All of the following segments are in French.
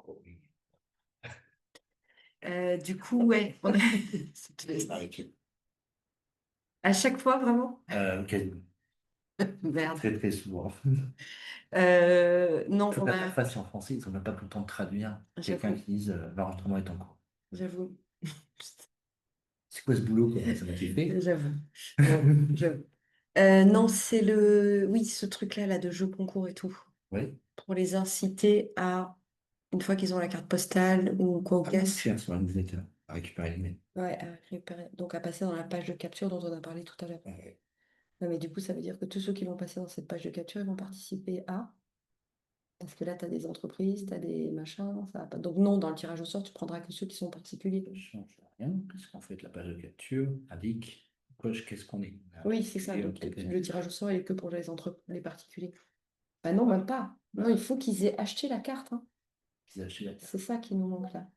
Oui. Du coup, ouais, Avec à chaque fois, vraiment? quasi- Merde. très très souvent. Non, Toute l'interface est en français, ils n'ont même pas tout le temps de traduire. Quelqu'un j'avoue, qui dise l'enregistrement est en cours. j'avoue, C'est quoi ce boulot, quoi? Ça m'a kiffé. j'avoue. Non, j'avoue. Non, c'est oui, ce truc-là, là, de jeu concours et tout, Oui. pour les inciter à, une fois qu'ils ont la carte postale ou quoi aux Ah, caisses, tiens, sur un newsletter, à récupérer les mails. ouais, donc à passer dans la page de capture dont on a parlé tout à l'heure. Ouais. Ouais, mais du coup, ça veut dire que tous ceux qui vont passer dans cette page de capture, ils vont participer à. Parce que là, tu as des entreprises, tu as des machins, ça va pas. Donc non, dans le tirage au sort, tu prendras que ceux qui sont particuliers. Ça change rien, parce qu'en fait, la page de capture indique coche qu'est-ce qu'on est. Oui, c'est ça. Et Donc ok. le tirage au sort, il est que pour les particuliers. Bah non, même pas. Non, il faut qu'ils aient acheté la carte, hein. Ils achètent la carte. C'est ça qui nous manque là.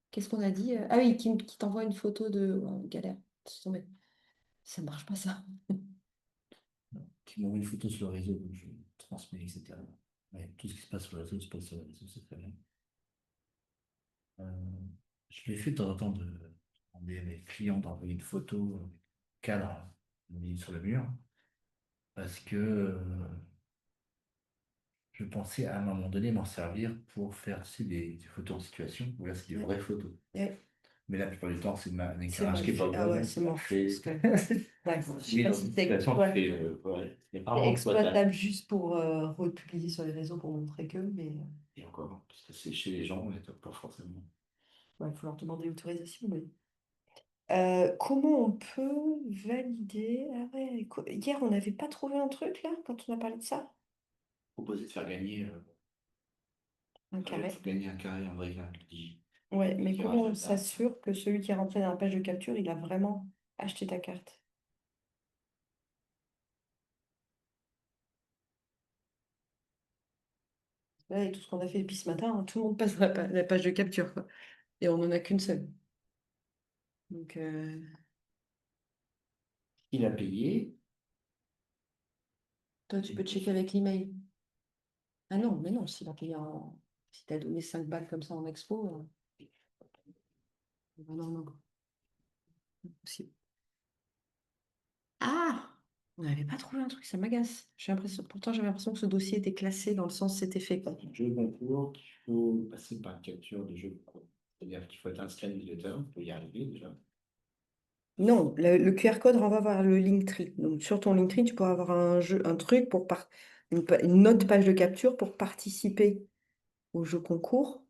Qu'est-ce qu'on a dit? Ah oui, qui t'envoie une photo de galère. Laisse tomber. Ça marche pas, ça. Qui m'envoie une photo sur le réseau, donc je transmets, etc. Ouais, tout ce qui se passe sur le réseau se passe sur le réseau, c'est très bien. Euh, je l'ai fait de temps en temps de demander à mes clients d'envoyer une photo cadre mis sur le mur, parce que je pensais à un moment donné m'en servir pour faire aussi des photos en situation, où là c'est des Ouais. vraies photos. Ouais. Mais la plupart du temps, c'est un C'est éclairage mal qui n'est pas fait. Ah bon, ouais, c'est c'est mal mal fait. fait. Ouais, je sais Mais pas dans si une situation, tu fais, ouais, c'est pas c'est vraiment exploitable. exploitable juste pour republier sur les réseaux pour montrer que, mais Et encore, parce que c'est chez les gens, on n'est pas forcément. il faut leur demander l'autorisation. Mais... comment on peut valider? Ah ouais, hier, on n'avait pas trouvé un truc là quand on a parlé de ça? Proposer de faire gagner, Un carré. un carré, un vrai carré, Ouais, mais comment tirage on de ça. s'assure que celui qui est rentré dans la page de capture, il a vraiment acheté ta carte? Là, et tout ce qu'on a fait depuis ce matin, hein, tout le monde passe dans la page de capture, quoi. Et on n'en a qu'une seule. Donc, Il a payé, toi, tu peux checker avec l'email. Ah non, mais non, s'il a payé en... Si t'as donné 5 balles comme ça en expo, non, non, impossible. Ah! On n'avait pas trouvé un truc, ça m'agace. Pourtant, j'avais l'impression que ce dossier était classé dans le sens c'était fait, quoi. jeu concours, qu'il faut passer par une capture de jeu concours. C'est-à-dire qu'il faut être inscrit à newsletter, il faut y arriver déjà. Non, le QR code renvoie vers le Linktree. Donc, sur ton Linktree, tu pourras avoir un truc une autre page de capture pour participer au jeu concours.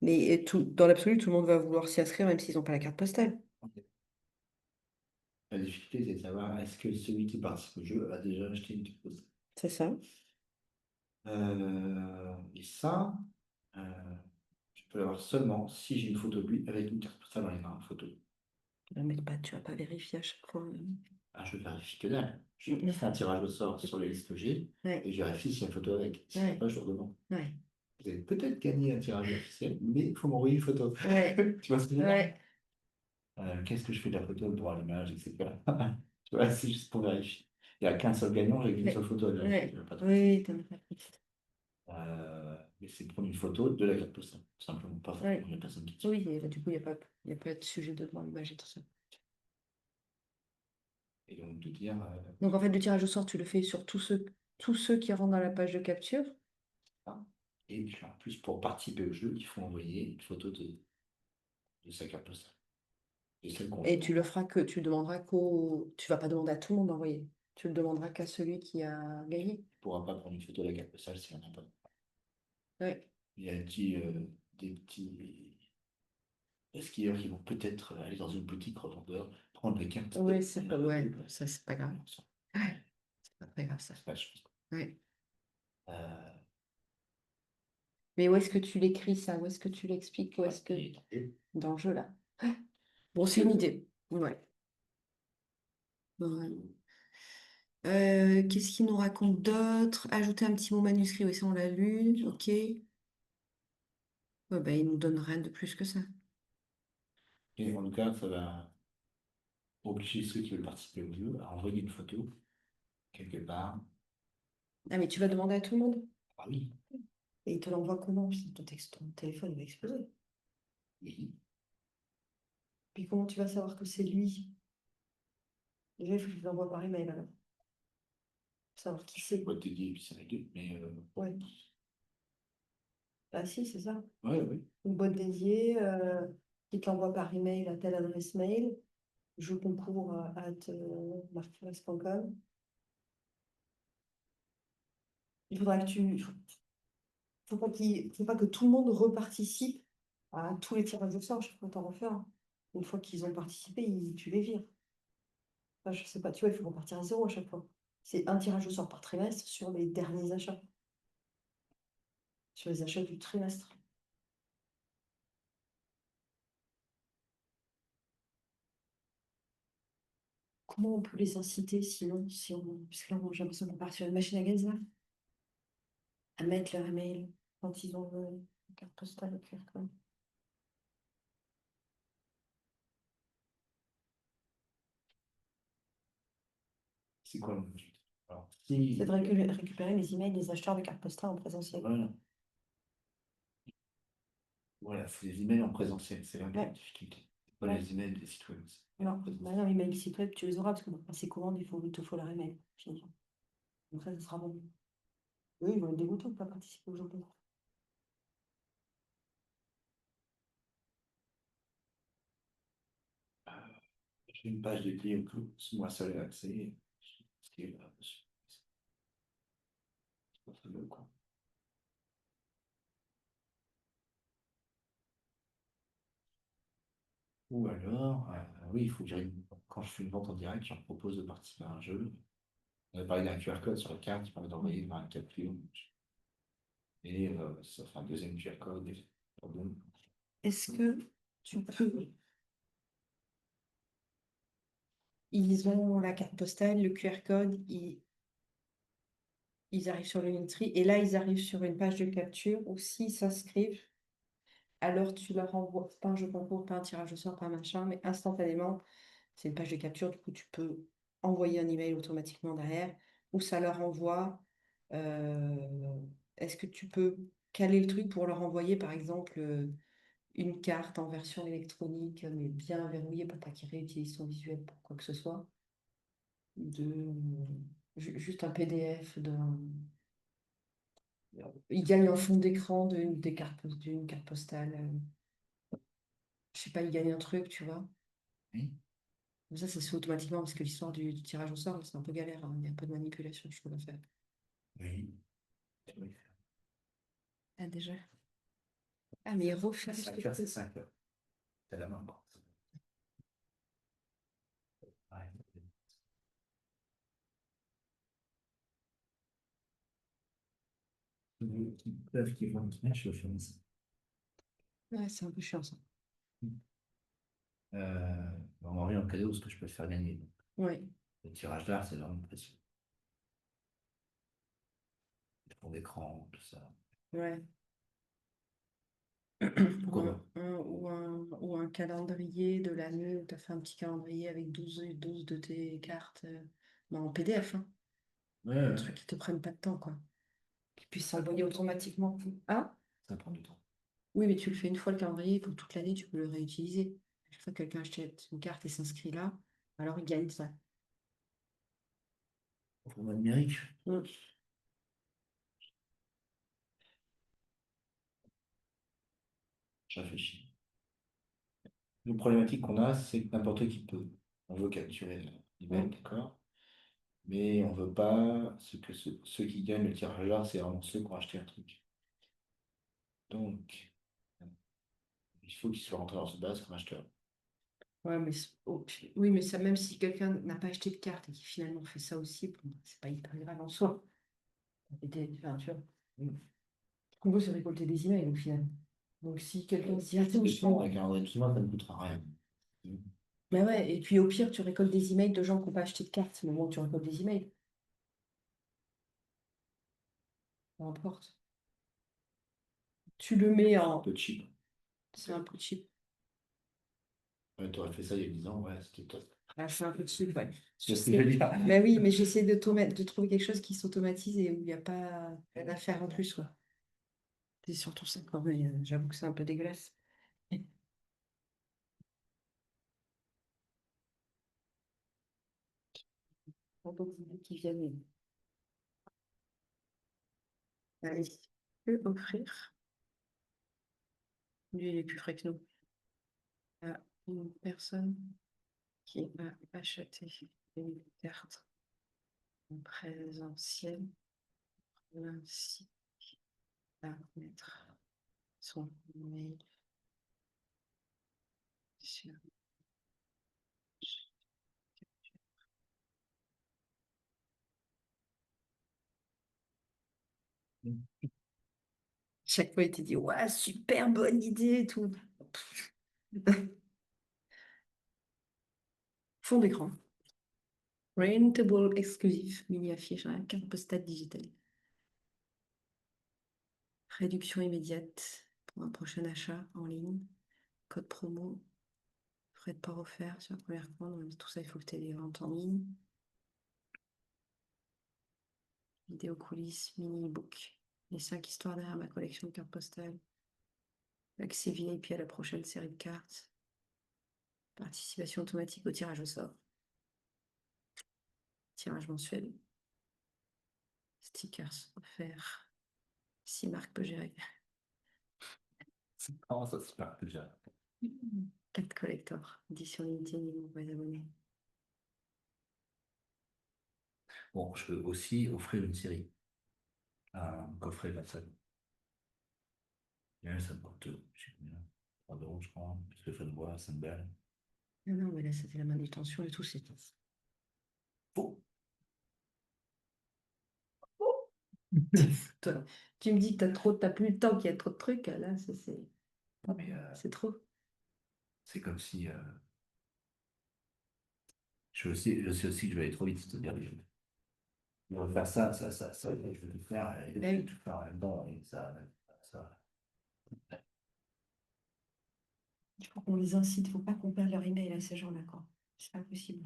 Mais dans l'absolu, tout le monde va vouloir s'y inscrire, même s'ils n'ont pas la carte postale. La difficulté, c'est de savoir est-ce que celui qui participe au jeu a déjà acheté une pause. C'est ça. Et ça, euh, je peux l'avoir seulement si j'ai une photo de lui avec une carte postale dans les mains, photo. Mais tu vas pas vérifier à chaque fois. Ah, je vérifie que dalle. Je fais un tirage au sort sur les listes que j'ai Ouais, et je vérifie s'il y a une photo avec. S'il n'y a ouais, pas, je redemande. ouais, Vous avez peut-être gagné un tirage officiel, mais il faut m'envoyer une photo. ouais, Tu vois ce que je veux dire? ouais. Qu'est-ce que je fais de la photo pour l'image, etc. Tu vois, c'est juste pour vérifier. Il n'y a qu'un seul gagnant, j'ai qu'une seule photo à vérifier. Ouais, Je vais pas trop. oui, t'en as pas pris. Mais c'est prendre une photo de la carte postale, tout simplement, pas Ouais. forcément la personne qui tire. Oui, et là, du coup, il y a pas de sujet de demande d'image et tout ça. Et donc de dire, Donc, en fait, le tirage au sort, tu le fais sur tous ceux qui rentrent dans la page de capture. ah. Et puis en plus, pour participer au jeu, il faut envoyer une photo de sa carte postale. Et celle qu'on Et joue. tu le feras que tu le demanderas Tu vas pas demander à tout le monde d'envoyer. Tu le demanderas qu'à celui qui a gagné. Ne pourra pas prendre une photo de la carte postale s'il n'y en a pas. Ouais. Il y a des petits skieurs qui vont peut-être aller dans une boutique revendeur, prendre la carte. Oui, c'est pas ouais, ça c'est pas grave. Ouais, c'est pas très grave ça. C'est pas chose. Ouais. Euh, Mais où est-ce que tu l'écris ça? Où est-ce que tu l'expliques? Où est-ce que et dans le jeu là? Bon, c'est une idée. Ouais. Ouais. Qu'est-ce qu'il nous raconte d'autre? Ajouter un petit mot manuscrit, oui, ça on l'a lu. Ok. Ouais, bah, il nous donne rien de plus que ça. et en tout cas, ça va obliger ceux qui veulent participer au jeu à envoyer une photo quelque part. Ah, mais tu vas demander à tout le monde? Ah oui. Et il te l'envoie comment? Parce que ton téléphone va exploser. Oui. Puis comment tu vas savoir que c'est lui? Déjà, il faut que je l'envoie par email alors. Pour savoir qui c'est. Boîte dédiée, et puis ça réglé. Mais Ouais. Ah si, c'est ça. ouais, ouais. Une boîte dédiée qui te l'envoie par email à telle adresse mail. Je concours @marketplace.com. Il faudra que faut pas que tout le monde reparticipe à tous les tirages au sort. Je peux t'en refaire un. Une fois qu'ils ont participé, tu les vires. Enfin, je sais pas, tu vois, il faut repartir à zéro à chaque fois. C'est un tirage au sort par trimestre sur les derniers achats, sur les achats du trimestre. Comment on peut les inciter sinon, parce que là, j'ai l'impression qu'on part sur une machine à gaz là, à mettre leur email quand ils ont une carte postale, écrire quoi. C'est quoi le but? Alors, C'est de récupérer les emails des acheteurs de cartes postales en présentiel. voilà. Voilà, c'est les emails en présentiel, c'est là la Ouais. difficulté. C'est pas Ouais. les emails des site web. Non, bah non, email site web, tu les auras parce que pour passer commande, il te faut leur email. Fini. Donc ça sera bon. Eux, ils vont être dégoûtés de ne pas participer au jeu concours. J'ai une page dédiée au club, c'est moi seul à accès. C'est pas fameux, quoi. Ou alors, oui, il faut que quand je fais une vente en direct, je leur propose de participer à un jeu. On a parlé d'un QR code sur la carte qui permet d'envoyer vers un capture. Et ça fait un deuxième QR code. Pardon. Est-ce que tu peux. Ils ont la carte postale, le QR code, ils arrivent sur le Linktree et là, ils arrivent sur une page de capture où s'ils s'inscrivent, alors tu leur envoies pas un jeu concours, pas un tirage au sort, pas un machin, mais instantanément, c'est une page de capture, du coup, tu peux envoyer un email automatiquement derrière ou ça leur envoie. Est-ce que tu peux caler le truc pour leur envoyer, par exemple, une carte en version électronique, mais bien verrouillée pour pas qu'ils réutilisent son visuel pour quoi que ce soit, juste un PDF d'un. Il gagne un fond d'écran d'une carte postale. Je sais pas, il gagne un truc, tu vois. Oui, Comme ça se fait automatiquement parce que l'histoire du tirage au sort, c'est un peu galère, hein. Il y a un peu de manipulation, je peux faire. oui. Oui. Ah, déjà. Ah, mais il refait. 5 heures, c'est 5 heures. C'est la main, quoi. Ouais. Ils peuvent qu'ils vont tenir, je fais ça. Ouais, c'est un peu chiant ça. On en en cadeau, ce que je peux te faire gagner. Ouais. Le tirage d'art, c'est vraiment précieux. Le fond d'écran, tout ça. Ouais. Pourquoi pas? Ou un calendrier de l'année où tu as fait un petit calendrier avec 12 de tes cartes, mais en PDF, hein. Ouais, Un ouais. truc qui te prenne pas de temps, quoi. Qui puisse s'envoyer automatiquement. Ah, Ça prend du temps. oui, mais tu le fais une fois le calendrier, pour toute l'année, tu peux le réutiliser. Chaque fois que quelqu'un achète une carte et s'inscrit là, alors il gagne ça. Au format numérique, Mm. je réfléchis. Le problématique qu'on a, c'est que n'importe qui peut. On veut capturer l'email, Mm. d'accord? Mais on veut pas ceux qui gagnent le tirage là, c'est vraiment ceux qui ont acheté un truc. Donc, il faut qu'ils soient rentrés dans ce base comme acheteur. Ouais, mais oui, mais ça, même si quelqu'un n'a pas acheté de carte et qui finalement fait ça aussi, bon, c'est pas hyper grave en soi. Enfin, tu vois. Mm. Ce qu'on veut, c'est récolter des emails au final. Donc si quelqu'un s'y attend, Et ça, avec un enregistrement, ça ne coûtera rien. Mm. mais ouais, et puis au pire, tu récoltes des emails de gens qui n'ont pas acheté de carte. Mais bon, tu récoltes des emails. Peu importe. Tu le mets Un en. peu cheap. C'est un peu cheap. Ouais, tu aurais fait ça il y a 10 ans, ouais, c'était top. Ah, c'est un peu cheap, ouais. C'est ce que je veux dire. Mais oui, mais j'essaie de trouver quelque chose qui s'automatise et où il n'y a pas d'affaire en plus, quoi. C'est surtout ça, quand même. J'avoue que c'est un peu dégueulasse. Pas beaucoup d'idées qui viennent. Allez, que offrir? Lui, il est plus frais que nous. À une personne qui a acheté une carte en présentiel, ainsi à mettre son mail sur. Chaque fois, il te dit, ouais, super bonne idée et tout. Fond d'écran. Printable exclusif, mini affiche, hein, carte postale digitale. Réduction immédiate pour un prochain achat en ligne. Code promo. Frais de port offert sur la première commande. Tout ça, il faut que tu aies les ventes en ligne. Vidéo coulisses, mini e-book. Les 5 histoires derrière ma collection de cartes postales. Accès VIP à la prochaine série de cartes. Participation automatique au tirage au sort. Tirage mensuel. Stickers offerts. 6 marques peu gérées. Comment ça se passe déjà? 4 collector. Édition limitée niveau pour les abonnés. Bon, je peux aussi offrir une série. Un coffret Watson. Et ça me coûte, je sais combien, 3 euros, je crois, plus le frais de bois, 5 balles. Non, non, mais là, c'était la manutention et tout, c'est tout. Faux. Toi, tu me dis que t'as plus le temps, qu'il y a trop de trucs. Là, Non, mais c'est trop. c'est comme si je sais aussi que je vais aller trop vite, c'est-à-dire que je vais faire ça, et je vais tout faire, et je Ben vais oui. tout faire en même temps, et ça. Il faut qu'on les incite, il ne faut pas qu'on perde leur email à ces gens-là, quoi. C'est pas possible.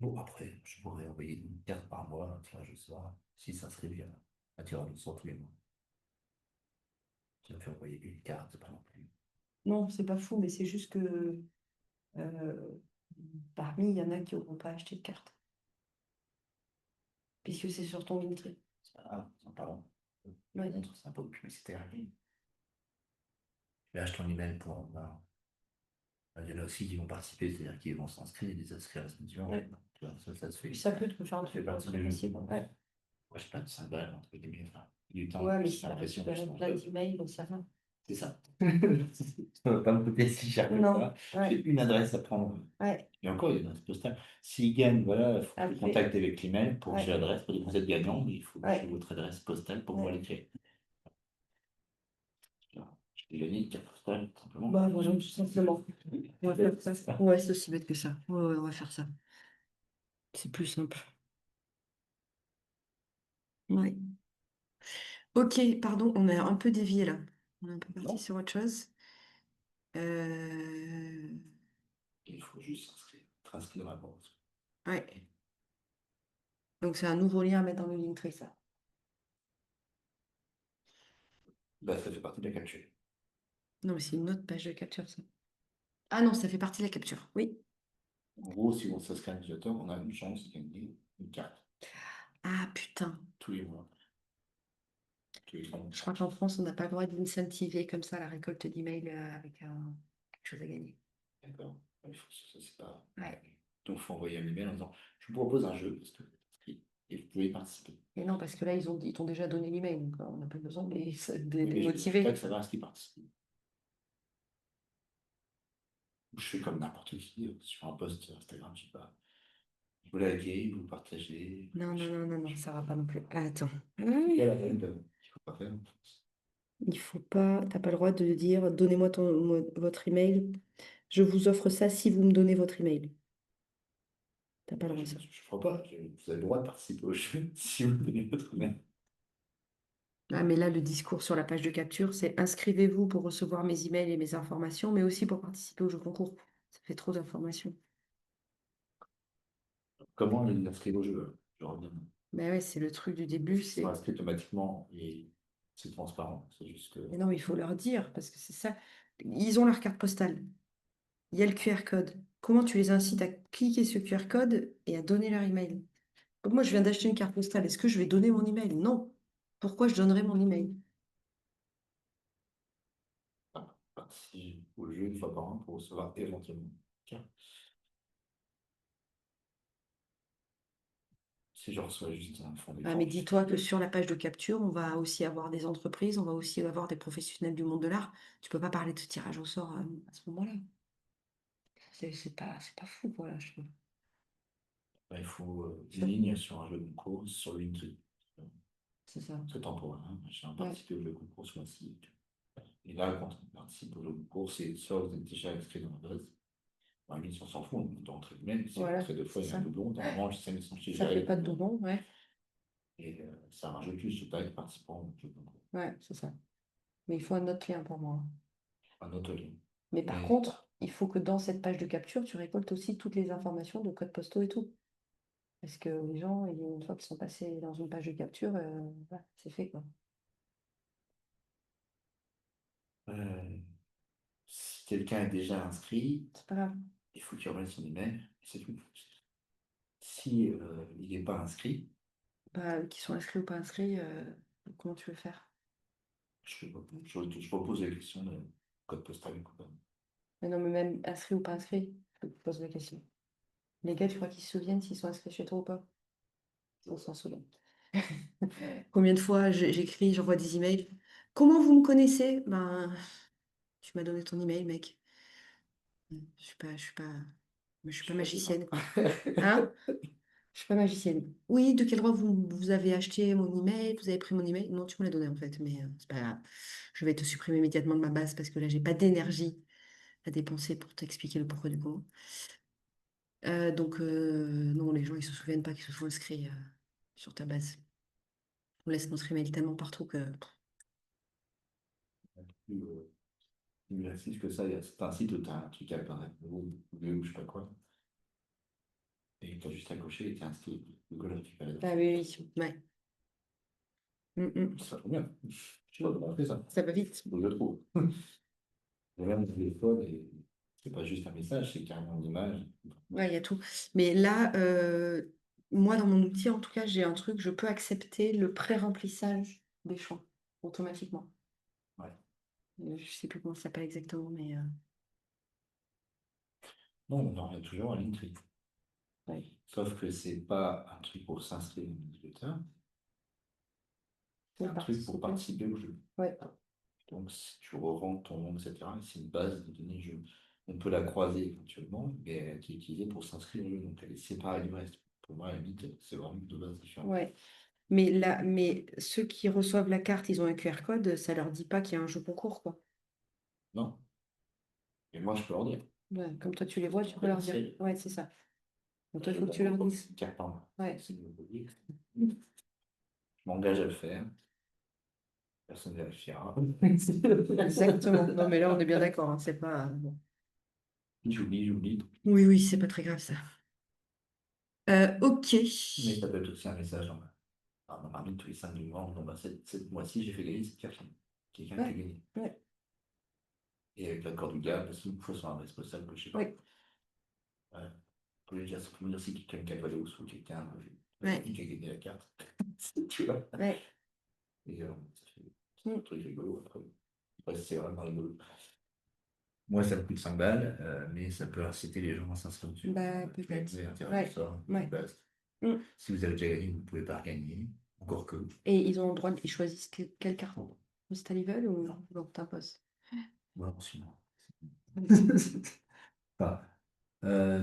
Bon, après, je pourrais envoyer une carte par mois, un tirage au sort, si ça serait bien. Un tirage au sort tous les mois. Ça me fait envoyer une carte, c'est pas non plus. Non, c'est pas fou, mais c'est juste que euh, parmi, il y en a qui n'auront pas acheté de carte, puisque c'est sur ton Linktree. C'est pas grave, en parlant. Ouais. Montre, c'est un peu publicitaire. Je vais acheter ton email pour. Ben, il y en a aussi qui vont participer, c'est-à-dire qui vont s'inscrire, des inscrits à la semaine suivante. Ouais. Tu vois, ça se fait. Puis ça peut te faire un Ça fait truc partie très du jeu. facile. Ouais, Moi, je passe 5 balles, entre guillemets. Enfin, du temps, ouais, mais j'ai si tu l'impression que je récupères m'en plein veux. d'emails, donc ça va. C'est ça. Ça va pas me coûter si cher que Non, ça. J'ai ouais, une adresse à prendre. ouais. Et encore, il y a une adresse postale. S'ils gagnent, voilà, il faut que je Après, les contacte avec l'email pour que ouais, j'ai l'adresse. Pour que vous êtes gagnant, mais il faut que j'ai ouais, votre adresse postale pour pouvoir ouais. l'écrire. J'ai gagné une carte postale, tout simplement. Bah, voilà, tout simplement. On va faire ça. Ouais, c'est aussi bête que ça. Ouais, ouais, on va faire ça. C'est plus simple. Ouais. Ok, pardon, on a un peu dévié là. On est un peu parti Non, sur autre chose. Euh, il faut juste s'inscrire. Être inscrit dans la bourse. Ouais. Donc c'est un nouveau lien à mettre dans le Linktree, ça. Bah, ça fait partie de la capture. Non, mais c'est une autre page de capture, ça. Ah non, ça fait partie de la capture. Oui. En gros, si on s'inscrit à l'utilisateur, on a une chance de gagner une carte Ah putain. tous les mois. Tous les 3 mois. Je crois qu'en France, on n'a pas le droit d'incentiver comme ça la récolte d'emails avec quelque chose à gagner. D'accord. Il faut, ça, c'est pas. Ouais. Donc, il faut envoyer un email en disant je vous propose un jeu parce que vous êtes inscrit et vous pouvez y participer. Et non, parce que là, ils t'ont déjà donné l'email, donc on n'a pas besoin de Oui, les mais je ne pas motiver. que ça va à ce qui participe. Je fais comme n'importe qui sur un post Instagram, je sais pas. Vous likez, vous partagez. Non, non, non, non, non, ça va pas non plus. Attends. C'est pas la peine qu'il faut pas faire. Il faut pas, t'as pas le droit de dire donnez-moi votre email. Je vous offre ça si vous me donnez votre email. T'as pas le droit de ça. Je ne crois pas. Vous avez le droit de participer au jeu si vous donnez votre email. Ah, mais là, le discours sur la page de capture, c'est inscrivez-vous pour recevoir mes emails et mes informations, mais aussi pour participer au jeu concours. Ça fait trop d'informations. comment il inscrit au jeu? Je reviens. Mais ouais, c'est le truc du début, C'est c'est. pas inscrit automatiquement et c'est transparent. C'est juste que. Mais non, il faut leur dire, parce que c'est ça. Ils ont leur carte postale. Il y a le QR code. Comment tu les incites à cliquer sur le QR code et à donner leur email? Donc moi, je viens d'acheter une carte postale. Est-ce que je vais donner mon email? Non. Pourquoi je donnerais mon email? Participer au jeu une fois par an pour recevoir éventuellement. Tiens, si je reçois juste un fond Ah, d'écran, mais je sais dis-toi que sur la page de capture, on va aussi avoir des entreprises, on va aussi avoir des professionnels du monde de l'art. Tu peux pas parler de tirage au sort à ce moment-là. C'est pas fou, voilà, je trouve. pas. Il faut une ligne sur un jeu de concours, sur LinkedIn. C'est ça. C'est temporaire. Hein. J'ai Ouais. participé au jeu de concours sur un site. Et là, quand on participe au jeu de concours, c'est soit vous êtes déjà inscrit dans l'adresse. En ligne, on s'en fout, on est entrée de même. Si vous Voilà, entrez deux fois, c'est il y a un ça. doublon. Normalement, je sais, mais sans Ça fait sujet. pas de doublon, ouais. Et ça rajoute juste le tarif participant au jeu de concours. Ouais, c'est ça. Mais il faut un autre lien pour moi. Un autre lien. Mais par Mais contre, il faut que dans cette page de capture, tu récoltes aussi toutes les informations de codes postaux et tout. Parce que les gens, une fois qu'ils sont passés dans une page de capture, voilà, c'est fait, quoi. euh, si quelqu'un est déjà inscrit, C'est pas grave. il faut qu'il remette son email. Et c'est tout. Si il n'est pas inscrit, Bah, qu'ils sont inscrits ou pas inscrits, comment tu veux faire? je propose la question de code postal et compagnie. Mais non, mais même inscrits ou pas inscrits, je te pose la question. Les gars, tu crois qu'ils se souviennent s'ils sont inscrits chez toi ou pas? On s'en souvient. Combien de fois j'écris, j'envoie des emails. Comment vous me connaissez? Ben, tu m'as donné ton email, mec. Je suis pas magicienne, quoi. Hein? Je suis pas magicienne. Oui, de quel droit vous avez acheté mon email? Vous avez pris mon email? Non, tu me l'as donné en fait, mais c'est pas grave. Je vais te supprimer immédiatement de ma base parce que là, j'ai pas d'énergie à dépenser pour t'expliquer le pourquoi du comment. Donc, non, les gens, ils se souviennent pas qu'ils se sont inscrits sur ta base. On laisse notre email tellement partout que. Plus, plus actif que ça, c'est un site où tu as un truc à apparaître, ou je sais pas quoi. Et tu as juste à cocher et tu es inscrit. Google récupère Ah l'adresse. oui, oui, ouais. Mm. Ça va bien. Je sais pas comment on fait ça. Ça va vite. Faut que je le trouve. J'ai même mon téléphone et c'est pas juste un message, c'est carrément une image. Ouais, il y a tout. Mais là, moi, dans mon outil, en tout cas, j'ai un truc, je peux accepter le pré-remplissage des champs automatiquement. Ouais. Je sais plus comment ça s'appelle exactement, mais Non, on en revient toujours à Linktree. ouais. Sauf que c'est pas un truc pour s'inscrire au newsletter, c'est Pour un truc pour participer. participer au jeu. Ouais. Donc, si tu revends ton nom, etc., c'est une base de données jeu. On peut la croiser éventuellement, mais elle est utilisée pour s'inscrire au jeu. Donc, elle est séparée du reste. Pour moi, à la limite, c'est vraiment deux bases différentes. Ouais. Mais là, mais ceux qui reçoivent la carte, ils ont un QR code, ça leur dit pas qu'il y a un jeu concours, quoi. Non, et moi, je peux leur dire. Ouais, comme toi, tu les vois, tu peux leur dire. Ouais, c'est ça. Donc toi, il faut que tu leur C'est dises. une carte en main. Ouais. C'est une rubrique. Je m'engage à le faire. Personne ne vérifiera. Exactement. Non, mais là, on est bien d'accord, hein, c'est pas. Bon. J'oublie. Oui, oui, c'est pas très grave, ça. Ok. Mais ça peut être aussi un message dans ma tous les 5 du mois. Bon, bah, cette mois-ci, j'ai fait gagner cette carte. Quelqu'un qui a Ouais, gagné. ouais, Et avec l'accord du gars, parce qu'il faut son adresse postale que je sais pas. ouais, Ouais. Pour lui dire, ça peut dire si quelqu'un qui a volé ou quelqu'un ouais, qui a gagné la carte. Tu vois. ouais. Et ça fait un Mm. truc rigolo après. Après, c'est vraiment rigolo. Moi, ça me coûte 5 balles, mais ça peut inciter les gens à s'inscrire dessus. Bah, peut-être. Vous avez intérêt à Ouais, ça, ouais. une base. Mm. Si vous avez déjà gagné, vous ne pouvez pas regagner. Encore que. Et ils ont le droit, ils choisissent quelle carte postale ils veulent ou on t'impose? Bon, sinon. Enfin,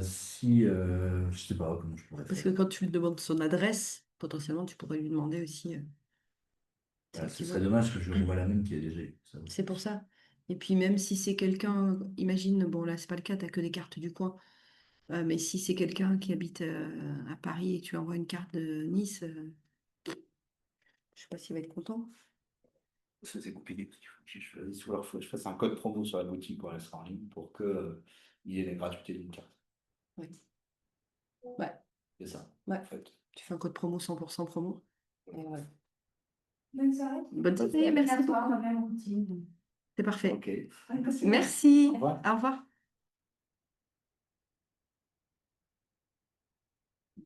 si, je sais pas comment je pourrais Parce faire. que quand tu lui demandes son adresse, potentiellement, tu pourrais lui demander aussi celle Ce qu'il serait veut. dommage que je lui envoie la même qui est déjà eu. Ça C'est aussi. pour ça. Et puis même si c'est quelqu'un, imagine, bon là c'est pas le cas, t'as que des cartes du coin. Mais si c'est quelqu'un qui habite à Paris et que tu envoies une carte de Nice, je sais pas s'il va être content. C'est compliqué parce qu'il faut que faut que je fasse un code promo sur la boutique pour rester en ligne pour que il y ait la gratuité d'une carte. Ouais. Ouais. C'est ça. Ouais. En fait. Tu fais un code promo 100% promo. Et voilà. Bonne soirée. Bonne soirée, merci beaucoup. Soir, même routine. C'est parfait. Ok. Merci. Au revoir. Au revoir.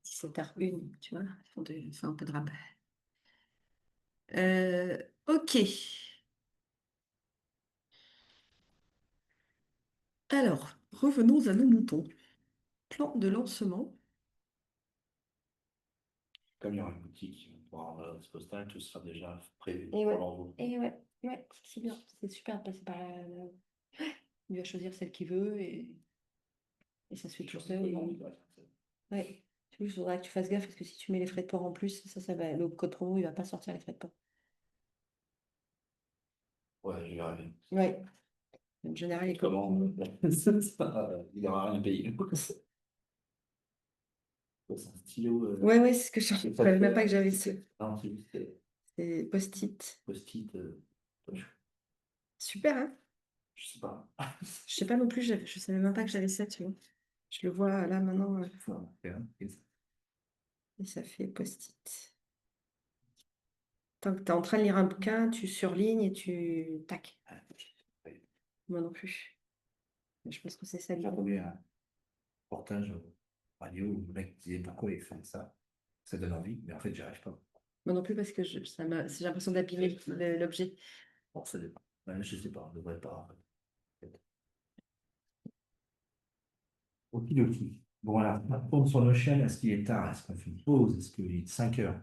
17h01, tu vois, ils font un peu de rap. Ok. Alors, revenons à nos moutons. Plan de lancement. Comme il y aura une boutique, on pourra avoir l'adresse postale, tout sera déjà prévu Et ouais. pour l'envoi. Et ouais, c'est bien. C'est super de passer par là. Il va choisir celle qu'il veut et ça se fait tout seul. Ouais. Il faudra que tu fasses gaffe parce que si tu mets les frais de port en plus, ça va, le code promo, il va pas sortir les frais de port. Ouais, je verrai bien. Ouais. En général, les codes Comment promo. il n'aura rien payé. C'est un stylo. Ouais, c'est ce que je ne savais même pas que j'avais ce. Non, c'est juste C'est post-it. post-it. Super, hein? Je sais pas. Je sais pas non plus, je savais même pas que j'avais ça, tu vois. Je le vois là maintenant, et ça fait post-it. Tant que tu es en train de lire un bouquin, tu surlignes et tu... Tac. Moi non plus. Je pense que c'est ça J'ai l'idée. entendu un reportage radio où le mec disait pourquoi il fait ça. Ça donne envie, mais en fait, j'y arrive pas. Moi non plus parce que j'ai l'impression d'abîmer l'objet. Bon, ça dépend. Ouais, je sais pas, on devrait pas. En fait. Okidoki. Bon, voilà, on retourne sur Notion. Est-ce qu'il est tard? Est-ce qu'on fait une pause? Est-ce qu'il est 5 heures?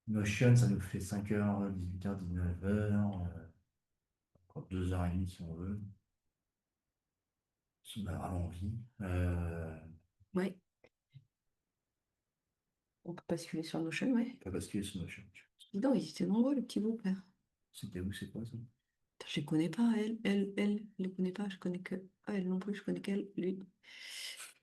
Notion, ça nous fait 5 heures, 18h, 19h, encore 2h30 si on veut. Si on a vraiment envie. Ouais. On peut basculer sur Notion, ouais. On peut basculer sur Notion. Dis donc, ils étaient nombreux, le petit groupe là. C'était où, c'est quoi ça? Putain, je les connais pas, elle, je les connais pas, je connais que. Ah, elle non plus, je connais qu'elle, lui.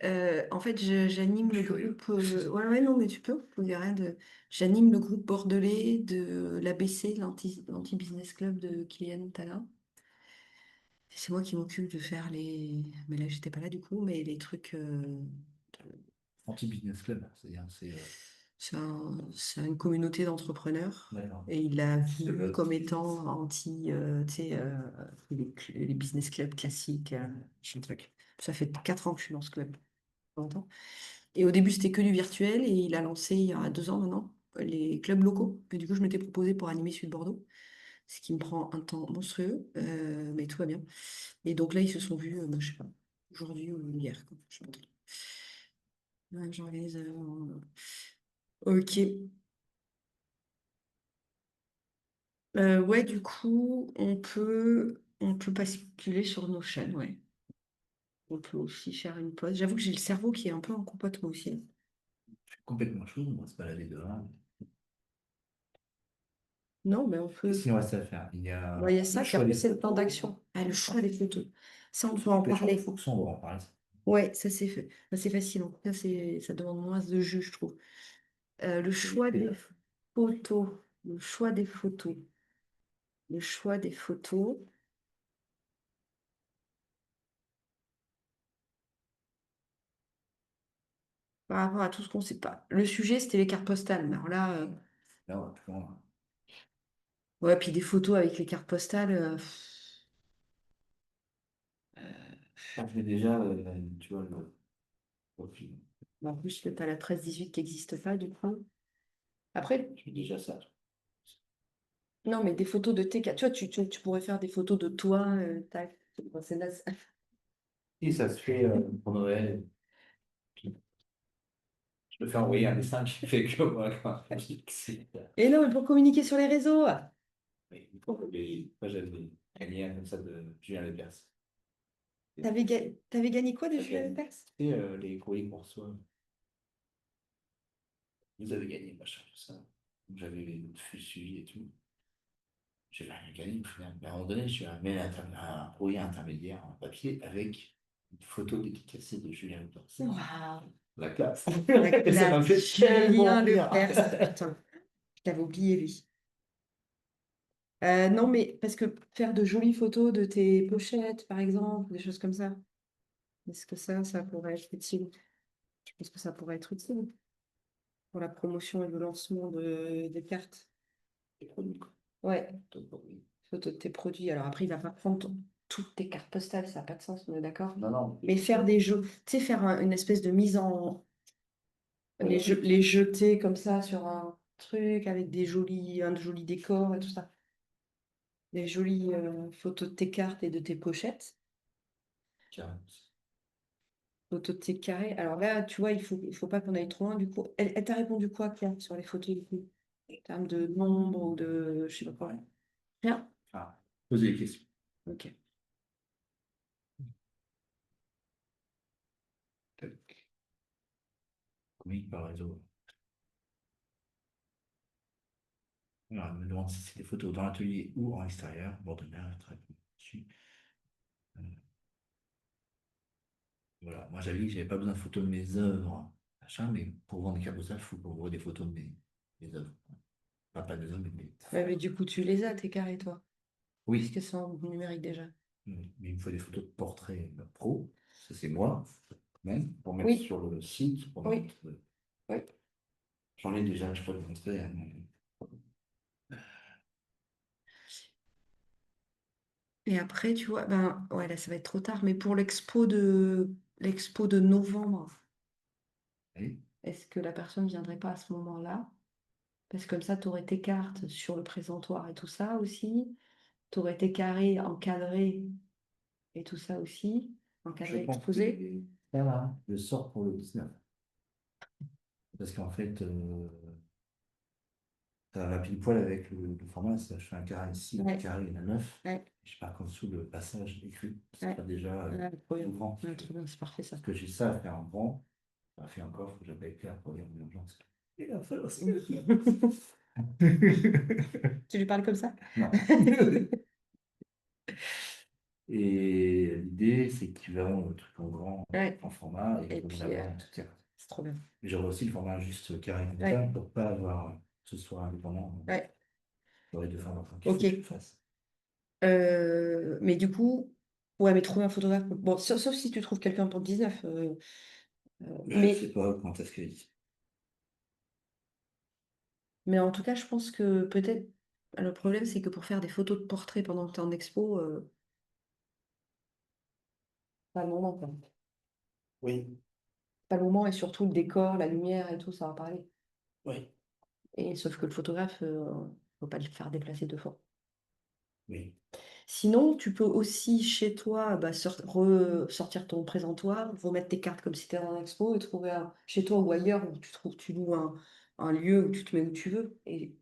En fait, j'anime le groupe. Ouais, non, mais tu peux. Il y a rien de. J'anime le groupe bordelais de l'ABC, l'Anti-Business Club de Kylian Tala. C'est moi qui m'occupe de faire les. Mais là, j'étais pas là du coup, mais les trucs. Anti-business club, c'est-à-dire C'est une communauté d'entrepreneurs. D'accord. Et il l'a vu comme étant anti, tu sais, les business clubs classiques. Machin truc. Ça fait 4 ans que je suis dans ce club. Longtemps. Et au début, c'était que du virtuel. Et il a lancé, il y a 2 ans maintenant, les clubs locaux. Et du coup, je m'étais proposée pour animer Sud Bordeaux. Ce qui me prend un temps monstrueux. Mais tout va bien. Et donc là, ils se sont vus, je sais pas, aujourd'hui ou hier, quoi. Je sais pas trop. Ouais, j'organise. Ok. Ouais, du coup, on peut basculer sur nos chaînes, ouais. On peut aussi faire une pause. J'avoue que j'ai le cerveau qui est un peu en compote, moi aussi. complètement chaud, on va se balader dehors. Non, mais on peut. Qu'est-ce qu'il nous reste à faire? Il y a Ouais, il y a ça, le puis choix après, des c'est le plan photos. d'action. Ah, le choix des photos. Ça, on peut en parler. Il faut que ça, on va en parler. Ouais, ça, c'est facile. Ça demande moins de jus, je trouve. Le choix des photos. Le choix des photos. Le choix des photos. Par rapport à tout ce qu'on ne sait pas. Le sujet, c'était les cartes postales. Mais alors là, Là, on va plus loin. ouais, puis des photos avec les cartes postales. Ah, j'ai déjà, tu vois, le profil. En plus, tu as la 13-18 qui n'existe pas, du coup. Après, J'ai déjà ça. non, mais des photos de tes cartes. Tu vois, tu pourrais faire des photos de toi. Tac. Bon, c'est naze. Et ça se fait pour Noël. Je peux faire envoyer un dessin qui fait que moi, quand je dis que c'est. Et non, mais pour communiquer sur les réseaux. Oui, moi, j'avais gagné un comme ça de Julien Lepers. T'avais gagné quoi de J'avais Julien gagné. Lepers? Et les courriers qu'on reçoit, vous avez gagné, machin, tout ça. Donc, j'avais le suivi et tout. J'avais rien gagné au final. Mais à un moment donné, j'ai mis un courrier intermédiaire, un papier, avec une photo dédicacée de Julien Lepers. Waouh! La classe. La Et ça m'a fait classe, tellement Julien rire. Lepers. Putain, je l'avais oublié, lui. Non, mais parce que faire de jolies photos de tes pochettes, par exemple, des choses comme ça. Est-ce que ça pourrait être utile? Je pense que ça pourrait être utile pour la promotion et le lancement des cartes. Les produits, quoi. Ouais, D'autres produits. photo de tes produits. Alors après, il va pas prendre toutes tes cartes postales, ça n'a pas de sens, on est d'accord? Non, non. Mais faire des jeux, tu sais, faire une espèce de mise en... Voilà. Les jeter comme ça sur un truc avec un joli décor et tout ça. Des jolies photos de tes cartes et de tes pochettes. Carrément. Photos de tes carrés. Alors là, tu vois, il faut pas qu'on aille trop loin. Du coup, elle t'a répondu quoi, Claire, sur les photos du coup? En termes de nombre ou de... Je sais pas quoi. Rien? Ah, posez des questions. Ok. Tac. Communique par réseau. Alors, elle me demande si c'est des photos dans l'atelier ou en extérieur. Bord de mer, très bien. Dessus. Euh, Voilà. Moi, j'avais dit que j'avais pas besoin de photos de mes œuvres, machin, mais pour vendre des cartes postales, il faut qu'on voit des photos de mes œuvres. Enfin, pas des œuvres, mais de mes Ouais, mais du coup, tu les as, tes carrés, toi. Oui, Puisque c'est en numérique déjà. mais il me faut des photos de portraits pro. Ça, c'est moi, même, pour mettre Oui, sur le site. oui, oui. J'en ai déjà, je peux le montrer, hein, Et après, tu vois, ben ouais, là, ça va être trop tard, mais pour l'expo de novembre, oui. est-ce que la personne ne viendrait pas à ce moment-là? Parce que comme ça, tu aurais tes cartes sur le présentoir et tout ça aussi. Tu aurais tes carrés encadrés et tout ça aussi. Je Encadrés, pense que exposés. ça va. Je sors pour le 19. Parce qu'en fait, ça va pile poil avec le format. Je fais un carré ici, le Ouais, carré, il y en a 9. ouais, Je pars qu'en dessous, le passage écrit. Ce ouais. sera déjà Ouais, trop bien. ouvrant. Ouais, trop bien, c'est parfait ça. Parce que j'ai ça à faire en grand. Ça fait encore, il faut que j'appelle Claire pour dire mon urgence. Il va falloir se Tu lui parles comme ça? Non. Et l'idée, c'est qu'ils verront le truc en grand, Ouais. en format, et Et ils vont puis, l'avoir en tout cas. c'est trop bien. Mais j'aurai aussi le format juste carré comme Ouais, ça, pour pas avoir que ce soit indépendant. ouais. J'aurai deux formats qu'il faut Ok. que je fasse. Mais du coup, ouais, mais trouver un photographe. Bon, sauf si tu trouves quelqu'un pour le 19. Je ne sais Mais, pas quand est-ce qu'elle dit. mais en tout cas, je pense que peut-être le problème, c'est que pour faire des photos de portrait pendant que tu es en expo, pas le moment, quoi. Oui, Pas le moment et surtout le décor, la lumière et tout, ça va parler. oui, Et sauf que le photographe, faut pas le faire déplacer deux fois. oui. Sinon, tu peux aussi chez toi bah, sortir ton présentoir, remettre tes cartes comme si tu étais en expo et trouver chez toi ou ailleurs où tu loues un lieu où tu te mets où tu veux. Et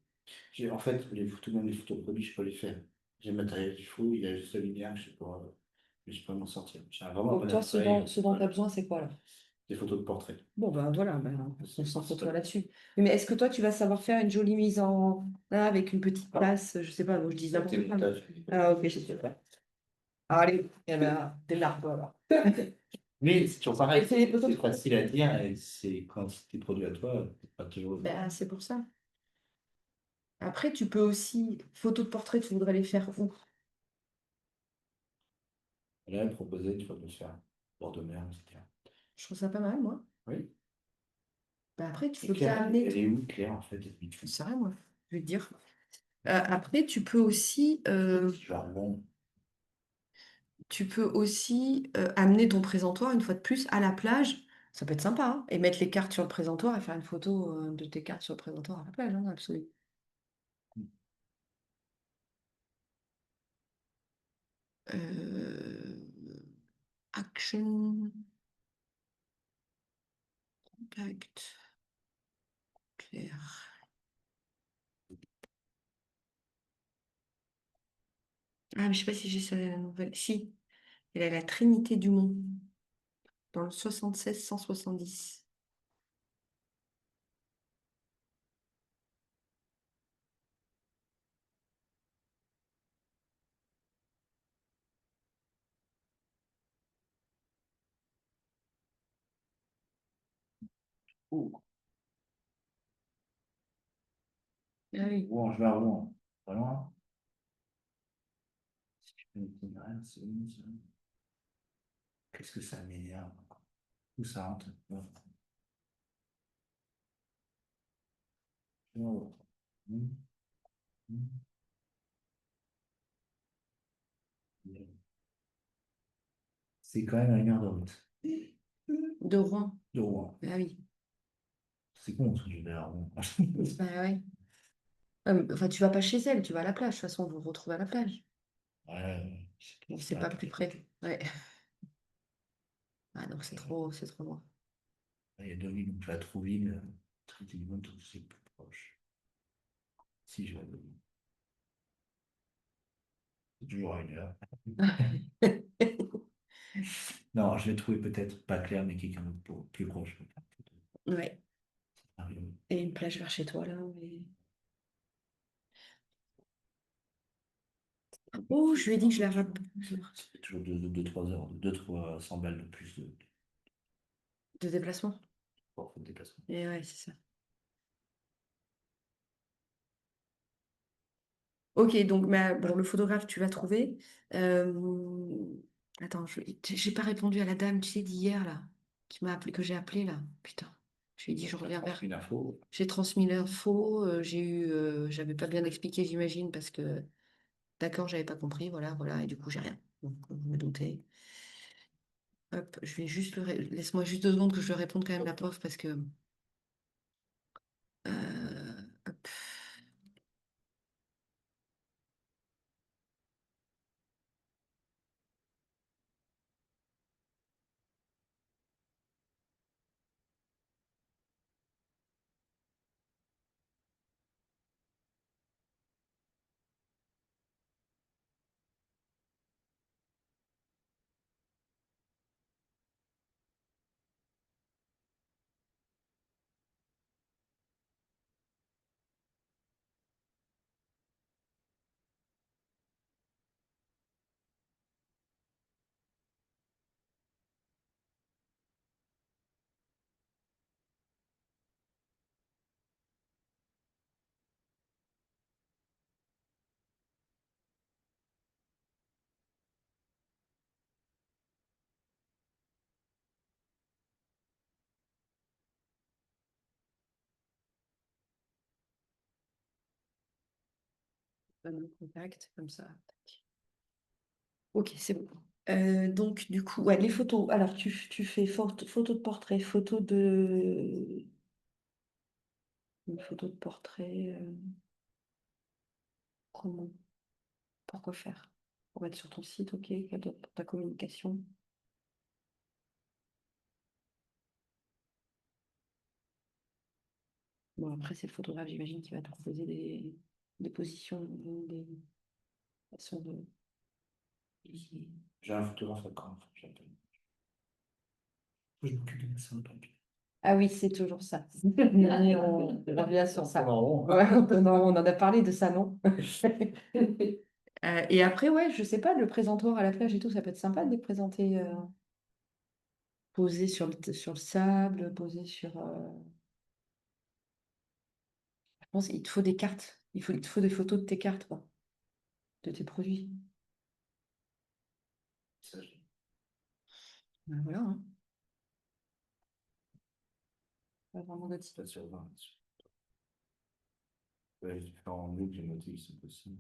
En fait, les photos, même les photos produits, je peux les faire. J'ai le matériel qu'il faut, il y a juste la lumière, je peux m'en sortir. J'ai vraiment un donc bon toi, appareil. ce dont tu as besoin, c'est quoi là? Des photos de portrait. Bon, ben voilà, ben, on C'est s'en pas- toi là-dessus. Mais est-ce que toi, tu vas savoir faire une jolie mise en... là, avec une petite place, je sais pas, moi, je dis Ça, n'importe c'est quoi. montage. Ah, ok, je sais pas. Allez, eh ben, démarre-toi alors. Mais c'est toujours pareil, C'est des photos c'est de- facile à dire, et c'est quand c'est produit à toi, c'est pas toujours. Ben, c'est pour ça. Après, tu peux aussi, photos de portrait, tu voudrais les faire où? Là, elle proposait, tu vas le faire. Bord de mer, etc. Je trouve ça pas mal, moi. Oui. Ben, après, tu Et peux bien Claire, amener... elle est où, Claire, en fait? Je sais rien, moi. Je vais te dire. Après, tu peux aussi amener ton présentoir, une fois de plus, à la plage. Ça peut être sympa, hein, et mettre les cartes sur le présentoir et faire une photo de tes cartes sur le présentoir à la plage, hein, absolument. Euh, Action, contact, Claire. Ah, mais je sais pas si j'ai sa nouvelle. Si, elle a la Trinité du Mont, dans le 76 170. Oh, Ah oui. Rouen, je vais à Rouen. Pas loin. Si tu fais une itinéraire, c'est où ça? Qu'est-ce que ça m'énerve? Où ça rentre? Ouais. Oh. Hmm. Hmm. C'est quand même à 1 heure de route. De Rouen. De Rouen. Ah oui. C'est con, ce que je vais à Rouen. Bah ouais. Enfin, tu vas pas chez elle, tu vas à la plage. De toute façon, vous vous retrouvez à la plage. Ouais, Donc, c'est pas plus près. Ouais. Ah non, c'est trop loin. il y a 2 villes, donc la Trouville, Trinquetillement, tout c'est plus proche. Si je vais à Deauville. C'est toujours à 1 heure. Non, je vais trouver peut-être pas Claire, mais quelqu'un d'autre plus proche. Ouais. Ça arrive. Et une plage vers chez toi, là. Oh, je lui ai dit que je la rappelle. Ça fait toujours 3 heures, 300 balles de plus de De déplacement. forfait de déplacement. Et ouais, c'est ça. Ok, donc bon, le photographe, tu l'as trouvé. Euh, Attends, j'ai pas répondu à la dame, tu sais, d'hier, là, qui m'a appelé, que j'ai appelé là. Putain. Je lui ai dit, je reviens vers. Une info. J'ai transmis l'info, j'avais pas bien expliqué, j'imagine, parce que, d'accord, j'avais pas compris, voilà, voilà, et du coup, j'ai rien. Donc, je me doutais. Hop, je vais juste laisse-moi juste 2 secondes que je lui réponde quand même la pauvre, parce que. Hop. Pas mon contact, comme ça. Tac. Ok, c'est bon. Donc, du coup, ouais, les photos. Alors, tu fais photo de portrait, une photo de portrait. Comment? Pourquoi faire? Pour mettre sur ton site, ok, quoi d'autre pour ta communication. Bon, après, c'est le photographe, j'imagine, qui va te proposer des positions, des façons de. J'ai un photographe à Caen, j'appelle. Je m'occupe de ça, tant pis. Ah oui, c'est toujours ça. On revient sur ça. Marrant. Ouais, non, on en a parlé de ça, non? Et après, ouais, je sais pas, le présentoir à la plage et tout, ça peut être sympa de les présenter posé sur le sable, posé sur. Je pense qu'il te faut des cartes. Il te faut des photos de tes cartes, quoi, de tes produits. Ça, Ben voilà, hein. Pas vraiment d'autres pas sur 20. Ouais, je fais en ligne, j'ai noté que c'est possible.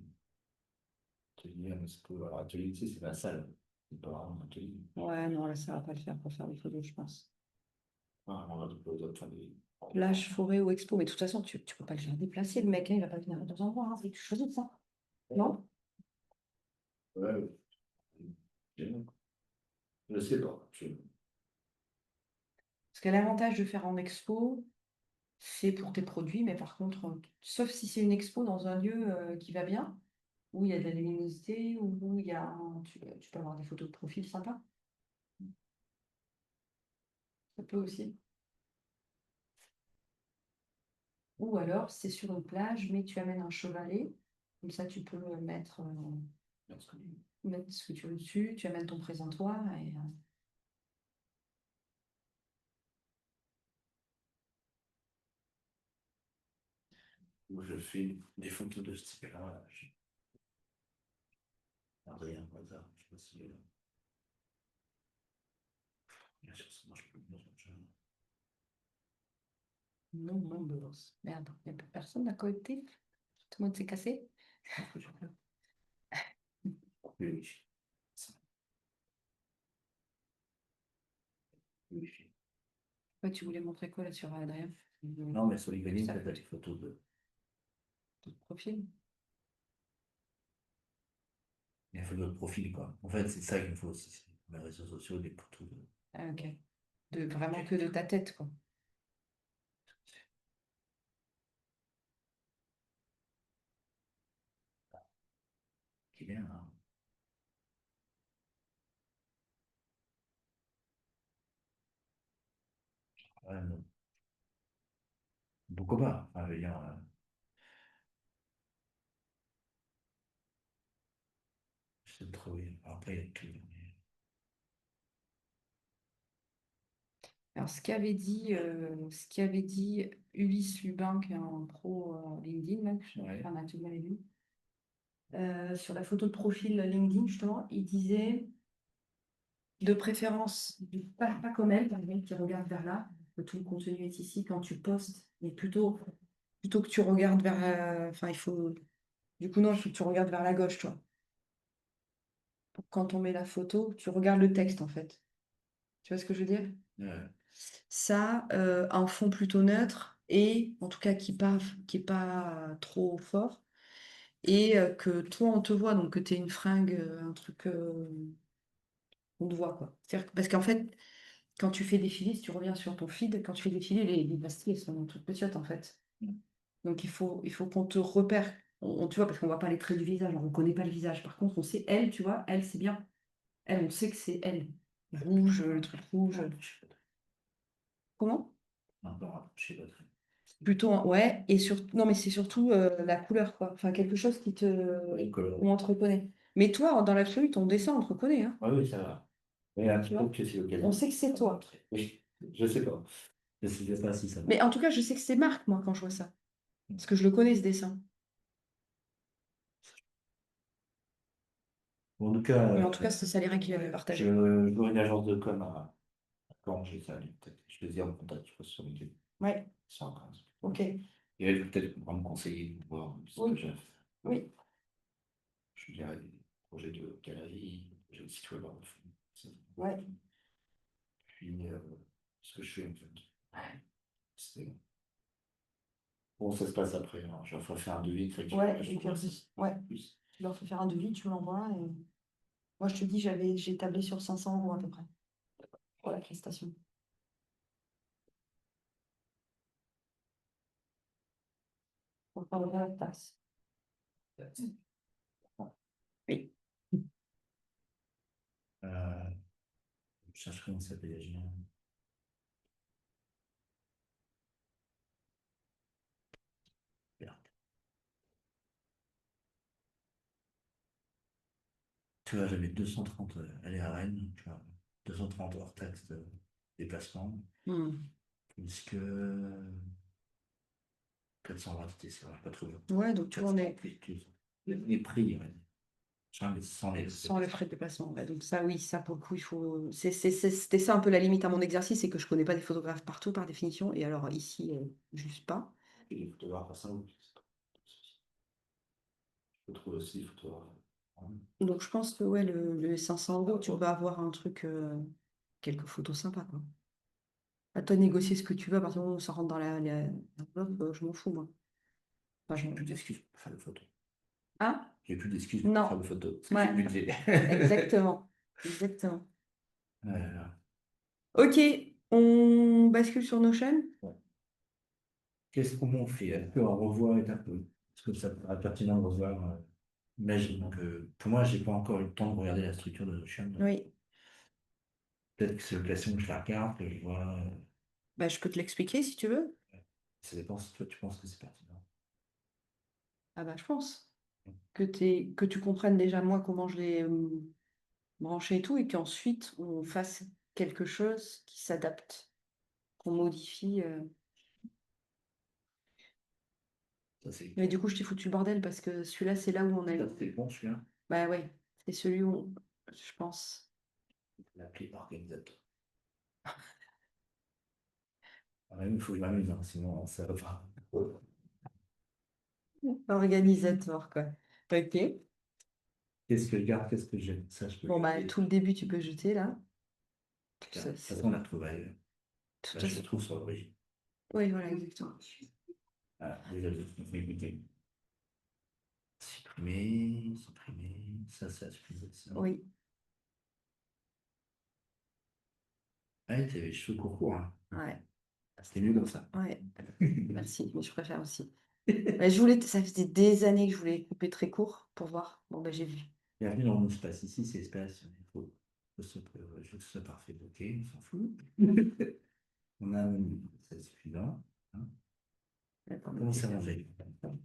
Atelier, alors, atelier, tu sais, c'est la salle. C'est pas vraiment un atelier. Ouais, non, là, ça va pas le faire pour faire des photos, je pense. Ah, on va faire des. Plage, forêt ou expo, mais de toute façon, tu peux pas le faire déplacer, le mec, hein, il va pas venir à 2 endroits, hein, faut que tu choisisses ça. Non? Ouais, ouais. Je sais pas. Parce que l'avantage de faire en expo, c'est pour tes produits, mais par contre, sauf si c'est une expo dans un lieu qui va bien, où il y a de la luminosité, où il y a tu peux avoir des photos de profil sympas. Ça peut aussi. Ou alors, c'est sur une plage, mais tu amènes un chevalet. Comme ça, tu peux mettre ce que tu veux dessus. Tu amènes ton présentoir. Où je fais des photos de ce type-là. Rien, au hasard. Je sais pas si. Bien sûr, ça marche plus dans son jeu. Non, non, boss. Merde, il n'y a personne à côté. Tout le monde s'est cassé. Oui, ça, oui. Ouais, tu voulais montrer quoi là sur Adrien? Non, mais sur LinkedIn, Ça. t'as des photos de Profil. les photos de profil, quoi. En fait, c'est ça qu'il me faut aussi. C'est les réseaux sociaux, des photos de. Ah, ok. Vraiment que de ta tête, quoi. Qui est bien, hein. Ouais, non. Beaucoup pas. Enfin, je veux dire, j'essaie de trouver. Après, il y a tout. Alors, ce qu'avait dit Ulysse Lubin, qui est un pro LinkedIn, là, que je Ouais. fais un atelier avec lui, sur la photo de profil LinkedIn, justement, il disait de préférence, pas comme elle, par exemple, qui regarde vers là, que tout le contenu est ici quand tu postes, mais plutôt que tu regardes vers enfin, il faut. Du coup, non, il faut que tu regardes vers la gauche, toi. Quand on met la photo, tu regardes le texte, en fait. Tu vois ce que je veux dire? Ouais. Ça, un fond plutôt neutre et en tout cas qui est pas trop fort et que toi on te voit donc que tu es une fringue, un truc on te voit quoi. Parce qu'en fait, quand tu fais défiler, si tu reviens sur ton feed, quand tu fais défiler les pastilles, elles sont toutes petites en fait. Mm. Donc il faut qu'on te repère. Tu vois, parce qu'on voit pas les traits du visage, on ne reconnaît pas le visage. Par contre, on sait elle, tu vois, elle c'est bien. Elle, on sait que c'est elle. Rouge, le truc rouge. Comment? Un peu rapproché de votre. Plutôt, ouais, et surtout, non, mais c'est surtout la couleur, quoi. Enfin, quelque chose qui te. Oui, le color. On te reconnaît. Mais toi, dans l'absolu, ton dessin, on te reconnaît, hein. Oui, oui, ça va. Mais un Tu petit vois peu que c'est l'occasion. On sait que c'est toi. Oui, je sais pas. Je sais pas si ça va. Mais en tout cas, je sais que c'est Marc, moi, quand je vois ça. Parce que je le connais, ce dessin. Bon, en tout cas, Mais en tout cas, c'est Salérin qui l'avait partagé. je vois une agence de com à Caen, j'ai ça, peut-être. Je les ai en contact, je pense, sur LinkedIn. Ouais, C'est encore. ok. Et elle peut-être me conseiller, voir ce Oui. que j'ai à faire. Oui, Je dirais des projets de galerie, j'ai le site web à refaire. ouais. Puis, ce que je fais, en fait. C'est- Bon, ça se passe après, hein. Je vais faire un devis, fait que Ouais, je et puis trouve ouais, plus. tu leur fais faire un devis, tu m'envoies. Et... Moi, je te dis, j'ai tablé sur 500 € à peu près pour la prestation. Pour pas ouvrir la taxe. Oui. Euh, je cherche comment ça s'appelle déjà. Merde. Tu vois, j'avais 230 aller à Rennes, tu vois, 230 hors taxe de déplacement, Hmm. plus que 420 TTC, ouais, pas trop bien. Ouais, donc tu vois, on est. Les prix, ouais. Sans les. Sans les frais de déplacement. Ouais. Donc ça, oui, ça pour le coup, il faut. C'était ça un peu la limite à mon exercice, c'est que je connais pas des photographes partout par définition. Et alors ici, juste pas. Les photographes à Saint-Loup. Je trouve aussi des photographes. Donc je pense que ouais, le 500 €, tu vas avoir un truc, quelques photos sympas, quoi. À toi de négocier ce que tu veux, à partir du moment où ça rentre dans l'enveloppe, je m'en fous, moi. Enfin, J'ai plus d'excuses pour faire des photos. Ah? J'ai plus d'excuses pour faire Non. des photos. Parce que Ouais. j'ai le budget. Exactement. Exactement. Euh, Ok, on bascule sur nos chaînes. bon. Qu'est-ce qu'on fait? Est-ce qu'on revoit un peu? Est-ce que ça paraît pertinent de revoir? Imagine que pour moi, j'ai pas encore eu le temps de regarder la structure de notre chaîne. Oui. Peut-être que c'est l'occasion que je la regarde, que je vois. Bah, je peux te l'expliquer si tu veux. Ça dépend si toi tu penses que c'est pertinent. Ah bah je pense. Que tu comprennes déjà moi comment je l'ai branché et tout, et qu'ensuite on fasse quelque chose qui s'adapte, qu'on modifie. Ça, c'est Mais du coup, je t'ai foutu le bordel parce que celui-là, c'est là où on a eu. ça, c'est bon, celui-là. Bah ouais, c'est celui où, je pense. L'appeler organisateur. Il faut que je m'amuse, hein, sinon ça va pas. Organisateur, quoi. Ok. Qu'est-ce que je garde, qu'est-ce que j'aime? Ça, je peux Bon, bah, garder. tout le début, tu peux jeter là. De Ça, toute façon, on la retrouve ailleurs. de toute Là, je façon. le trouve sur l'origine. Oui, voilà, exactement. Ah, déjà, je vais écouter. Supprimer, supprimer. Ça a supprimé ça. Oui, Ah, t'avais les cheveux courts, hein. ouais, C'était mieux comme ça. ouais. Merci, mais je préfère aussi. Ouais, ça faisait des années que je voulais couper très court pour voir. Bon, bah, j'ai vu. Bienvenue dans mon espace. Ici, c'est espace. Il faut que ce soit parfait. Ok, on s'en fout. On a c'est suffisant. Hein. Attends, Comment mais ça c'est ranger? un truc.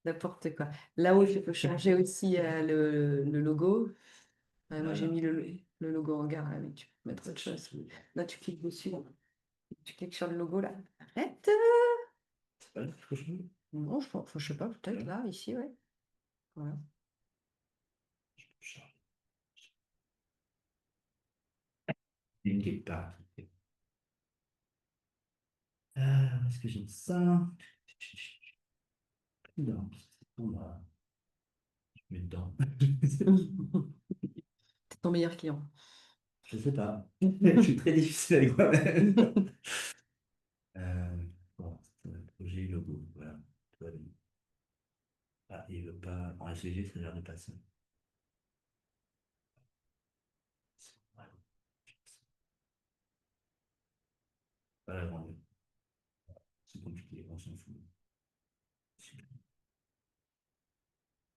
N'importe quoi. Là-haut, je peux changer aussi le logo. Ouais, moi, j'ai mis le logo en gare, là, mais tu peux mettre autre chose. Là, tu cliques dessus. Tu cliques sur le logo, là. Arrête! C'est pas là qu'il faut changer. Non, je sais pas, peut-être là, ici, ouais. Voilà. Je peux changer. Une quelque part. Est-ce que j'ai ça? Non, c'est pour moi. Je mets dedans. C'est ton meilleur client. Je sais pas. Je suis très difficile avec moi-même. Bon, projet logo, voilà. Tout va bien. Ah, il veut pas. En SVG, ça a l'air de passer. Voilà. Pas la grande. C'est compliqué, on s'en fout.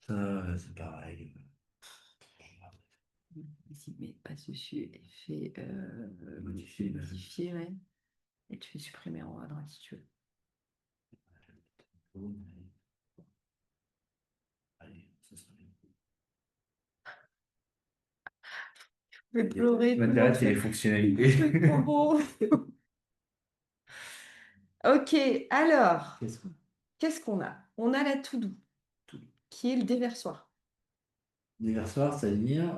Ça, c'est pareil. Ici, mais passe dessus et fais Modifier, modifier, ouais. Et tu fais supprimer en haut à droite si tu veux. Allez, ça sera bien. Je vais pleurer. M'intéresse, c'est les fonctionnalités. C'est trop beau. Ok, alors, Qu'est-ce que qu'est-ce qu'on a? On a la to-do, qui est le déversoir. Déversoir, ça veut dire.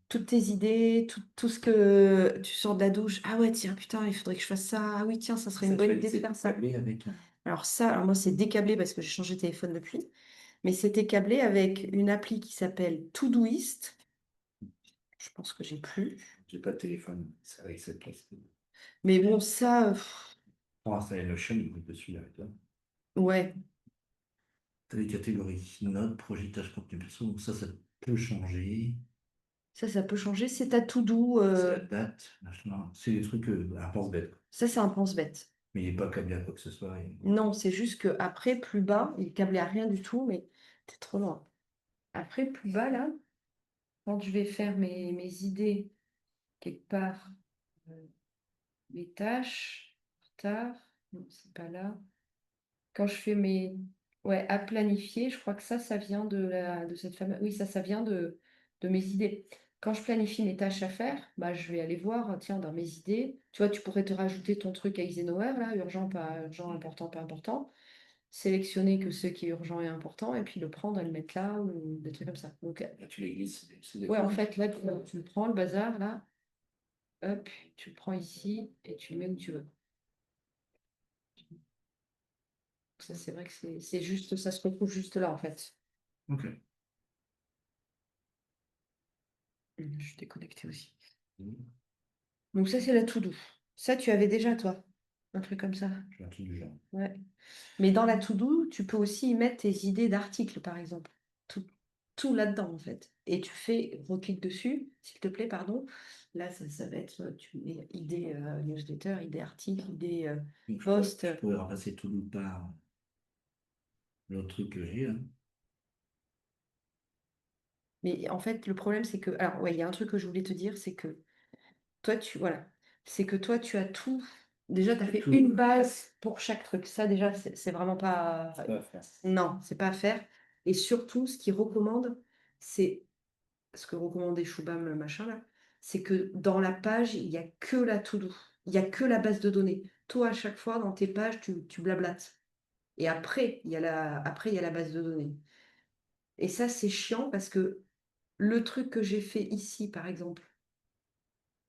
Toutes tes idées, tout ce que tu sors de la douche. Ah ouais, tiens, putain, il faudrait que je fasse ça. Ah oui, tiens, ça serait une bonne idée de faire ça. Avec. Alors moi, c'est décablé parce que j'ai changé de téléphone depuis. Mais c'était câblé avec une appli qui s'appelle Todoist. Je pense que j'ai plus. J'ai pas de téléphone, c'est avec cette place. Mais bon, ça, Pour installer Notion, il faut dessus avec toi. ouais, T'as des catégories notes, projet, tâches, contenu perso, donc ça peut changer. ça peut changer. C'est ta to-do. C'est la date, machin. C'est des trucs à pense-bête. Ça, c'est un pense-bête. Mais il n'est pas câblé à quoi que ce soit. Non, c'est juste que après, plus bas, il est câblé à rien du tout, mais t'es trop loin. Après, plus bas, là, quand je vais faire mes idées quelque part, euh, mes tâches, tard, non, c'est pas là. Quand je fais mes, ouais, à planifier, je crois que ça vient de cette fameuse, oui, ça vient de mes idées. Quand je planifie mes tâches à faire, bah, je vais aller voir, tiens, dans mes idées, tu vois, tu pourrais te rajouter ton truc à Eisenhower, là, urgent, pas urgent, important, pas important. Sélectionner que ce qui est urgent et important et puis le prendre et le mettre là ou des trucs comme ça. Donc, Là, tu les glisses. ouais, en fait, là, tu le prends, le bazar, là, hop, tu le prends ici et tu le mets où tu veux. Ça, c'est vrai que c'est juste, ça se retrouve juste là, en fait. Ok. Je suis déconnectée aussi. Donc, ça, c'est la to-do. Ça, tu avais déjà, toi, un truc comme ça. Je fais un truc du genre. Ouais. Mais dans la to-do, tu peux aussi y mettre tes idées d'articles, par exemple. Tout là-dedans, en fait. Et tu fais, reclique dessus, s'il te plaît, pardon. Là, ça va être, tu mets idée newsletter, idée article, idée Donc, post. je pourrais remplacer tout le par l'autre truc que j'ai là. Mais en fait, le problème, c'est que. Alors, ouais, il y a un truc que je voulais te dire, c'est que toi, voilà. C'est que toi, tu as tout. Déjà, tu as fait Tout. une base pour chaque truc. Ça, déjà, c'est vraiment pas. C'est pas à faire. Non, c'est pas à faire. Et surtout, ce qu'ils recommandent, c'est ce que recommandait Shubham, le machin là, c'est que dans la page, il n'y a que la to-do. Il n'y a que la base de données. Toi, à chaque fois, dans tes pages, tu blablates. Et après, il y a la base de données. Et ça, c'est chiant parce que le truc que j'ai fait ici, par exemple,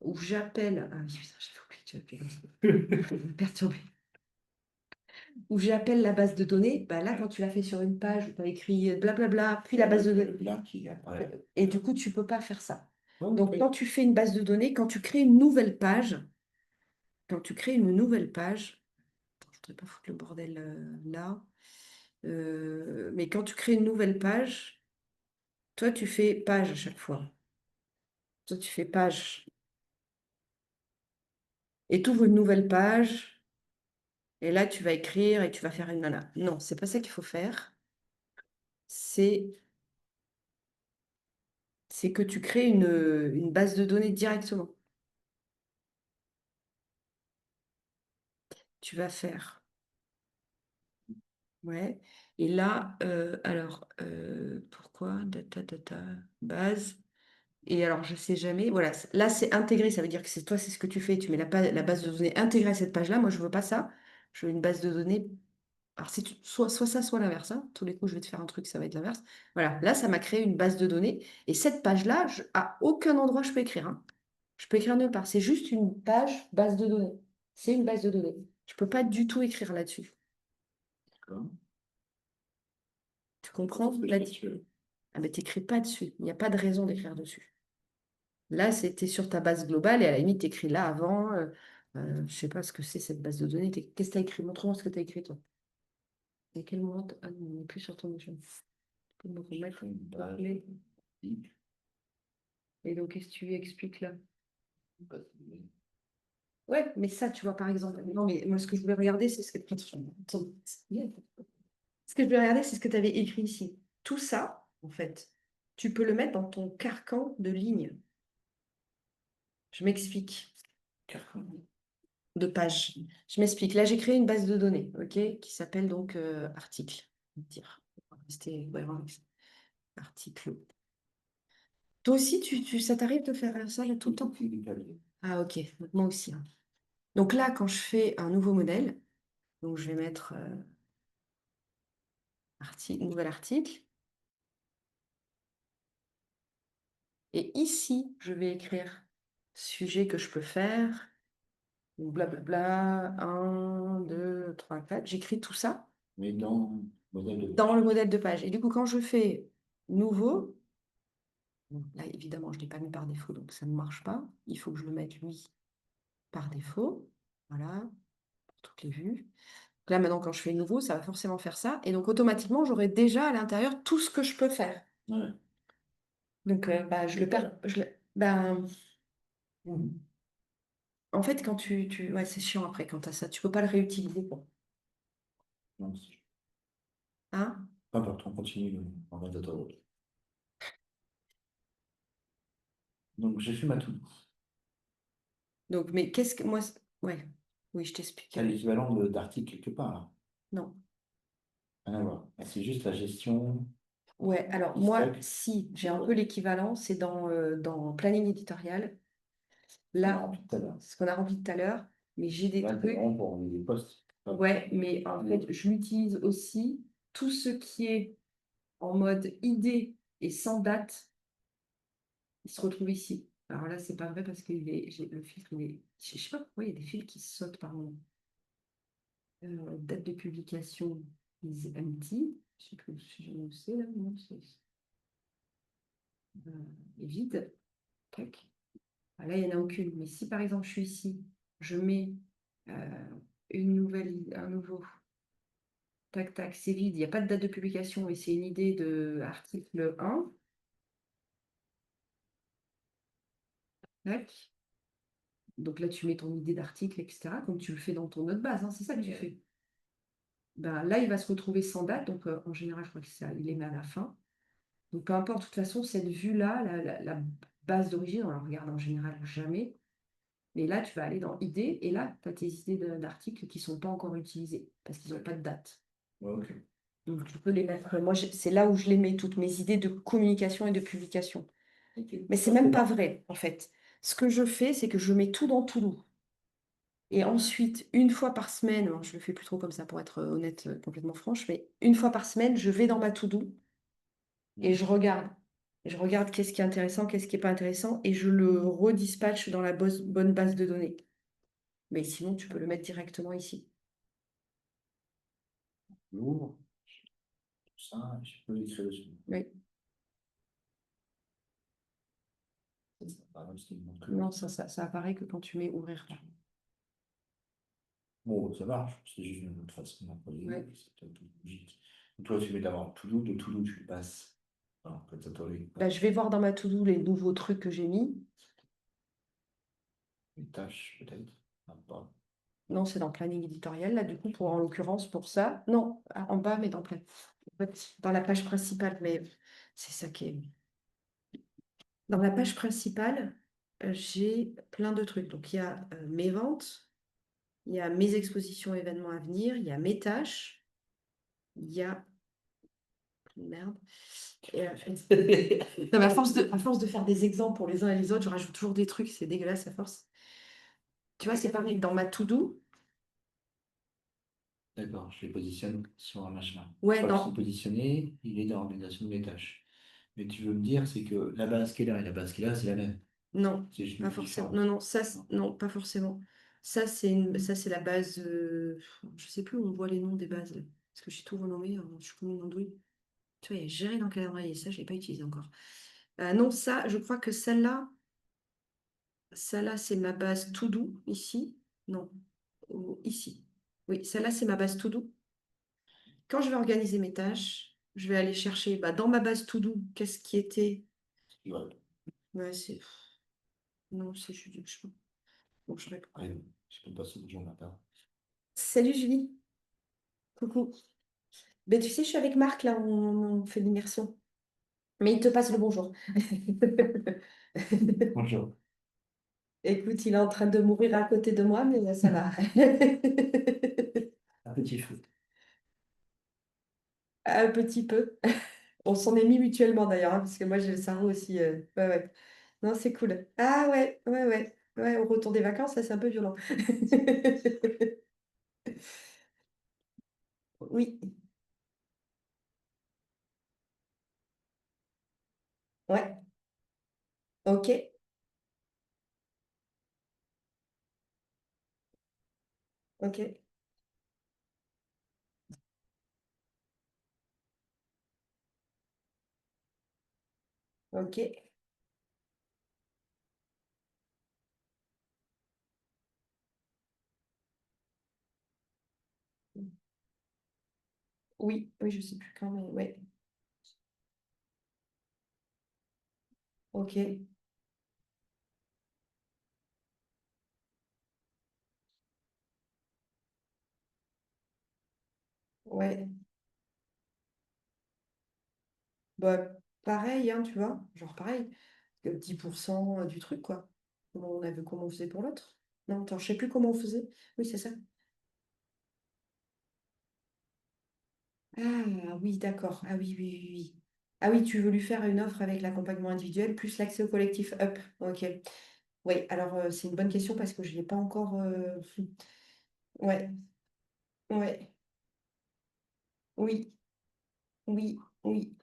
où j'appelle. Ah oui, putain, j'avais oublié que tu appelles comme ça. Ça me perturber. Où j'appelle la base de données, bah là, quand tu l'as fait sur une page où tu as écrit blablabla, puis la base de données. Là qui apparaît. Et du coup, tu ne peux pas faire ça. Ouais, Donc, ouais. quand tu fais une base de données, quand tu crées une nouvelle page, attends, je ne voudrais pas foutre le bordel là. Mais quand tu crées une nouvelle page, toi, tu fais page à chaque fois. Toi, tu fais page. Et tu ouvres une nouvelle page. Et là, tu vas écrire et tu vas faire une nana. Non, c'est pas ça qu'il faut faire. C'est que tu crées une base de données directement. Tu vas faire. Ouais. Et là, pourquoi? Data, base. Et alors, je sais jamais. Voilà, là, c'est intégré. Ça veut dire que c'est toi, c'est ce que tu fais. Tu mets la base de données intégrée à cette page-là. Moi, je veux pas ça. Je veux une base de données. Alors, soit ça, soit l'inverse, hein. Tous les coups, je vais te faire un truc, ça va être l'inverse. Voilà, là, ça m'a créé une base de données. Et cette page-là, à aucun endroit, je peux écrire, hein. Je peux écrire nulle part. C'est juste une page base de données. C'est une base de données. Je peux pas du tout écrire là-dessus. D'accord. Tu comprends Là, tu- Ah, mais t'écris pas dessus. Il n'y a pas de raison d'écrire dessus. Là, c'était sur ta base globale et à la limite, tu écris là avant. Je sais pas ce que c'est cette base de données. Qu'est-ce que tu as écrit? Montre-moi ce que tu as écrit, toi. Et quel moment Ah non, on n'est plus sur ton machin. Tu peux me remettre une base. les- Et donc, qu'est-ce que tu lui expliques là? Ouais, mais ça, tu vois, par exemple. Non, mais moi, ce que je voulais regarder, c'est ce que. Attends. Ce que je voulais regarder, c'est ce que tu avais écrit ici. Tout ça, en fait, tu peux le mettre dans ton carcan de lignes. Je m'explique. Carcan. De page. Je m'explique. Là, j'ai créé une base de données, ok, qui s'appelle donc article. On va dire. On va rester cohérent avec ça. Article. Toi aussi, ça t'arrive de faire ça là, tout le temps? Ah, ok. Donc, moi aussi, hein. Donc là, quand je fais un nouveau modèle, donc je vais mettre nouvel article. Et ici, je vais écrire sujet que je peux faire. Blablabla, 1, 2, 3, 4. J'écris tout ça Mais dans le modèle de dans le modèle de page. Et du coup, quand je fais nouveau, bon, là, évidemment, je ne l'ai pas mis par défaut, donc ça ne marche pas. Il faut que je le mette, lui, par défaut. Voilà, pour toutes les vues. Donc là, maintenant, quand je fais nouveau, ça va forcément faire ça. Et donc, automatiquement, j'aurai déjà à l'intérieur tout ce que je peux faire. Ouais. Donc, je le perds. Ben, Mhm. en fait, quand ouais, c'est chiant après quand tu as ça. Tu ne peux pas le réutiliser, quoi. Non, Hein? peu importe, on continue en 24 heures. Donc, j'ai fait ma toux. Donc, mais qu'est-ce que moi. Ouais, oui, je t'explique. Tu as l'équivalent d'article quelque part, là. Non. Rien à voir. C'est juste la gestion. Ouais, alors du moi, stock. si j'ai un peu l'équivalent, c'est dans planning éditorial. On a Là, rempli tout à l'heure. ce qu'on a rempli tout à l'heure, mais j'ai des Là, c'est trucs. vraiment pour enlever des postes. Ouais, mais en fait, je l'utilise aussi. Tout ce qui est en mode idée et sans date, il se retrouve ici. Alors là, c'est pas vrai parce que le filtre, je sais pas pourquoi il y a des fils qui sautent par moment. Date de publication is empty. Je sais plus où c'est là. Non, est vide. Tac. Ah, là, il n'y en a aucune. Mais si par exemple je suis ici, je mets un nouveau, tac, tac, c'est vide, il n'y a pas de date de publication et c'est une idée de article 1, tac. Donc là, tu mets ton idée d'article, etc., comme tu le fais dans ton autre base, hein, c'est ça que tu fais. Ben, là, il va se retrouver sans date, donc en général, je crois que il est mis à la fin. Donc peu importe, de toute façon, cette vue-là, la base d'origine, on la regarde en général jamais. Mais là, tu vas aller dans idées et là, tu as tes idées d'articles qui ne sont pas encore utilisées parce qu'ils n'ont pas de date. Ouais, ok. Donc, tu peux les mettre. Moi, c'est là où je les mets, toutes mes idées de communication et de publication. Ok. Mais c'est même pas vrai, en fait. Ce que je fais, c'est que je mets tout dans Toulouse. Et ensuite, une fois par semaine, alors je le fais plus trop comme ça pour être honnête, complètement franche, mais une fois par semaine, je vais dans ma to-do et je regarde. Je regarde qu'est-ce qui est intéressant, qu'est-ce qui n'est pas intéressant, et je le redispatche dans la bonne base de données. Mais sinon, tu peux le mettre directement ici. J'ouvre, tout ça, et je peux écrire dessus. Oui. Ça, par exemple, ce qui me montre que- Non, ça apparaît que quand tu mets ouvrir là. Bon, ça marche, c'est juste une autre façon d'employer, Ouais. c'est peut-être logique. Donc, toi, tu mets d'abord to-do, de to-do, tu le passes. Alors, quand t'as Bah, je vais voir dans ma to-do les nouveaux trucs que j'ai mis. une tâche, peut-être. Ah, pas. Non, c'est dans planning éditorial, là, du coup, en l'occurrence, pour ça. Non, en bas, mais en fait, dans la page principale, mais c'est ça qui est. Dans la page principale, j'ai plein de trucs. Donc, il y a mes ventes, il y a mes expositions événements à venir, il y a mes tâches, il y a. Merde. Et, non, mais à force de faire des exemples pour les uns et les autres, je rajoute toujours des trucs, c'est dégueulasse à force. Tu vois, c'est pareil, dans ma to-do, D'accord, je les positionne sur un machin. ouais, Une fois qu'ils sont non, positionnés, il est dans l'organisation de mes tâches. Mais tu veux me dire, c'est que la base qui est là et la base qui est là, c'est la même. non, C'est juste pas une forcément. différence. Non, non, ça, non, pas forcément. Ça, c'est la base. Je sais plus où on voit les noms des bases, là, parce que j'ai tout renommé, je suis comme une andouille. Tu vois, il y a géré dans le calendrier, ça, je ne l'ai pas utilisé encore. Non, ça, je crois que celle-là, c'est ma base to do ici. Non, ici. Oui, celle-là, c'est ma base to do. Quand je vais organiser mes tâches, je vais aller chercher bah, dans ma base to do, qu'est-ce qui était. Ouais. Ouais, c'est. Non, c'est juste du chemin. Bon, je réponds. Ouais, je peux pas ce jour matin. Salut Julie. Coucou. Ben, tu sais, je suis avec Marc, là, on fait l'immersion. Mais il te passe le bonjour. Bonjour. Écoute, il est en train de mourir à côté de moi, mais ça va. Un petit feu. Un petit peu. On s'en est mis mutuellement d'ailleurs, hein, parce que moi j'ai le cerveau aussi. Ouais, ouais. Non, c'est cool. Ah ouais, ouais, ouais. Ouais, au retour des vacances, ça c'est un peu violent. Oui, ouais, ok, ok, ok. Oui, oui, je sais plus quand, mais ouais, ok, ouais. Bah, pareil, hein, tu vois, genre pareil, 10% du truc, quoi. Comment on faisait pour l'autre? Non, attends, je sais plus comment on faisait. Oui, c'est ça. Ah oui, d'accord. Ah oui, oui, oui, oui. Ah oui, tu veux lui faire une offre avec l'accompagnement individuel plus l'accès au collectif Up. Ok. Oui, alors c'est une bonne question parce que je ne l'ai pas encore. Ouais, ouais, oui, oui, oui,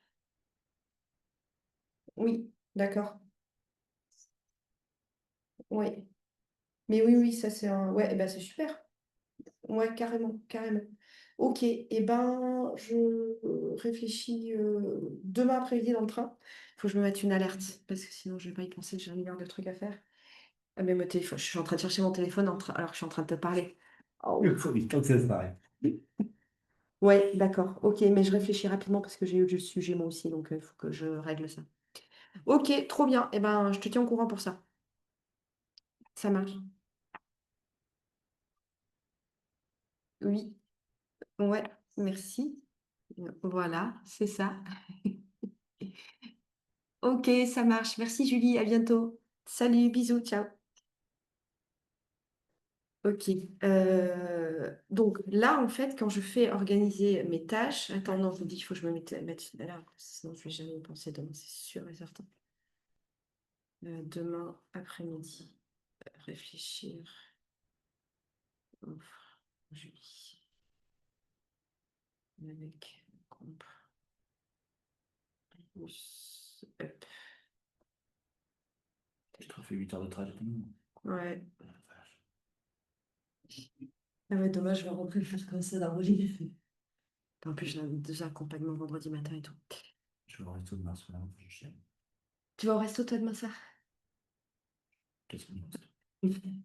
oui, d'accord. Oui. Mais oui, oui, ça c'est un. Ouais, eh ben, c'est super. Ouais, carrément, carrément. Ok, et ben je réfléchis demain après-midi dans le train. Il faut que je me mette une alerte parce que sinon je vais pas y penser, j'ai un milliard de trucs à faire. Ah, mais mon téléphone, je suis en train de chercher mon téléphone alors que je suis en train de te parler. Oh. Il faut vite que ça s'arrête. Ouais, d'accord. Ok, mais je réfléchis rapidement parce que j'ai eu le sujet moi aussi, donc il faut que je règle ça. Ok, trop bien. Eh ben, je te tiens au courant pour ça. Ça marche. Oui, ouais, merci. Voilà, c'est ça. Ok, ça marche. Merci Julie, à bientôt. Salut, bisous, ciao. Ok. Donc là, en fait, quand je fais organiser mes tâches, attends, non, je vous dis, il faut que je me mette là, sinon je vais jamais y penser demain, c'est sûr et certain. Demain après-midi, réfléchir. Julie. Avec compte. Hop. Tu te refais 8 heures de trajet quand même. Ouais. Oh la vache. Ah ouais, dommage, je vais rentrer le faire comme ça d'enregistrer. En plus, j'ai deux accompagnements vendredi matin et tout. Je vais au resto demain soir, je chiale. Tu vas au resto toi demain soir? Qu'est-ce qu'on dit?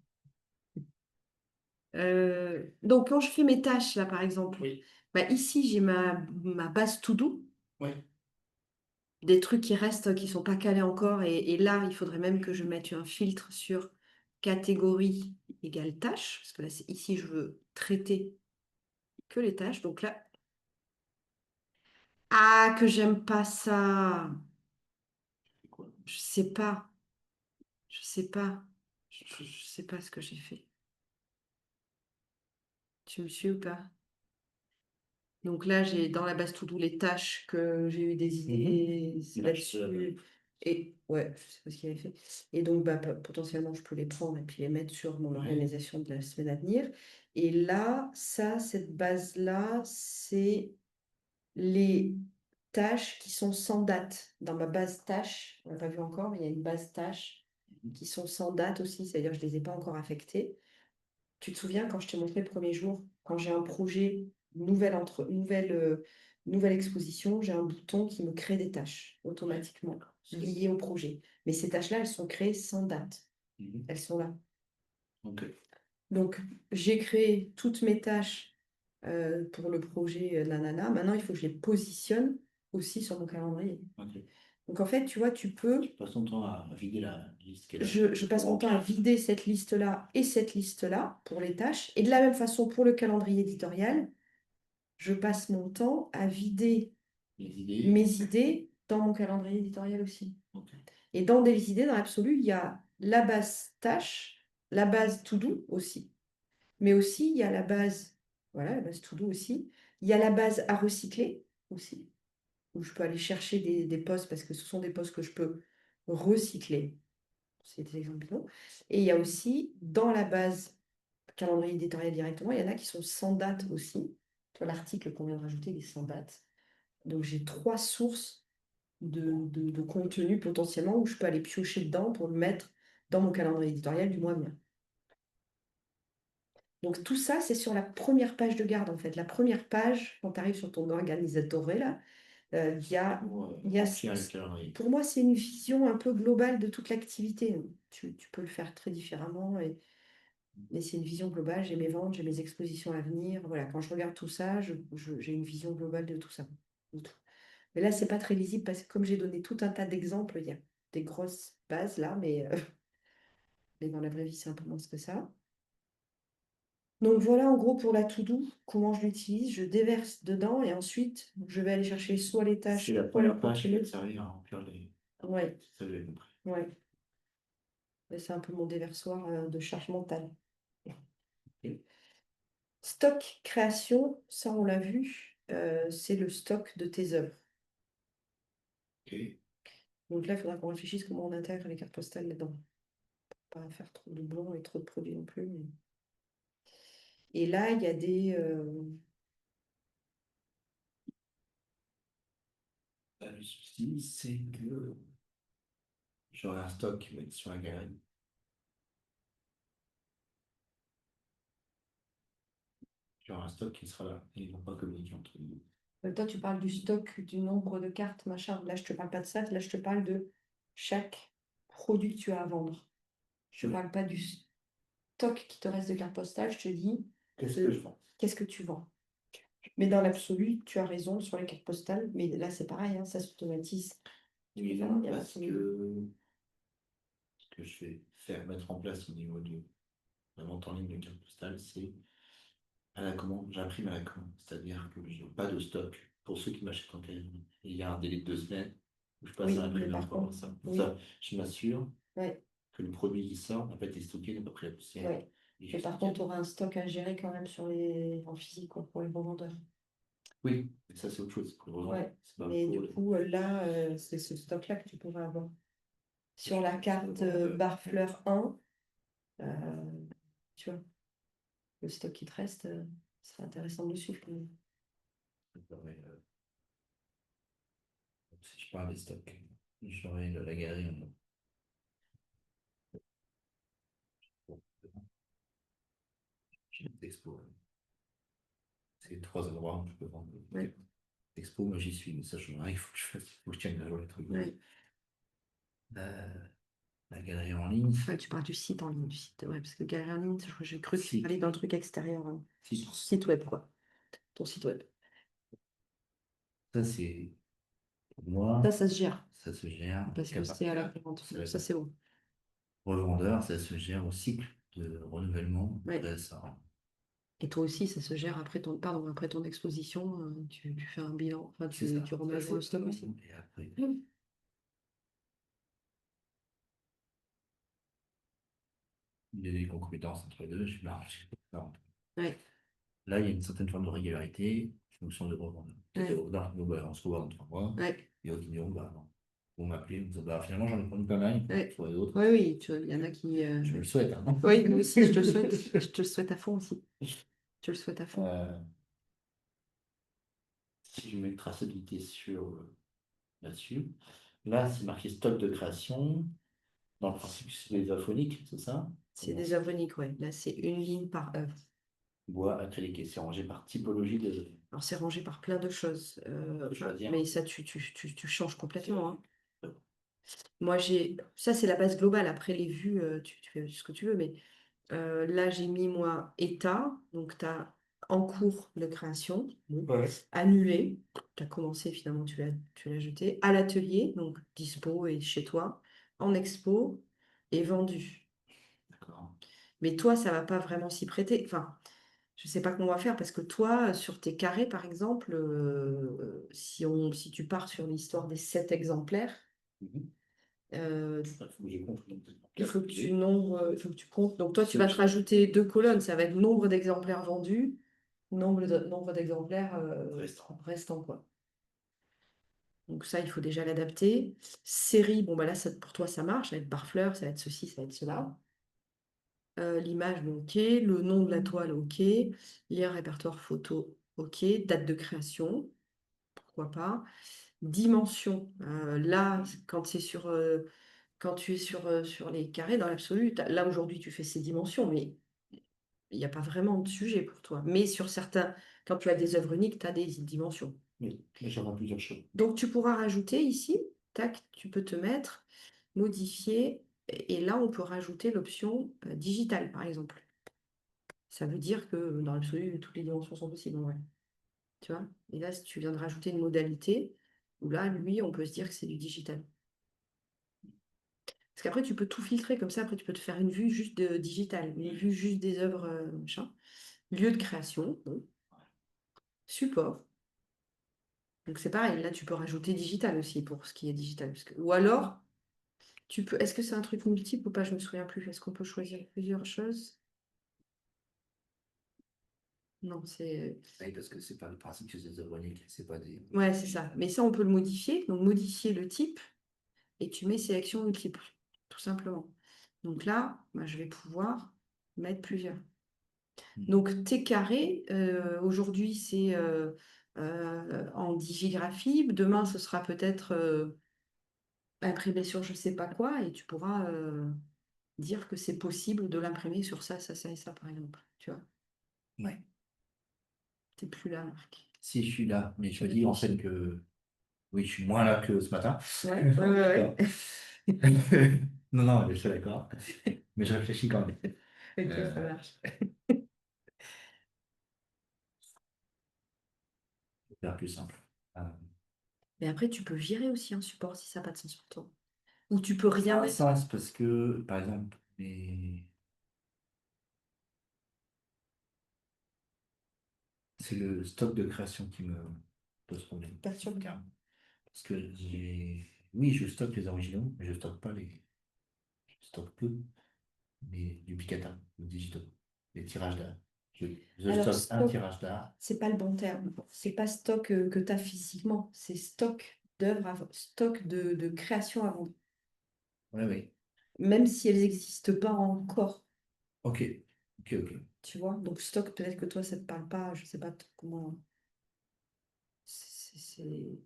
Donc, quand je fais mes tâches, là, par exemple, Oui. bah, ici, j'ai ma base to do, Oui. des trucs qui restent, qui sont pas calés encore. Et là, il faudrait même que je mette un filtre sur catégorie égale tâche, parce que là, ici, je veux traiter que les tâches. Donc là, ah, que j'aime pas ça. C'est quoi? Je sais pas. Je sais pas. Je sais pas ce que j'ai fait. Tu me suis ou pas? Donc là, j'ai dans la base to do les tâches que j'ai eu des idées Là, je te la donne. là-dessus. Et ouais, je sais pas ce qu'il avait fait. Et donc, bah, potentiellement, je peux les prendre et puis les mettre sur mon Ouais. organisation de la semaine à venir. Et là, cette base-là, c'est les tâches qui sont sans date. Dans ma base tâches, on l'a pas vu encore, mais il y a une base tâches qui sont sans date aussi, c'est-à-dire que je ne les ai pas encore affectées. Tu te souviens quand je t'ai montré le premier jour, quand j'ai un projet, nouvelle exposition, j'ai un bouton qui me crée des tâches automatiquement liées au projet. Mais ces tâches-là, elles sont créées sans date. Elles sont là. Ok. Donc, j'ai créé toutes mes tâches pour le projet Nanana. Maintenant, il faut que je les positionne aussi sur mon calendrier. Ok. Donc, en fait, tu vois, tu peux. Tu passes ton temps à vider la liste qu'elle a. Je passe mon temps à vider cette liste-là et cette liste-là pour les tâches. Et de la même façon, pour le calendrier éditorial, je passe mon temps à vider Les idées. mes idées dans mon calendrier éditorial aussi. Ok. Et dans des idées, dans l'absolu, il y a la base tâche, la base to-do aussi. Mais aussi, il y a la base, voilà, la base to-do aussi. Il y a la base à recycler aussi, où je peux aller chercher des postes parce que ce sont des postes que je peux recycler. C'est des exemples bidons. Et il y a aussi, dans la base calendrier éditorial directement, il y en a qui sont sans date aussi. Tu vois, l'article qu'on vient de rajouter, il est sans date. Donc, j'ai 3 sources de contenu potentiellement où je peux aller piocher dedans pour le mettre dans mon calendrier éditorial du mois à venir. Donc, tout ça, c'est sur la première page de garde, en fait. La première page, quand tu arrives sur ton organisateur, là, il y a le calendrier. pour moi, c'est une vision un peu globale de toute l'activité. Tu peux le faire très différemment, mais c'est une vision globale. J'ai mes ventes, j'ai mes expositions à venir. Voilà, quand je regarde tout ça, j'ai une vision globale de tout ça. de tout. Mais là, c'est pas très lisible parce que comme j'ai donné tout un tas d'exemples, il y a des grosses bases là, mais dans la vraie vie, c'est un peu moins que ça. Donc voilà en gros pour la to-do, comment je l'utilise, je déverse dedans et ensuite je vais aller chercher soit les tâches, C'est la soit première le page qui contenu. va te servir à remplir les. Ouais, Ça, j'avais compris. ouais. Et c'est un peu mon déversoir de charge mentale. Ok. Stock création, ça on l'a vu, c'est le stock de tes œuvres. Ok. Donc là, il faudra qu'on réfléchisse comment on intègre les cartes postales là-dedans. Pas faire trop de doublons et trop de produits non plus. Et là, il y a Le souci, c'est que j'aurai un stock qui va être sur la galerie. J'aurai un stock qui sera là et ils ne vont pas communiquer entre eux. Toi, tu parles du stock, du nombre de cartes, machin. Là, je te parle pas de ça. Là, je te parle de chaque produit que tu as à vendre. Je ne Oui. parle pas du stock qui te reste de cartes postales. Je te dis, Qu'est-ce que je vends? qu'est-ce que tu vends? Mais dans l'absolu, tu as raison sur les cartes postales. Mais là, c'est pareil, hein, ça s'automatise. Oui, peux faire non, un lien parce entre les deux. que ce que je vais mettre en place au niveau de la vente en ligne de carte postale, c'est à la commande, j'imprime à la commande. C'est-à-dire que je n'ai pas de stock pour ceux qui m'achètent en calibre. Il y a un délai de 2 semaines où je passe Oui, à mais l'imprimeur par pour avoir contre, ça. Pour oui, ça, je m'assure ouais, que le produit qui sort n'a pas été stocké, n'a pas pris la poussière. ouais. Et Mais par contre, tu auras un stock à gérer quand même en physique, quoi, pour les revendeurs. oui, mais ça c'est autre chose. Pour le revendre, Ouais. c'est pas Mais pour du coup, là, c'est ce stock-là que tu pourrais avoir. Sur la carte le- Barfleur 1, euh, tu vois. le stock qui te reste, ce serait intéressant de suivre. Si je parle des stocks, j'aurais la galerie en j'ai des expos. C'est 3 endroits où je peux vendre Ouais. des expos. Moi, j'y suis, mais ça, il faut que je fasse, il faut que je tienne à jour les trucs. Ouais. La galerie en ligne. Ouais, tu parles du site en ligne, du site, ouais, parce que galerie en ligne, j'ai cru que tu Site. parlais d'un truc extérieur. Hein. Site. Site web, quoi. Ton site web. Ça, c'est pour moi, Ça se gère. ça se gère. Parce que c'est à la vente. Ça, c'est bon. Pour le vendeur, ça se gère au cycle de renouvellement. Ouais. Après, ça, Et toi aussi, ça se gère après après ton exposition, tu fais un bilan, enfin, c'est ça. tu remets à jour le stock aussi. Et après, il y a des concomitances entre les deux. Je sais pas. Ouais. Là, il y a une certaine forme de régularité en fonction de revendeur. Ouais. On se revoit dans 3 mois. Ouais. Et autres diront, bah, non. Vous m'appelez, vous dites, bah, finalement, j'en ai pris pas mal, il faut Ouais. trouver d'autres. Oui, oui, il y en a qui. Je me le souhaite. Hein. Oui, moi aussi, je te le souhaite. Je te le souhaite à fond aussi. Je le souhaite à fond. Si je mets une traçabilité sur là-dessus, là, c'est marqué stock de création. Dans le principe, c'est des aphoniques, c'est ça? C'est des œuvres uniques, ouais. Là, c'est une ligne par œuvre. Bois acrylique, et c'est rangé par typologie de. Alors, c'est rangé par plein de choses. Choisir. Mais ça, tu changes complètement. Hein. Moi, ça, c'est la base globale. Après, les vues, tu fais ce que tu veux. Mais là, j'ai mis, moi, état. Donc, tu as en cours de création. Ouais. Annulé. Tu as commencé, finalement, tu l'as jeté. À l'atelier, donc dispo et chez toi. En expo et vendu. D'accord. Mais toi, ça va pas vraiment s'y prêter. Enfin, je sais pas comment on va faire parce que toi, sur tes carrés, par exemple, si tu pars sur l'histoire des 7 exemplaires, il faut que il faut que tu comptes. Donc toi, tu vas te rajouter 2 colonnes. Ça va être nombre d'exemplaires vendus, nombre d'exemplaires restants, quoi. Donc ça, il faut déjà l'adapter. Série, bon bah là, pour toi, ça marche. Ça va être par fleur, ça va être ceci, ça va être cela. L'image, bon, ok. Le nom de la toile, ok. Lien répertoire photo, ok. Date de création, pourquoi pas. Dimension, là, quand tu es sur les carrés, dans l'absolu, là aujourd'hui, tu fais ces dimensions, mais il n'y a pas vraiment de sujet pour toi. Mais sur certains, quand tu as des œuvres uniques, tu as des dimensions. Oui, j'aurai plusieurs choses. Donc, tu pourras rajouter ici, tac, tu peux te mettre, modifier, et là, on peut rajouter l'option digitale, par exemple. Ça veut dire que dans l'absolu, toutes les dimensions sont possibles, en vrai. Tu vois? Et là, si tu viens de rajouter une modalité, où là, lui, on peut se dire que c'est du digital. Parce qu'après, tu peux tout filtrer comme ça. Après, tu peux te faire une vue juste de digital, une vue juste des œuvres, machin. Lieu de création, bon. Support. Donc, c'est pareil. Là, tu peux rajouter digital aussi pour ce qui est digital. Ou alors, est-ce que c'est un truc multiple ou pas? Je me souviens plus. Est-ce qu'on peut choisir plusieurs choses? Non, c'est. Oui, parce que c'est pas le principe que c'est des œuvres uniques, c'est pas des. Ouais, c'est ça. Mais ça, on peut le modifier. Donc, modifier le type et tu mets sélection multiple, tout simplement. Donc là, bah, je vais pouvoir mettre plusieurs. Donc tes carrés, aujourd'hui c'est en digigraphie, demain ce sera peut-être imprimé sur je sais pas quoi et tu pourras dire que c'est possible de l'imprimer sur ça, ça, ça et ça par exemple. Tu vois, Ouais. t'es plus là, Marc. Si, je suis là, mais je me dis en fait que. Oui, je suis moins là que ce matin. Ouais. Non, non, je suis d'accord. Mais je réfléchis quand même. Ok, ça marche. Faire plus simple. Mais après, tu peux virer aussi un support si ça n'a pas de sens pour toi. Ou tu peux rien mettre. Ça, c'est parce que, par exemple, c'est le stock de création qui me pose problème. Perturbe. Parce que oui, je stocke les originaux, mais je stocke pas je stocke peu les duplicata, les digitaux, les tirages d'art. Je Alors, stocke un tirage d'art. c'est pas le bon terme. C'est pas stock que tu as physiquement, c'est stock d'œuvres, stock de création à vendre. Oui, oui. Même si elles n'existent pas encore. Ok. Tu vois? Donc stock, peut-être que toi, ça te parle pas, je sais pas comment. C'est-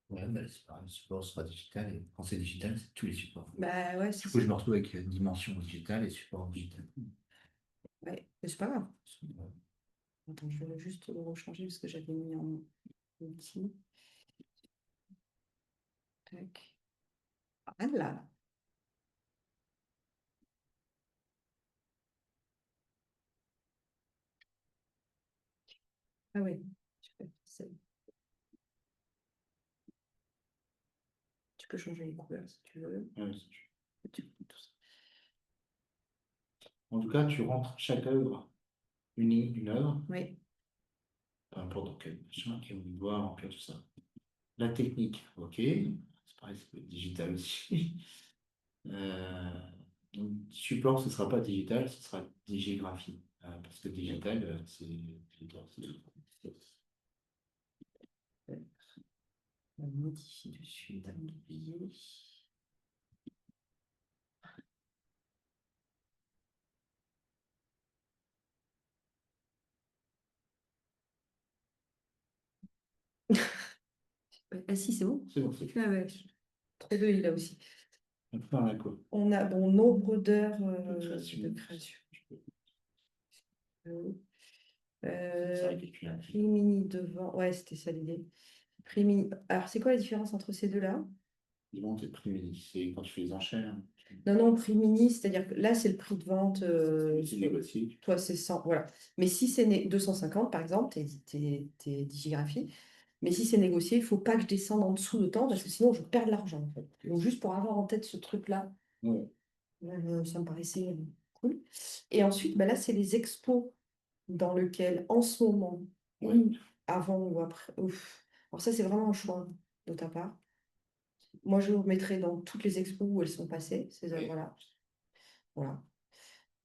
Ouais, bah, c'est pareil, le support sera digital, et quand c'est digital, c'est tous les supports. Bah ouais, Du c'est coup, je ça. me retrouve avec dimension digitale et support digital. Ouais, mais c'est pas grave. Attends, je vais juste le rechanger parce que j'avais mis en outil. Tac. Ah là. Ah oui. Tu peux changer les couleurs si tu veux. Ouais, tout ça. En tout cas, tu rentres chaque œuvre, une œuvre, Oui. peu importe dans quel machin, et on doit remplir tout ça. La technique, ok, c'est pareil, ça peut être digital aussi. Euh, donc, support, ce ne sera pas digital, ce sera digigraphie. Parce que digital, c'est digital, On modifie dessus, t'as oublié. Ah si, c'est bon. c'est bon, c'est Ah ouais. Trop de i là aussi. après, on a quoi? On a bon nombre d'heures De création. de création. Ça récapitule. Prix mini devant. Ouais, c'était ça l'idée. Prix mini. Alors, c'est quoi la différence entre ces deux-là? Ils vont être prix, c'est quand tu fais les enchères. Non, non, prix mini, c'est-à-dire que là, c'est le prix de vente. C'est négocié. Toi, c'est 100. Voilà. Mais si c'est 250, par exemple, tes digigraphies. Mais si c'est négocié, il ne faut pas que je descende en dessous de temps parce que sinon, je perds de l'argent, en fait. Donc, juste pour avoir en tête ce truc-là, Ouais. ça me paraissait cool. Et ensuite, bah là, c'est les expos dans lesquels, en ce moment, Ouais. ou avant ou après. Ouf. Alors, ça, c'est vraiment un choix de ta part. Moi, je vous mettrai dans toutes les expos où elles sont passées, ces Ouais. œuvres-là. Voilà.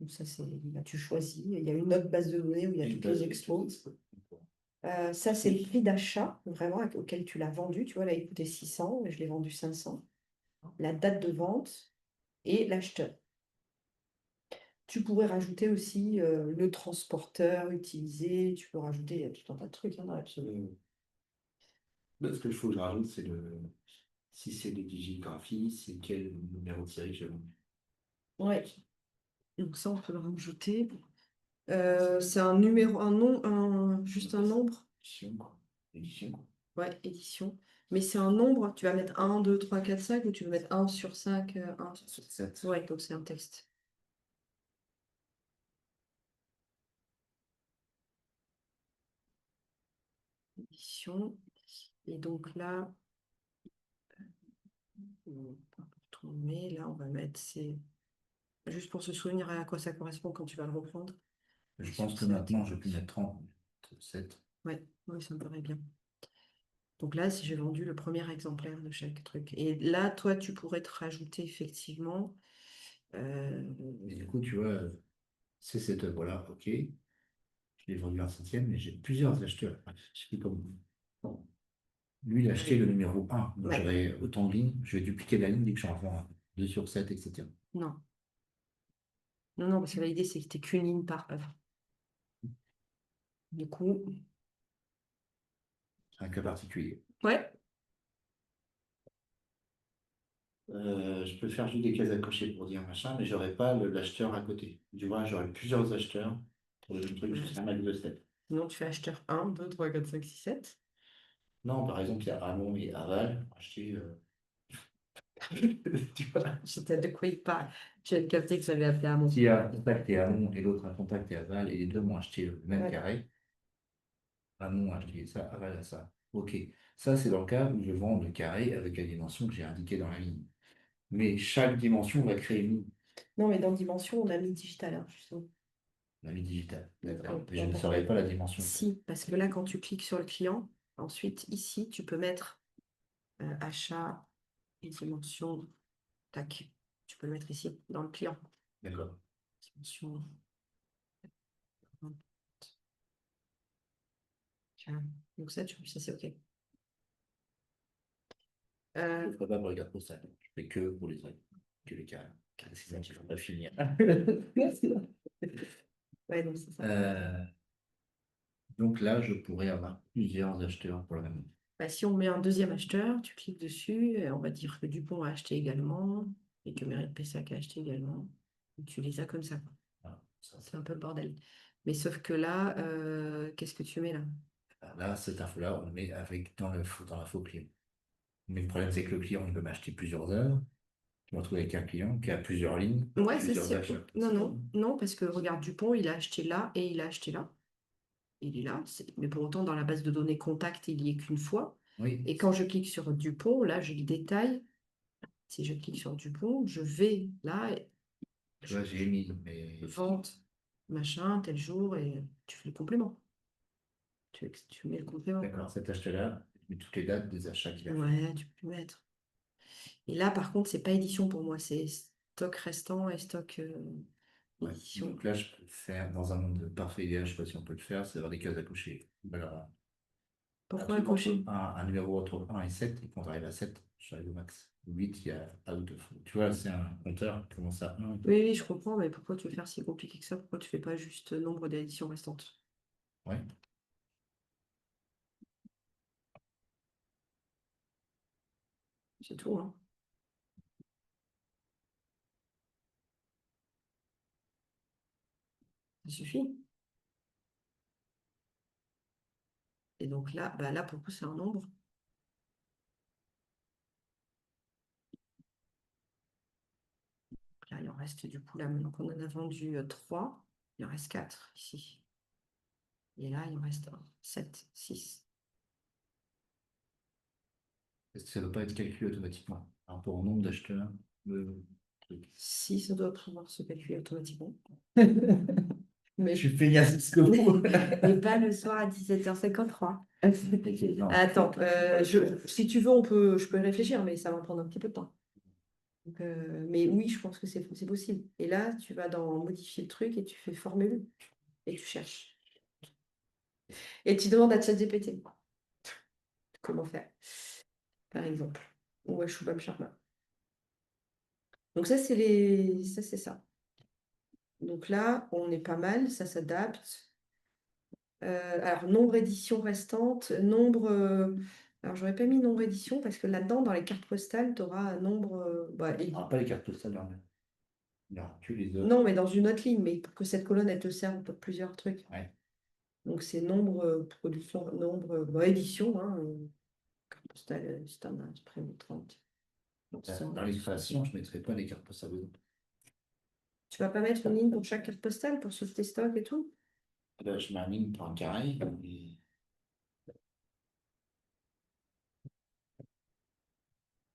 Donc, ça, c'est. Là, tu choisis. Il y a une autre base de données où il y a Et toutes les expos. Ça, c'est le prix d'achat, vraiment, auquel tu l'as vendu. Tu vois, là, il coûtait 600 et je l'ai vendu 500. La date de vente et l'acheteur. Tu pourrais rajouter aussi le transporteur utilisé. Tu peux rajouter tout un tas de trucs, hein, dans l'absolu. Ce qu'il faut que je rajoute, c'est le. Si c'est des digigraphies, c'est quel numéro de série que j'ai vendu. Ouais. Donc ça, on peut le rajouter. C'est un numéro, un nom, juste un nombre. Édition, quoi. Édition, quoi. Ouais, édition. Mais c'est un nombre. Tu vas mettre 1, 2, 3, 4, 5 ou tu veux mettre 1 sur 5, 1 sur 7. Ouais, donc c'est un texte. Édition. Et donc là, on met, là, on va mettre c'est juste pour se souvenir à quoi ça correspond quand tu vas le reprendre. Je pense que maintenant, je peux mettre 37. Ouais, ouais, ça me paraît bien. Donc là, si j'ai vendu le premier exemplaire de chaque truc. Et là, toi, tu pourrais te rajouter effectivement. Et du coup, tu vois, c'est cette œuvre-là, ok. Je l'ai vendu un septième, mais j'ai plusieurs acheteurs. Je fais comme. Bon. Lui, il a acheté le numéro 1. Donc Ouais. j'aurai autant de lignes. Je vais dupliquer la ligne dès que j'en vends 2 sur 7, etc. Non. Non, non, parce que l'idée, c'est que tu qu'une ligne par œuvre. Du coup, C'est un cas particulier. ouais. Je peux faire juste des cases à cocher pour dire machin, mais j'aurai pas l'acheteur à côté. Tu vois, j'aurai plusieurs acheteurs pour le même truc jusqu'à un max de 7. Sinon, tu fais acheteur 1, 2, 3, 4, 5, 6, 7. Non, par exemple, il y a amont et aval. Acheter. Tu vois, Je sais de quoi il parle. Tu as capté que j'avais appelé à mon. s'il y a un contact et amont et l'autre un contact et aval, et les deux m'ont acheté le même Ouais. carré, amont a acheté ça, aval a ça. Ok. Ça, c'est dans le cas où je vends le carré avec la dimension que j'ai indiquée dans la ligne. Mais chaque dimension va créer une ligne. Non, mais dans Dimension, on a mis digital, hein, justement. La ligne digitale. D'accord. Donc, Mais je ne saurais pas la dimension. Si, parce que là, quand tu cliques sur le client, ensuite, ici, tu peux mettre achat et dimension. Tac. Tu peux le mettre ici, dans le client. D'accord. Dimension. Tiens. Donc ça, ça c'est OK. Je ne ferai pas pour les cartes postales. Je fais que pour les carrés. Que les carrés. C'est ça qu'il faut pas finir. Ouais, donc c'est ça. Donc là, je pourrais avoir plusieurs acheteurs pour la même. Bah, si on met un deuxième acheteur, tu cliques dessus, et on va dire que Dupont a acheté également, et que Mérieux de Pessac a acheté également. Et tu les as comme ça, quoi. Voilà, ça, C'est un peu le bordel. Mais sauf que là, qu'est-ce que tu mets là? là, cette info-là, on le met avec dans l'info client. Mais le problème, c'est que le client, il peut m'acheter plusieurs heures. Je me retrouve avec un client qui a plusieurs lignes, Ouais, c'est plusieurs sûr. achats. Non, non, non, parce que regarde, Dupont, il a acheté là et il a acheté là. Il est là. Mais pour autant, dans la base de données contact, il n'y est qu'une fois. Oui, Et quand je clique sur Dupont, là, j'ai le détail. Si je clique sur Dupont, je vais là, et tu vois, j'ai mis, mais vente, machin, tel jour, et tu fais le complément. Tu mets le complément. d'accord, cet achat-là, je mets toutes les dates des achats qu'il a fait. Ouais, tu peux mettre. Et là, par contre, c'est pas édition pour moi, c'est stock restant et stock Ouais. édition. Donc là, je peux le faire dans un monde parfait idéal, je sais pas si on peut le faire, c'est avoir des cases à cocher. Alors, Pourquoi absolument accrocher? un numéro entre 1 et 7, et quand on arrive à 7, j'arrive au max. 8, il y a out of. Tu vois, c'est un compteur qui commence à 1. Oui, oui, je comprends, mais pourquoi tu veux faire si compliqué que ça? Pourquoi tu fais pas juste nombre d'éditions restantes? Ouais. C'est tout, hein. Ça suffit. Et donc là, bah là, pour le coup, c'est un nombre. Là, il en reste du coup, là, maintenant qu'on en a vendu 3, il en reste 4 ici. Et là, il en reste 7, 6. Est-ce que ça ne doit pas être calculé automatiquement par rapport au nombre d'acheteurs truc. Si, ça doit pouvoir se calculer automatiquement. Je Mais, suis feignasse jusqu'au bout. mais pas le soir à 17h53. Non. Attends, si tu veux, je peux y réfléchir, mais ça va prendre un petit peu de temps. Donc, mais oui, je pense que c'est possible. Et là, tu vas dans modifier le truc et tu fais formule et tu cherches. Et tu demandes à ChatGPT comment faire, par exemple. Ou à Shubham Sharma. Donc ça, c'est ça. Donc là, on est pas mal, ça s'adapte. Alors, nombre édition restante, nombre. Alors, j'aurais pas mis nombre édition parce que là-dedans, dans les cartes postales, tu auras un nombre. Ah, pas les cartes postales, non, mais il y aura que les autres. Non, mais dans une autre ligne, mais pour que cette colonne, elle te serve pour plusieurs trucs. Ouais. Donc, c'est nombre production, nombre édition, hein, carte postale, c'est un près 30. Dans les créations, je ne mettrai pas les cartes postales dedans. Tu vas pas mettre une ligne pour chaque carte postale pour sauver tes stocks et tout? Là, je mets un ligne pour un carré. Et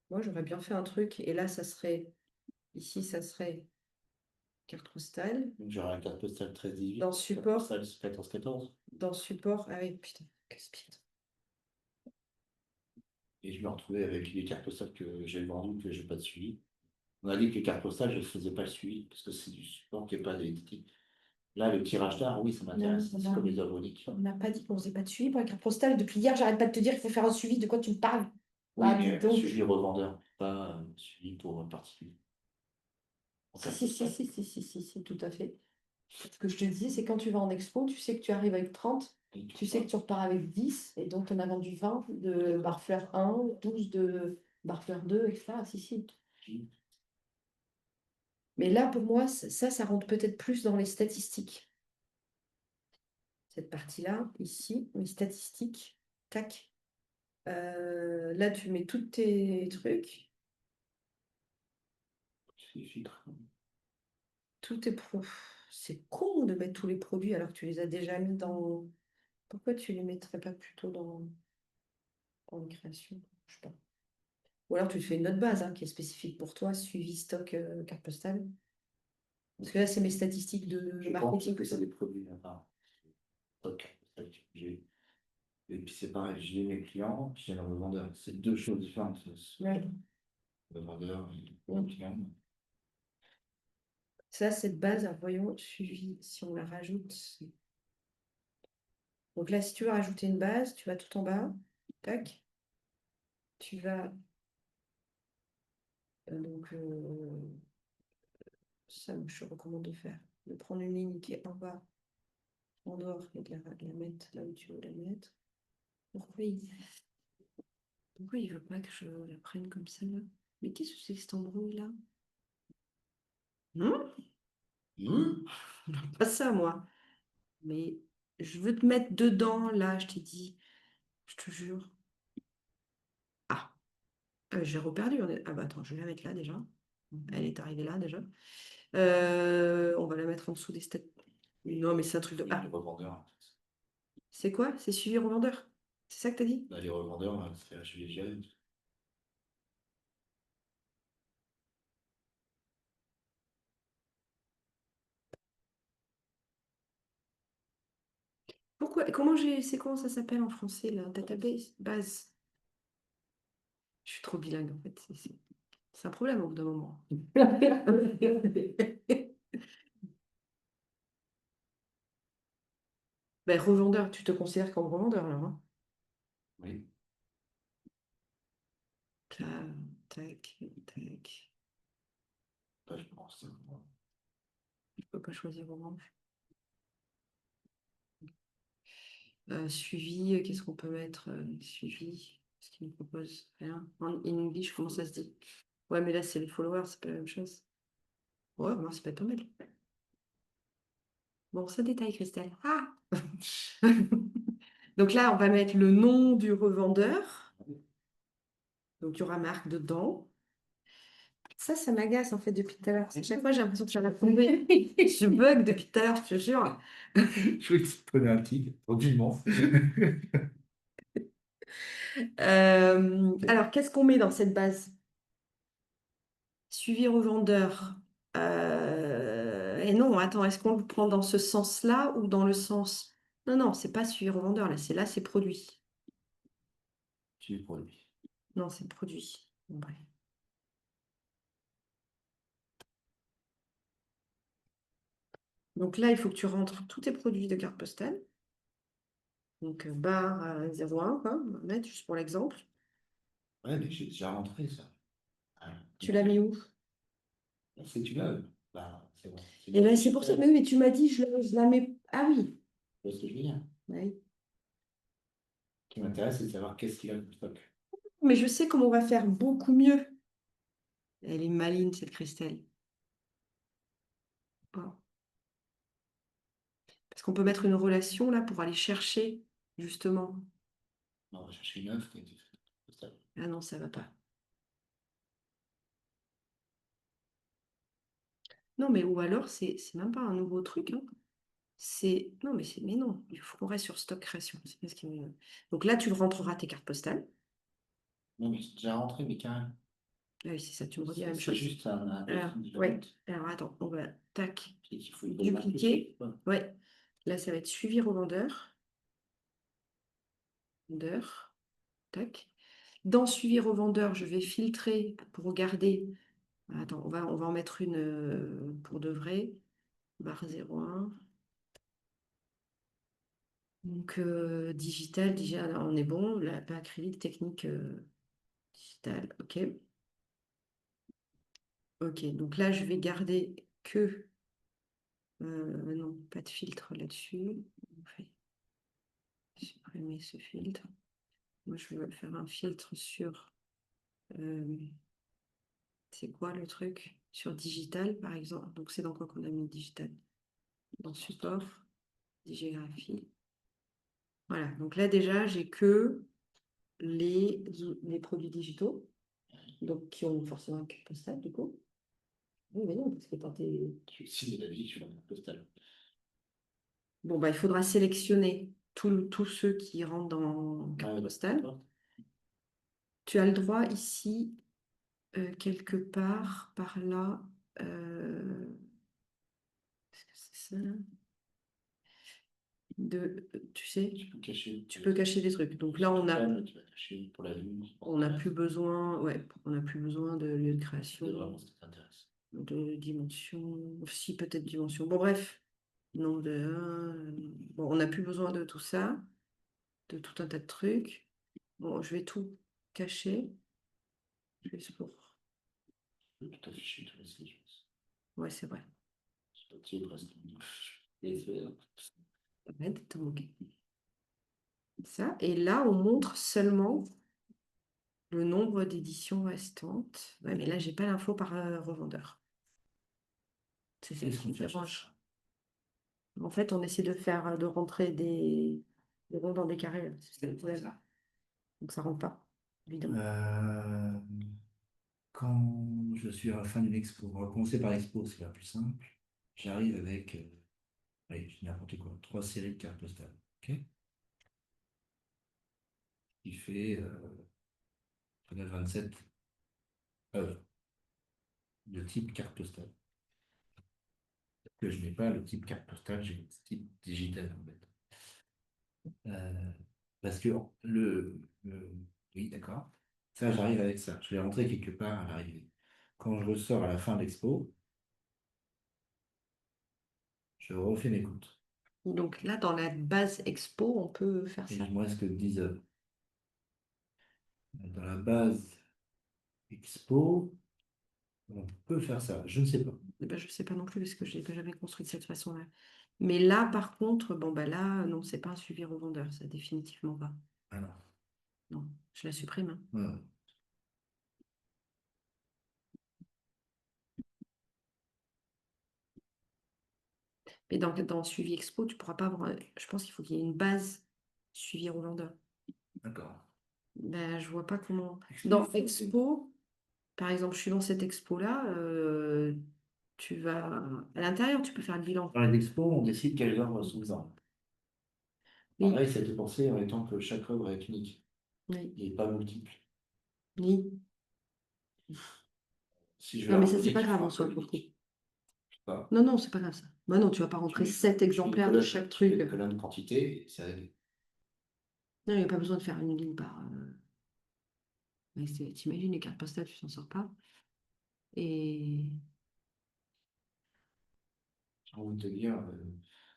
Moi, j'aurais bien fait un truc. Et là, ça serait. Ici, ça serait carte postale. donc, j'aurai la carte postale 13-18. Dans support. Carte postale 14-14. Dans support. Ah oui, putain, casse-pied. Et je me retrouvais avec les cartes postales que j'ai vendues, que j'ai pas de suivi. On a dit que les cartes postales, je ne faisais pas le suivi, parce que c'est du support qui n'est pas d'éthique. Là, le tirage d'art, oui, ça m'intéresse. Non, C'est non. comme les abonnés. On n'a pas dit qu'on faisait pas de suivi pour la carte postale. Depuis hier, j'arrête pas de te dire qu'il faut faire un suivi. De quoi tu me parles? Oui, Ah, dis mais donc. suivi revendeur, pas suivi pour un particulier. Si, tout à fait. Ce que je te disais, c'est quand tu vas en expo, tu sais que tu arrives avec 30, tu sais que tu repars avec 10, et donc on a vendu 20 de Barfleur 1, 12 de Barfleur 2, etc. Si. Mais là, pour moi, ça rentre peut-être plus dans les statistiques. Cette partie-là, ici, les statistiques, tac. Là, tu mets tous tes trucs, C'est filtre. tous tes pro. C'est con de mettre tous les produits alors que tu les as déjà mis dans. Pourquoi tu les mettrais pas plutôt dans les créations? Je sais pas. Ou alors tu te fais une autre base hein, qui est spécifique pour toi, suivi stock carte postale. Parce que là, c'est mes statistiques de Je pense marketing. que c'est des produits à part. Stock, et puis c'est pareil, j'ai mes clients, puis j'ai le revendeur. C'est deux choses différentes. Ouais. Le vendeur et le client. Ça, cette base, alors, voyons, suivi, si on la rajoute. Donc là, si tu veux rajouter une base, tu vas tout en bas. Tac. Tu vas donc Ça, moi, je te recommande de faire. De prendre une ligne qui est en bas, en dehors, et de la mettre là où tu veux la mettre. Pourquoi il veut pas que je la prenne comme ça là? Mais qu'est-ce que c'est que cet embrouille là? Non, pas ça moi. Mais je veux te mettre dedans là, je t'ai dit. Je te jure. Ah, j'ai reperdu. Ah bah attends, je vais la mettre là déjà. Elle est arrivée là déjà. On va la mettre en dessous des stats. Non, mais c'est un truc de. Ah, Les revendeurs, en fait. c'est quoi? C'est suivi revendeur? C'est ça que t'as dit? Bah, les revendeurs, c'est HVGL. Pourquoi? C'est comment ça s'appelle en français là? Database? Base. Je suis trop bilingue en fait. C'est un problème au bout d'un moment. Ben, revendeur, tu te considères comme revendeur alors, hein? Oui. Tac, tac, tac. Bah, je pense. Je peux pas choisir revendre. Suivi, qu'est-ce qu'on peut mettre? Suivi, ce qu'il nous propose? Rien. En English, comment ça se dit? Ouais, mais là, c'est les followers, c'est pas la même chose. Ouais, moi, c'est pas mal. Bon, ça détaille, Christelle. Ah! Donc là, on va mettre le nom du revendeur. Donc, il y aura marque dedans. Ça m'agace en fait depuis tout à l'heure. Chaque fois, j'ai l'impression que je vais la tomber. Je bug depuis tout à l'heure, je te jure. Je voulais que tu prenais un tigre, tranquillement. Alors, qu'est-ce qu'on met dans cette base? Suivi revendeur. Et non, attends, est-ce qu'on le prend dans ce sens-là ou dans le sens... Non, non, c'est pas suivi revendeur, là, c'est produit. Tu es pour lui. Non, c'est produit. Bon, bref. Donc là, il faut que tu rentres tous tes produits de carte postale. Donc, barre 01, quoi, on va mettre juste pour l'exemple. Ouais, mais j'ai déjà rentré ça. Ah, Tu l'as mis où? c'est tu l'as. Bah, c'est bon. Et bien, c'est pour ça. Mais tu m'as dit, je la mets. Ah oui. Tu vois ce que je veux dire? Oui. Ce qui m'intéresse, c'est de savoir qu'est-ce qu'il a comme stock. Mais je sais comment on va faire beaucoup mieux. Elle est maligne, cette Christelle. Bon. Parce qu'on peut mettre une relation là pour aller chercher, justement. Non, on va chercher une œuvre qui a été faite. Ah non, ça va pas. Non, mais ou alors, c'est même pas un nouveau truc, hein. Non, mais non, il faut qu'on reste sur stock création. C'est pas ce qui me- Donc là, tu rentreras tes cartes postales. Non, mais c'est déjà rentré, mais carrément. Ah oui, c'est ça, tu me redis la même C'est chose. juste un Alors, ouais. Alors attends, on va tac, Il faut une dupliquer. bonne marque. Ouais. Là, ça va être suivi revendeur. Vendeur. Tac. Dans suivi revendeur, je vais filtrer pour regarder. Attends, on va en mettre une pour de vrai. Barre 01. Donc, digital, déjà, on est bon. Là, pas acrylique, technique digital. OK. OK. Donc là, je vais garder que. Non, pas de filtre là-dessus. On fait supprimer ce filtre. Moi, je veux faire un filtre sur. euh, c'est quoi le truc? Sur digital, par exemple. Donc, c'est dans quoi qu'on a mis digital? Dans support, digégraphie. Voilà. Donc là, déjà, j'ai que les produits digitaux, donc qui ont forcément un code postal, du coup. Oui, mais non, parce que quand t'es... Si, de la vie, je suis en postal. Bon, bah, il faudra sélectionner tous ceux qui rentrent dans carte postale. Tu as le droit ici, quelque part, par là. Est-ce que c'est ça? Tu sais, tu peux cacher des trucs. Donc là, Tu vas cacher pour la lune. on n'a plus besoin, ouais, on n'a plus besoin de lieu de création, C'est vraiment ce qui t'intéresse. de dimension, si peut-être dimension. Bon, bref, non, bon, on n'a plus besoin de tout ça, de tout un tas de trucs. Bon, je vais tout cacher, juste pour. Je peux tout afficher, tous les sketchs. Ouais, c'est vrai. C'est petit, presque. Et c'est- Arrête de te moquer. Ça. Et là, on montre seulement le nombre d'éditions restantes. Ouais, mais là, j'ai pas l'info par revendeur. C'est ça Qu'est-ce qui qu'on me fait à chaque dérange. fois? En fait, on essaie de rentrer des ronds dans des carrés, là. C'est le problème. Donc ça rentre pas, évidemment. Euh, Quand je suis à la fin d'une expo, on va commencer par l'expo, c'est la plus simple. J'arrive avec, allez, je dis n'importe quoi, 3 séries de cartes postales. Ok. Qui fait peut-être 27 œuvres de type carte postale. Que je n'ai pas le type carte postale, j'ai le type digital en fait. Euh, Parce que oui, d'accord. Ça, j'arrive avec ça. Je vais rentrer quelque part à l'arrivée. Quand je ressors à la fin de l'expo, je refais mes comptes. Donc là, dans la base expo, on peut faire Et ça. il me reste que 10 œuvres. Dans la base expo, on peut faire ça. Je ne sais pas. Eh ben, je sais pas non plus parce que je l'ai pas jamais construit de cette façon-là. Mais là, par contre, bon, bah là, non, c'est pas un suivi revendeur, ça définitivement pas. Alors, Non, je la supprime, hein. voilà. Mais dans suivi expo, tu pourras pas avoir. Je pense qu'il faut qu'il y ait une base suivi revendeur. D'accord. Ben, je vois pas comment. Dans expo, par exemple, je suis dans cette expo-là, tu vas. À l'intérieur, tu peux faire le bilan. Dans les expos, on décide quelles œuvres sont mises. Oui, Pareil, ça a été pensé en étant que chaque œuvre est unique oui, et pas multiple. oui. Si je vais Non, mais ça, rajouter c'est pas qu'il grave faut en un soi, pour le coup. conique, je sais pas. Non, non, c'est pas grave ça. Bah non, tu vas pas rentrer 7 exemplaires de chaque Tu mets truc. une colonne quantité, et c'est réglé. Non, il n'y a pas besoin de faire une ligne par. Mais t'imagines, les cartes postales, tu t'en sors pas. Et. J'ai envie de te dire,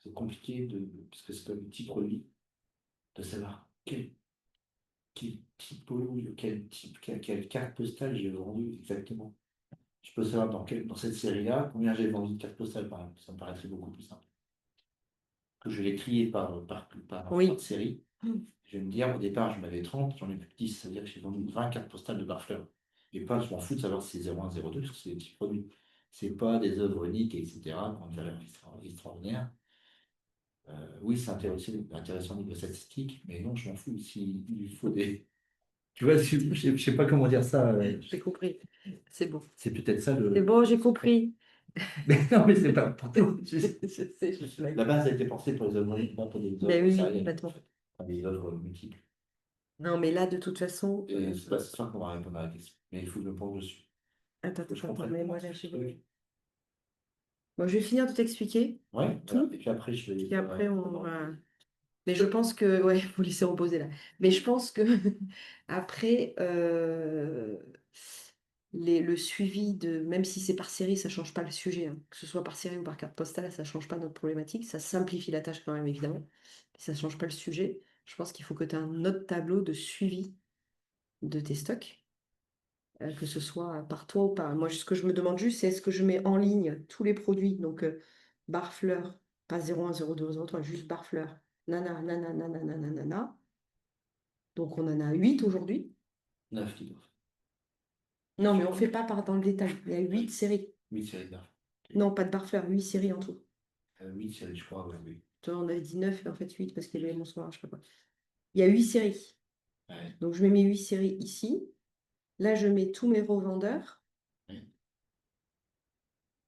c'est compliqué parce que c'est un petit produit, de savoir quel typologie, quelle carte postale j'ai vendu exactement. Je peux savoir dans cette série-là combien j'ai vendu de cartes postales, par exemple. Ça me paraîtrait beaucoup plus simple. Que je l'ai trié par Oui. série. Je vais me dire, au départ, j'en avais 30, j'en ai plus que 10. C'est-à-dire que j'ai vendu 20 cartes postales de Barfleur. Et pas, je m'en fous de savoir si c'est 01, 02, parce que c'est des petits produits. C'est pas des œuvres uniques, etc., qui ont une valeur extraordinaire. Oui, c'est intéressant au niveau statistique, mais non, je m'en fous. Il faut des. Tu vois, je sais pas comment dire ça. J'ai compris. C'est bon. C'est peut-être ça C'est le. bon, j'ai compris. Mais non, mais c'est pas important. Je sais, je blague. La base a été pensée pour les œuvres uniques, pas pour des Ben œuvres oui, sérielles, complètement. en fait. Pas des œuvres multiples. Non, mais là, de toute façon. Et c'est pas ce soir qu'on va répondre à la question. Mais il faut que je me penche dessus. Attends, Que je attends, comprenne mais comment moi, c'est là, ce j'ai. truc. Bon, je vais finir de t'expliquer Ouais, voilà. tout. Et puis après, je vais. Puis après, on va. Mais je pense que. Ouais, il faut laisser reposer là. Mais je pense que. Après. Le suivi de. Même si c'est par série, ça ne change pas le sujet, hein. Que ce soit par série ou par carte postale, ça ne change pas notre problématique. Ça simplifie la tâche quand même, évidemment. Mais ça ne change pas le sujet. Je pense qu'il faut que tu aies un autre tableau de suivi de tes stocks, que ce soit par toi ou pas. Moi, ce que je me demande juste, c'est est-ce que je mets en ligne tous les produits, donc Barfleur, pas 01, 02, 03, juste Barfleur, nana, nana, nana, nana, nana. Donc on en a 8 aujourd'hui. 9 livres. Non, mais on ne fait pas dans le détail. Il y a 8 séries. 8 séries d'art. Non, pas de Barfleur, 8 séries en tout. 8 séries, je crois, ouais, oui. Toi, on avait dit 9, mais en fait 8 parce qu'il y avait bonsoir, je sais pas quoi. Il y a 8 séries. Ouais. Donc je mets mes 8 séries ici. Là, je mets tous mes revendeurs. Ouais.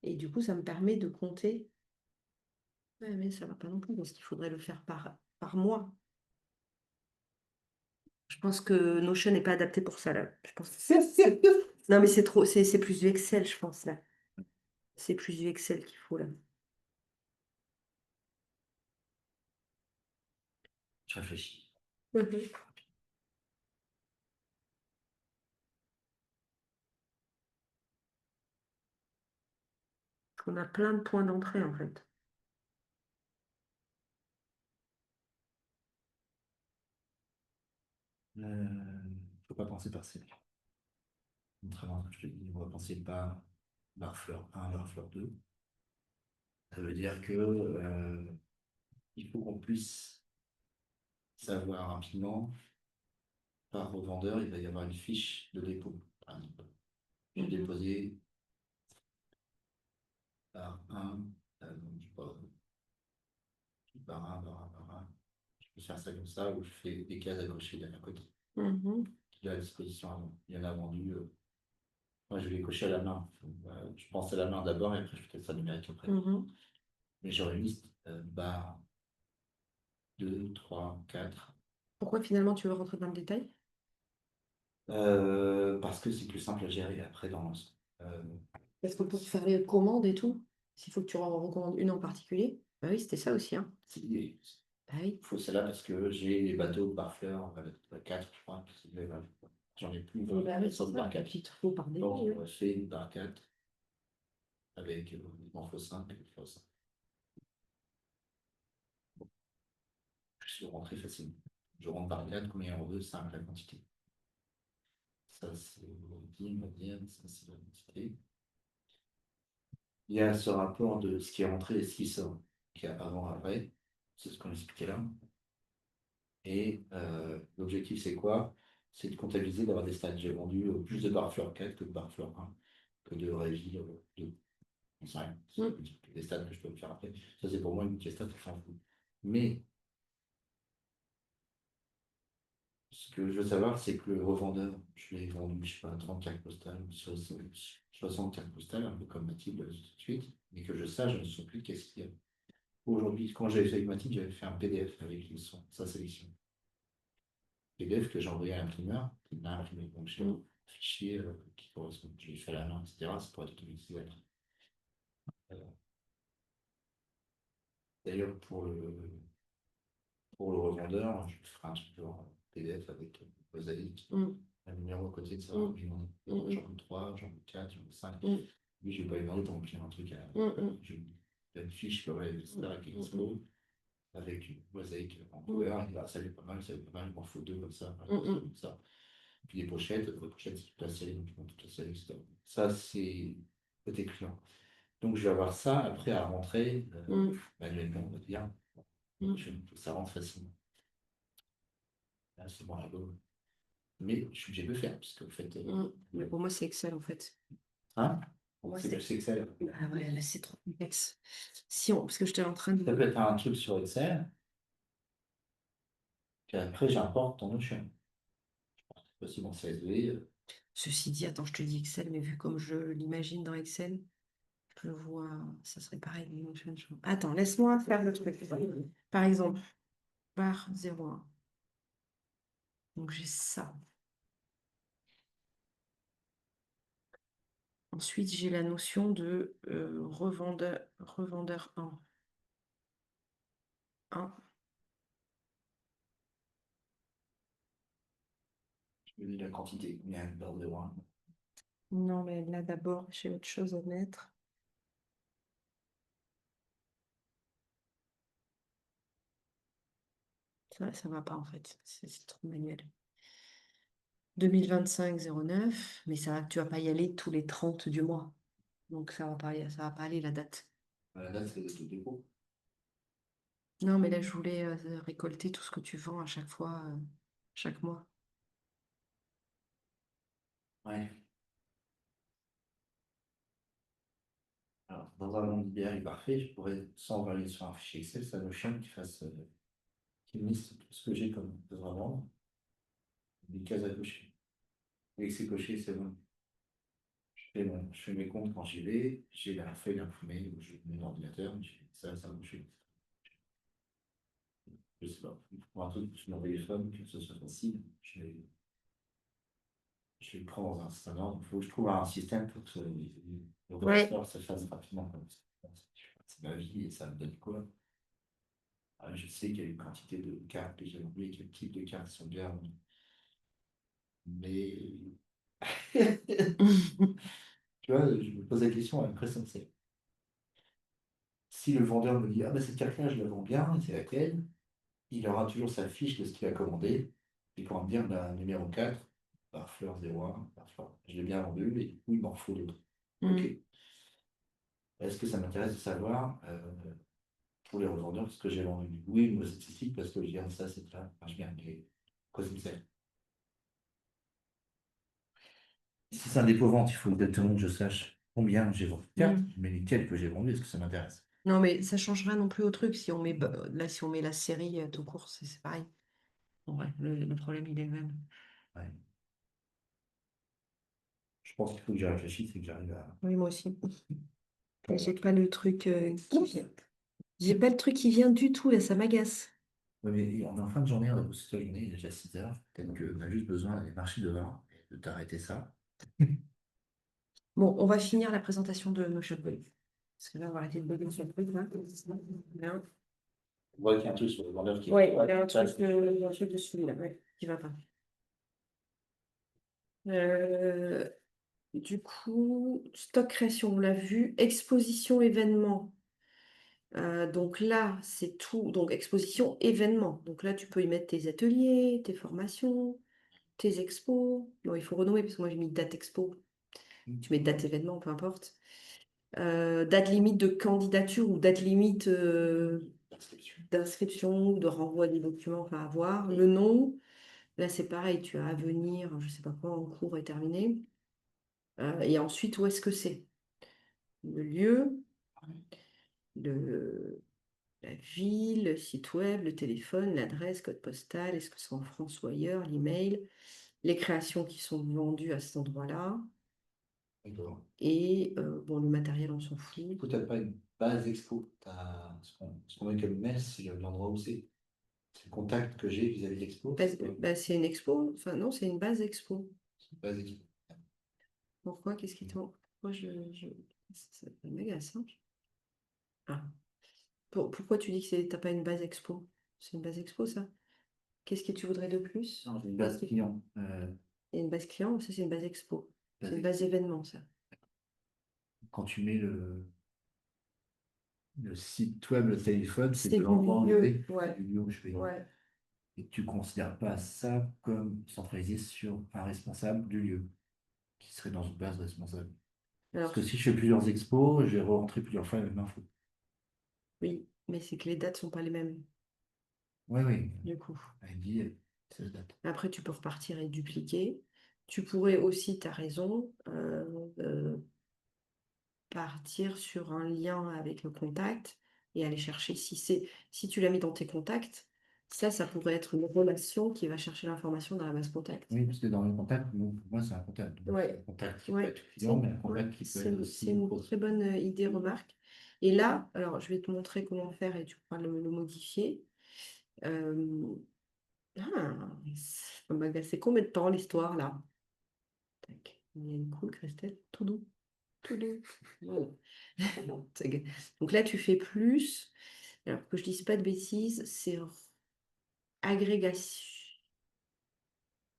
Et du coup, ça me permet de compter. Ouais, mais ça ne va pas non plus, parce qu'il faudrait le faire par mois. Je pense que Notion n'est pas adapté pour ça, là. Je pense que Non, mais c'est trop, c'est plus du Excel, je pense, là. C'est plus du Excel qu'il faut, là. Je réfléchis. Mhm. On a plein de points d'entrée, en fait. Faut pas penser par série. Contrairement à ce que je te dis, on va penser par barre fleur 1, barre fleur 2. Ça veut dire que il faut qu'on puisse savoir rapidement, par revendeur, il va y avoir une fiche de dépôt. Par exemple, j'ai déposé par 1, je sais pas, par 1, par 1, par 1. Je peux faire ça comme ça, ou je fais des cases à cocher d'un côté. Mhm. Qui est à disposition avant. Il y en a vendu. Moi, je vais cocher à la main. Je pense à la main d'abord et après, je fais ça numérique après. Mhm. Mais j'aurai une liste barre 2, 3, 4. Pourquoi finalement tu veux rentrer dans le détail? Parce que c'est plus simple à gérer après dans l'ensemble. Parce que pour faire les commandes et tout, s'il faut que tu en recommandes une en particulier, bah oui, c'était ça aussi, hein. Il Bah oui. faut celle-là parce que j'ai les bateaux par fleur, 4, je crois. J'en ai plus, Et bah oui, sauf c'est par ça, 4. il te faut par détail, Donc, ouais. on fait une par 4 avec, il m'en faut 5, il faut 5. Je suis rentré facilement. Je rentre par 4, combien en veut, 5 la quantité. Ça, c'est médiane, ça, c'est la quantité. Il y a ce rapport de ce qui est rentré et ce qui sort, qui est avant, après. C'est ce qu'on expliquait là. Et l'objectif, c'est quoi? C'est de comptabiliser, d'avoir des stats. J'ai vendu plus de barfleur 4 que de barfleur 1, que de régie 2. On sait rien. C'est des stats que je peux me faire après. Ça, c'est pour moi une question qui s'en fout. Mais ce que je veux savoir, c'est que le revendeur, je l'ai vendu, je sais pas, 30 cartes postales, 60 cartes postales, un peu comme Mathilde tout de suite, mais que je sache, je ne sais plus qu'est-ce qu'il y a. Aujourd'hui, quand j'avais fait avec Mathilde, j'avais fait un PDF avec sa sélection. PDF que j'ai envoyé à l'imprimeur, qui m'a imprimé. Donc j'ai un fichier qui correspond, je l'ai fait à la main, etc. Ça pourrait être automatisé. Euh, D'ailleurs, pour le revendeur, je ferai un truc genre PDF avec mosaïque, un numéro à côté de ça, j'en veux 3, j'en veux 4, j'en veux 5. Lui, je vais pas lui demander de remplir un truc je fais une fiche comme etc. qui est dispo, avec une mosaïque en couleur, et là, ça lui est pas mal, ça lui est pas mal, il m'en faut 2 comme ça, comme ça. Puis les pochettes, c'est toute la série, donc toute la série, etc. Ça, c'est côté client. Donc, je vais avoir ça après à rentrer manuellement, on va dire. Ça rentre facilement. Là, c'est bon, la gomme. Mais je suis obligé de le faire, parce que, en fait. Mais pour moi, c'est Excel en fait. Hein? Pour moi, C'est plus Excel. Ah ouais, là, c'est trop complexe. Si on... Parce que j'étais en train de. Ça peut être un truc sur Excel, puis après, j'importe en Notion. C'est possible en CSV. Ceci dit, attends, je te dis Excel, mais vu comme je l'imagine dans Excel, je le vois, ça serait pareil. Attends, laisse-moi faire le truc. Par exemple, barre 01. Donc j'ai ça. Ensuite, j'ai la notion de revendeur 1. 1. Je me dis la quantité, combien de barres de 1. Non, mais là d'abord, j'ai autre chose à mettre. Ça va pas en fait, c'est trop manuel. 2025-09, mais ça, tu vas pas y aller tous les 30 du mois. Donc ça va pas aller la date. La date, c'est le dépôt. Non, mais là, je voulais récolter tout ce que tu vends à chaque fois, chaque mois. Ouais. Alors, dans un monde idéal parfait, je pourrais, sans envoyer sur un fichier Excel, ça Notion qui me liste tout ce que j'ai comme besoin de vendre, des cases à cocher. Dès que c'est coché, c'est bon. Je fais mes comptes quand j'y vais, j'ai la feuille imprimée, où je mets l'ordinateur, ça me fait. Je sais pas, pour un truc sur mon téléphone, que ce soit facile, je le prends dans un certain ordre. Il faut que je trouve un système pour que le ressort se fasse rapidement. C'est ma vie et ça me donne quoi? Je sais qu'il y a une quantité de cartes que j'ai oublié, quel type de cartes sont bien. Mais tu vois, je me pose la question à l'impression que c'est. Si le vendeur me dit, ah ben cette carte-là, je la vends bien, c'est laquelle? Il aura toujours sa fiche de ce qu'il a commandé. Il pourra me dire, bah, numéro 4 par fleur 01, par fleur. Je l'ai bien vendu, et du coup, il m'en faut d'autres. Ok. Est-ce que ça m'intéresse de savoir pour les revendeurs ce que j'ai vendu? Oui, moi c'est statistique parce que je viens de ça, c'est ça. Enfin, je viens de quoi ça me sert? Si c'est un dépôt-vente, il faut exactement que je sache combien j'ai vendu. Certes, mais lesquels que j'ai vendus, est-ce que ça m'intéresse? Non, mais ça change rien non plus au truc. Si on met, là, si on met la série tout court, c'est pareil. En vrai, le problème, il est le même. Ouais. Je pense qu'il faut que j'y réfléchisse et que j'arrive à. Oui, moi aussi. Mais j'ai pas le truc qui vient. J'ai pas le truc qui vient du tout, là, ça m'agace. Ouais, mais on est en fin de journée, on a bossé toute la journée, il est déjà 6 heures. Peut-être qu'on a juste besoin d'aller marcher dehors et de t'arrêter ça. Bon, on va finir la présentation de nos Shotboys. Parce que là, on va arrêter de bugger sur le truc, là. Bien. On voit qu'il y a un truc sur le vendeur qui. Ouais, il y a un truc dessus, là, ouais, qui va pas. Euh, du coup, stock création, on l'a vu. Exposition événement. Donc là, c'est tout. Donc, exposition événement. Donc là, tu peux y mettre tes ateliers, tes formations, tes expos. Non, il faut renommer parce que moi, j'ai mis date expo. Tu mets date événement, peu importe. Date limite de candidature ou date limite d'inscription ou de renvoi des documents, enfin à voir. Le nom, là c'est pareil, tu as à venir, je sais pas quoi, en cours et terminé. Et ensuite, où est-ce que c'est? Le lieu, le, la ville, le site web, le téléphone, l'adresse, code postal, est-ce que c'est en France ou ailleurs, l'email, les créations qui sont vendues à cet endroit-là. D'accord. Et bon, le matériel, on s'en fout. Du coup, t'as pas une base expo. T'as ce qu'on met comme mail, c'est l'endroit où c'est. C'est le contact que j'ai vis-à-vis de l'expo. C'est une expo, enfin non, c'est une base expo. C'est une base expo. Pourquoi? Qu'est-ce qui t'en... Pourquoi ça m'agace, hein. Ah. Pourquoi tu dis que t'as pas une base expo? C'est une base expo, ça? Qu'est-ce que tu voudrais de plus? Non, j'ai une base client. Il y a une base client, ça c'est une base expo. Base C'est une base expo. événement, ça. Quand tu mets le site web, le téléphone, c'est C'est de du l'endroit où je lieu, vais. C'est ouais, du lieu où je vais. ouais. Et tu ne considères pas ça comme centralisé sur un responsable du lieu, qui serait dans une base responsable. Parce Alors, que si je fais plusieurs expos, je vais rentrer plusieurs fois la même info. oui, mais c'est que les dates sont pas les mêmes, Oui, oui. du coup. Elle dit, ça se date. Après, tu peux repartir et dupliquer. Tu pourrais aussi, tu as raison, partir sur un lien avec le contact et aller chercher si tu l'as mis dans tes contacts, ça pourrait être une relation qui va chercher l'information dans la base contact. Oui, parce que dans les contacts, pour moi, c'est un contact. Donc, c'est un Ouais, contact qui peut ouais, être client, mais un contact qui peut c'est être c'est aussi une pro. très bonne idée, remarque. Et là, alors je vais te montrer comment faire et tu pourras le modifier. Euh, ça m'a agacé combien de temps l'histoire là? Tac. Il y a une cool, Christelle, tout doux. Tout doux. Voilà. Donc là, tu fais plus. Alors que je dise pas de bêtises, c'est agrégation.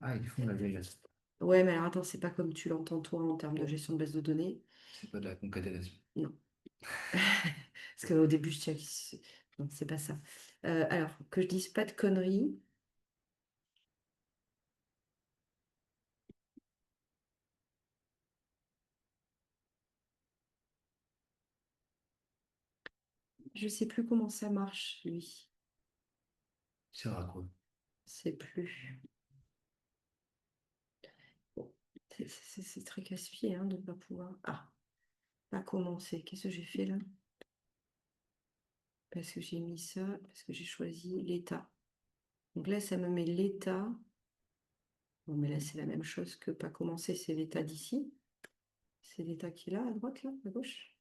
Ah, ils font l'agrégation. Ouais, mais alors attends, c'est pas comme tu l'entends toi en termes de gestion de base de données. C'est pas de la concaténation. Non. Parce qu'au début, je check. Non, c'est pas ça. Alors, que je dise pas de conneries. Je sais plus comment ça marche, lui. C'est à quoi? C'est plus. Bon, c'est très casse-pied hein, de ne pas pouvoir. Ah, pas commencer. Qu'est-ce que j'ai fait là? Parce que j'ai mis ça, parce que j'ai choisi l'état. Donc là, ça me met l'état. Bon, mais là, c'est la même chose que pas commencer, c'est l'état d'ici. C'est l'état qui est là, à droite, là, à gauche.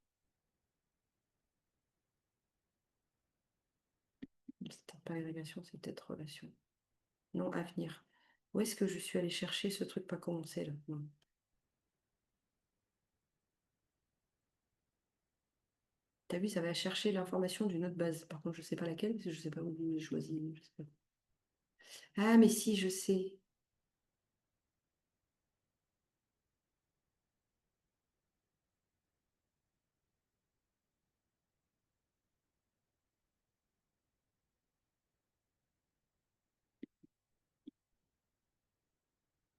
C'est peut-être pas agrégation, c'est peut-être relation. Non, avenir. Où est-ce que je suis allée chercher ce truc pas commencé, là? Non. T'as vu, ça va chercher l'information d'une autre base. Par contre, je sais pas laquelle, parce que je sais pas où j'ai choisi. Je sais pas. Ah, mais si, je sais.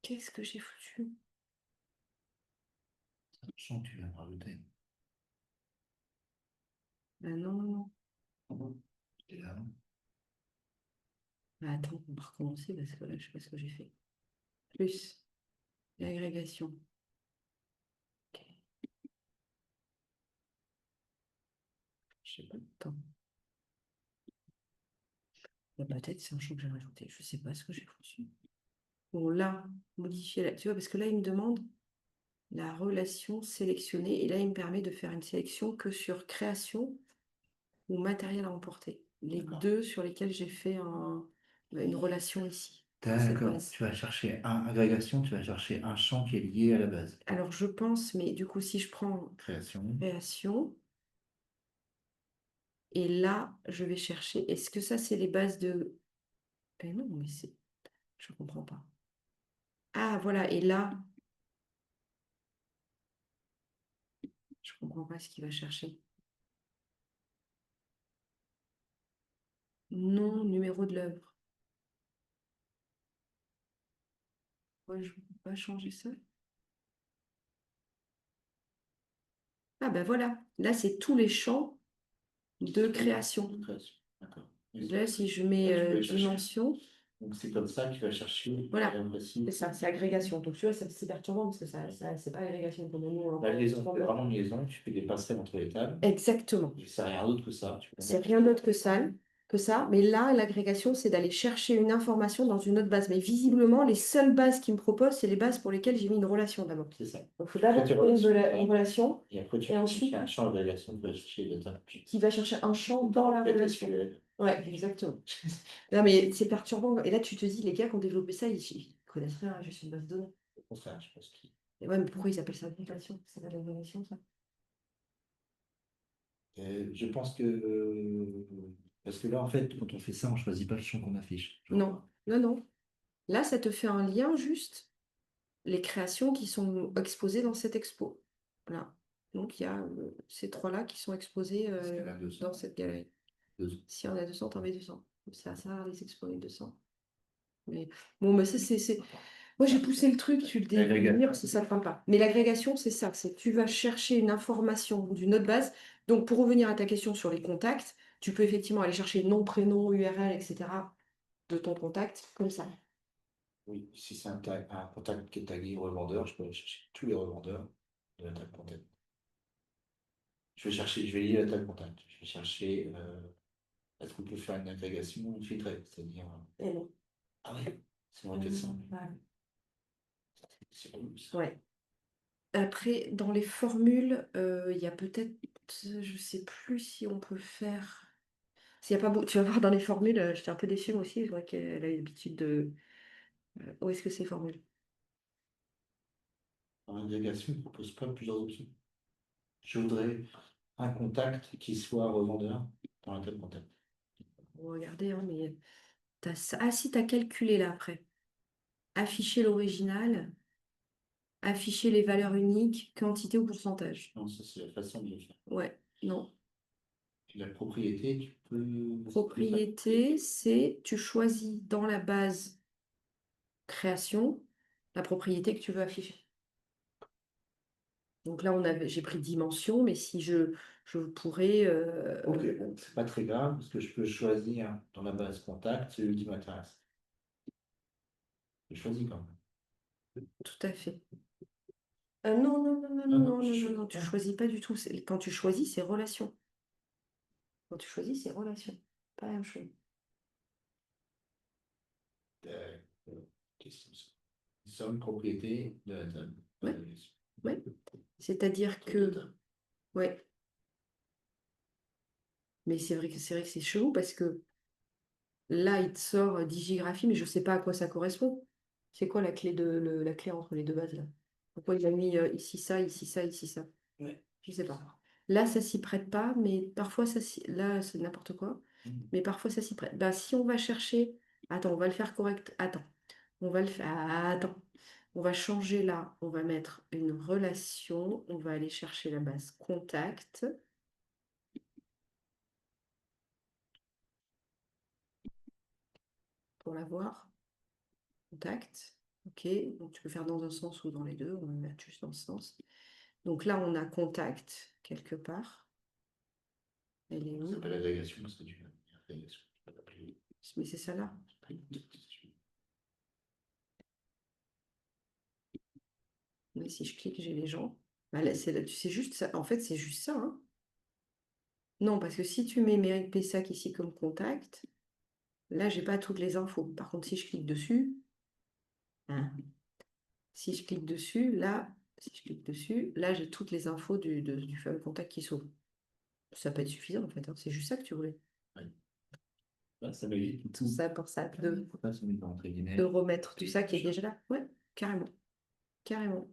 Qu'est-ce que j'ai foutu? champ que tu viens de rajouter. Ben non, non, non. Et là, Bah, attends, on va recommencer parce que là, je sais pas ce que j'ai fait. Plus l'agrégation. Ok. Je sais pas. Attends. Bah, peut-être c'est un champ que j'ai rajouté. Je sais pas ce que j'ai foutu. Bon, là, modifier tu vois, parce que là, il me demande la relation sélectionnée. Et là, il me permet de faire une sélection que sur création ou matériel à emporter. Les D'accord. deux sur lesquels j'ai fait une relation ici. Cette d'accord. base. Tu vas chercher un agrégation, tu vas chercher un champ qui est lié à la base. Alors, je pense, mais du coup, si je prends Création. création, et là, je vais chercher, est-ce que ça, c'est les bases de... Eh non, mais c'est... Je comprends pas. Ah, voilà, et là, je comprends pas ce qu'il va chercher. Nom, numéro de l'œuvre. Ouais, je ne peux pas changer ça. Ah, ben voilà, là, c'est tous les champs de création. De création. D'accord. Là, si je mets Là, tu peux aller chercher. dimension, Donc c'est comme ça que tu vas chercher voilà. la précise. C'est ça, c'est agrégation. Donc, tu vois, c'est perturbant parce que c'est pas agrégation comme nous. La liaison, c'est vraiment une liaison, tu fais des passerelles entre les tables. Exactement. Et c'est rien d'autre que ça. C'est rien d'autre que ça. Mais là, l'agrégation, c'est d'aller chercher une information dans une autre base. Mais visiblement, les seules bases qu'il me propose, c'est les bases pour lesquelles j'ai mis une relation d'abord. C'est ça. Donc, il faut d'abord Après, tu créer relations. une relation Et après, tu et vas ensuite, chercher un champ d'agrégation, tu vas chercher les data. qui va chercher un champ dans la relation. Ouais, exactement. Non, mais c'est perturbant. Et là, tu te dis, les gars qui ont développé ça, ils connaissent rien à la gestion de base de données. Au contraire, je pense qu'ils. Et ouais, mais pourquoi ils appellent ça agrégation? C'est pas de l'agrégation, ça? Je pense que. Parce que là, en fait, quand on fait ça, on ne choisit pas le champ qu'on affiche. Non, non, non. Là, ça te fait un lien juste les créations qui sont exposées dans cette expo. Voilà. Donc, il y a ces trois-là qui sont exposés Parce qu'il y en a 200. dans cette galerie. 200. Si on a 200, t'en mets 200. C'est à ça, les exposer 200. Mais bon, mais c'est... Moi, j'ai poussé le truc, tu le délires, ça ne parle pas. Mais l'agrégation, c'est ça. C'est tu vas chercher une information d'une autre base. Donc, pour revenir à ta question sur les contacts, tu peux effectivement aller chercher nom, prénom, URL, etc. de ton contact, comme ça. Oui, si c'est un contact qui est tagué revendeur, je peux aller chercher tous les revendeurs de la table contact. Je vais lier la table contact. Je vais chercher, est-ce qu'on peut faire une agrégation filtrée, c'est-à-dire. Et non. Ah oui, c'est vrai que ça. C'est relou, ça. Ouais. Après, dans les formules, il y a peut-être, je sais plus si on peut faire. S'il y a pas beau... Tu vas voir dans les formules, j'étais un peu déçue moi aussi. Je vois qu'elle a l'habitude de. Où est-ce que c'est formule? En agrégation, ne propose pas plusieurs options. Je voudrais un contact qui soit revendeur dans la table contact. On va regarder, hein, mais ah si, tu as calculé là après. Afficher l'original, afficher les valeurs uniques, quantité ou pourcentage. Non, ça c'est la façon de le faire. Ouais, non. La propriété, tu peux. Propriété, c'est tu choisis dans la base création la propriété que tu veux afficher. Donc là, j'ai pris dimension, mais si je pourrais. Ok, c'est pas très grave parce que je peux choisir dans la base contact celui qui m'intéresse. Je choisis quand même. Tout à fait. Non, non, non, non, non, non, non, non, tu choisis pas du tout. Quand tu choisis, c'est relation. Quand tu choisis, c'est relation. Pas la même chose. Question. Somme propriété de la table. Ouais. Ouais. C'est-à-dire que. Ouais. Mais c'est vrai que c'est chelou parce que là, il te sort digigraphie, mais je ne sais pas à quoi ça correspond. C'est quoi la clé la clé entre les deux bases là? Pourquoi il a mis ici ça, ici ça, ici ça? Ouais. Je ne sais pas. Là, ça s'y prête pas, mais parfois là, c'est n'importe quoi. Mais parfois ça s'y prête. Bah, si on va chercher. Attends, on va le faire correct. Attends. On va le faire. Attends. On va changer là. On va mettre une relation. On va aller chercher la base contact. Pour la voir. Contact. OK. Donc tu peux faire dans un sens ou dans les deux. On va mettre juste dans ce sens. Donc là, on a contact quelque part. Elle est Ça où? s'appelle agrégation, parce que tu as agrégation. Tu peux l'appeler. Mais c'est ça là. Mais si je clique, j'ai les gens. Bah là, tu sais juste ça. En fait, c'est juste ça, hein. Non, parce que si tu mets Méric Pessac ici comme contact, là, j'ai pas toutes les infos. Par contre, si je clique dessus, hein, si je clique dessus, là, si je clique dessus, là, j'ai toutes les infos du fameux contact qui s'ouvre. Ça peut être suffisant, en fait, hein. C'est juste ça que tu voulais. Ouais. Là, ça m'évite tout. Ça pour ça, Faut pas se mettre entre guillemets. de remettre tout ça qui est déjà là. Ouais, carrément. Carrément.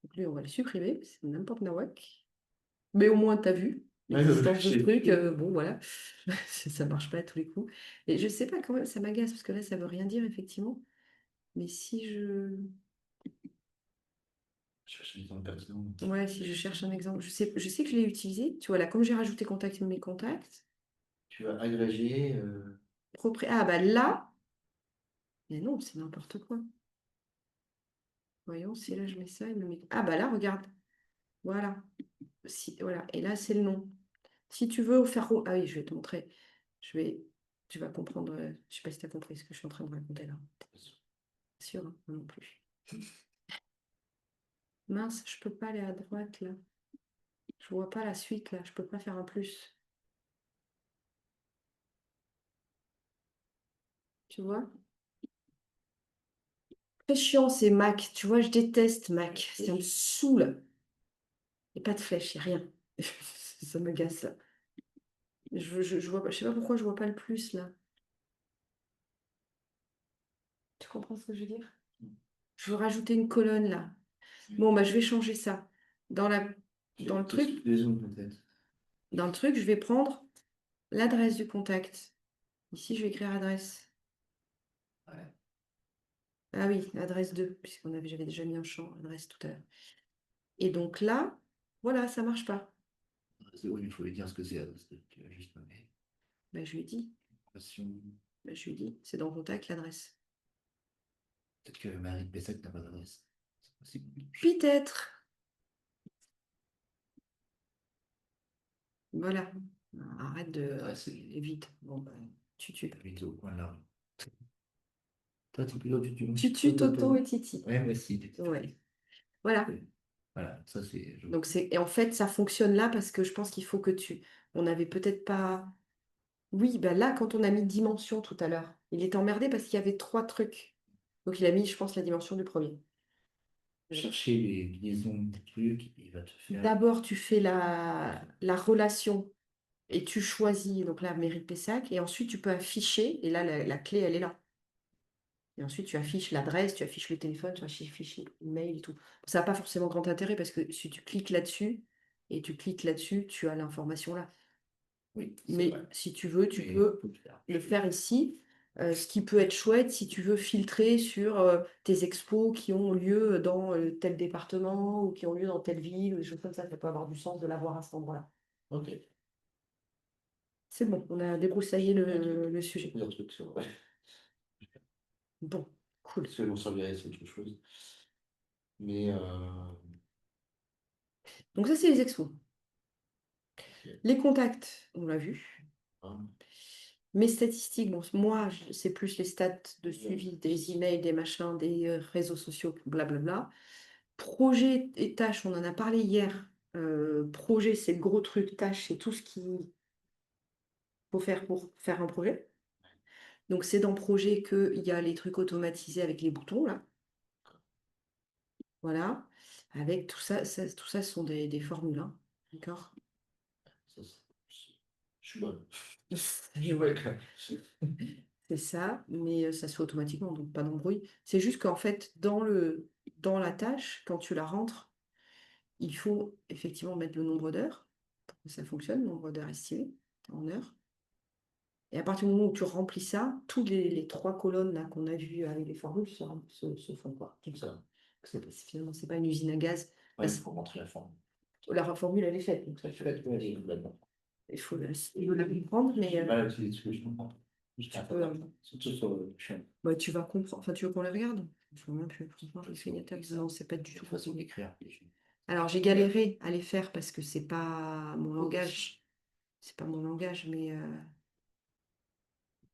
Donc lui, on va le supprimer, c'est n'importe nawak. Mais au moins, tu as vu Ouais, l'existence de j'ai- ce truc. Bon, voilà, ça marche pas à tous les coups. Et je sais pas quand même, ça m'agace parce que là, ça veut rien dire, effectivement. Mais si je. Je cherche un exemple pertinent. Ouais, si je cherche un exemple, je sais que je l'ai utilisé. Tu vois, là, comme j'ai rajouté contact mes contacts, Tu vas agréger. Ah, bah là, mais non, c'est n'importe quoi. Voyons, si là, je mets ça, il me met. Ah, bah là, regarde. Voilà. Si, voilà. Et là, c'est le nom. Si tu veux faire. Ah oui, je vais te montrer. Je vais. Tu vas comprendre. Je sais pas si tu as compris ce que je suis en train de raconter là. Sûr, hein, moi non plus. Mince, je peux pas aller à droite là. Je vois pas la suite là. Je peux pas faire un plus. Tu vois? Très chiant, c'est Mac. Tu vois, je déteste Mac. Ça me saoule. Il n'y a pas de flèche, il n'y a rien. Ça me gasse là. Je vois pas, je sais pas pourquoi je vois pas le plus là. Tu comprends ce que je veux dire? Je veux rajouter une colonne là. Bon, bah je vais changer ça. Dans la, dans le truc, Les zooms peut-être. dans le truc, je vais prendre l'adresse du contact. Ici, je vais écrire adresse. Ouais. Ah oui, adresse 2, j'avais déjà mis un champ adresse tout à l'heure. Et donc là, voilà, ça marche pas. Oui, il faut lui dire ce que c'est. Tu vas juste nommer. Ben, je lui ai dit, Passion. c'est dans contact l'adresse. Peut-être que Marie Pessac n'a pas d'adresse. C'est possible. Peut-être. Voilà. Arrête de. Ouais, c'est Vite. Bon, ben, tu. vite au coin de la rue. Toi, tu plutôt tu Tutu, Toto et Titi. Ouais, moi aussi. Ouais. Voilà. Voilà, ça c'est. Donc et en fait, ça fonctionne là parce que je pense qu'il faut que tu. On n'avait peut-être pas. Oui, ben là, quand on a mis dimension tout à l'heure, il était emmerdé parce qu'il y avait 3 trucs. Donc il a mis, je pense, la dimension du premier. Chercher les liaisons de trucs, il va te faire. D'abord, tu fais la relation et tu choisis, donc là, Mairie de Pessac, et ensuite tu peux afficher, et là, la clé, elle est là. Et ensuite, tu affiches l'adresse, tu affiches le téléphone, tu affiches l'email et tout. Ça n'a pas forcément grand intérêt parce que si tu cliques là-dessus, et tu cliques là-dessus, tu as l'information là. Oui, c'est Mais vrai. si tu veux, tu Mais peux faut le faire. le faire ici. Ce qui peut être chouette si tu veux filtrer sur tes expos qui ont lieu dans tel département ou qui ont lieu dans telle ville, ou des choses comme ça peut avoir du sens de l'avoir à cet endroit-là. Ok. C'est bon, on a débroussaillé le sujet. Plusieurs trucs sur. Ouais. Bon, cool. Parce que l'on servirait, c'est autre chose. Mais. Donc ça, c'est les expos. Ok. Les contacts, on l'a vu. Hein. Mes statistiques, bon, moi, c'est plus les stats de suivi des emails, des machins, des réseaux sociaux, blablabla. Projet et tâches, on en a parlé hier. Projet, c'est le gros truc. Tâche, c'est tout ce qu'il faut faire pour faire un projet. Donc, c'est dans projet qu'il y a les trucs automatisés avec les boutons, là. Voilà. Avec tout ça, tout ça, ce sont des formules, hein. D'accord? Ça, je suis bonne. Je vois. C'est ça, mais ça se fait automatiquement, donc pas d'embrouille. C'est juste qu'en fait, dans la tâche, quand tu la rentres, il faut effectivement mettre le nombre d'heures pour que ça fonctionne, le nombre d'heures estimées en heures. Et à partir du moment où tu remplis ça, tous les 3 colonnes là qu'on a vues avec les formules se font quoi. Tout ça. Finalement, c'est pas une usine à gaz. Ouais, il faut rentrer la forme. La formule, elle est faite. Donc ça, Je vais complètement. il faut la comprendre, mais Voilà, c'est ce que je comprends. Juste un peu. euh, Surtout sur le chien. bah, tu vas comprendre. Enfin, tu veux qu'on les regarde? Je ne sais même plus. Franchement, je suis non, c'est pas du C'est tout une façon facile. d'écrire. Alors, j'ai galéré à les faire parce que c'est pas mon langage. C'est pas mon langage, mais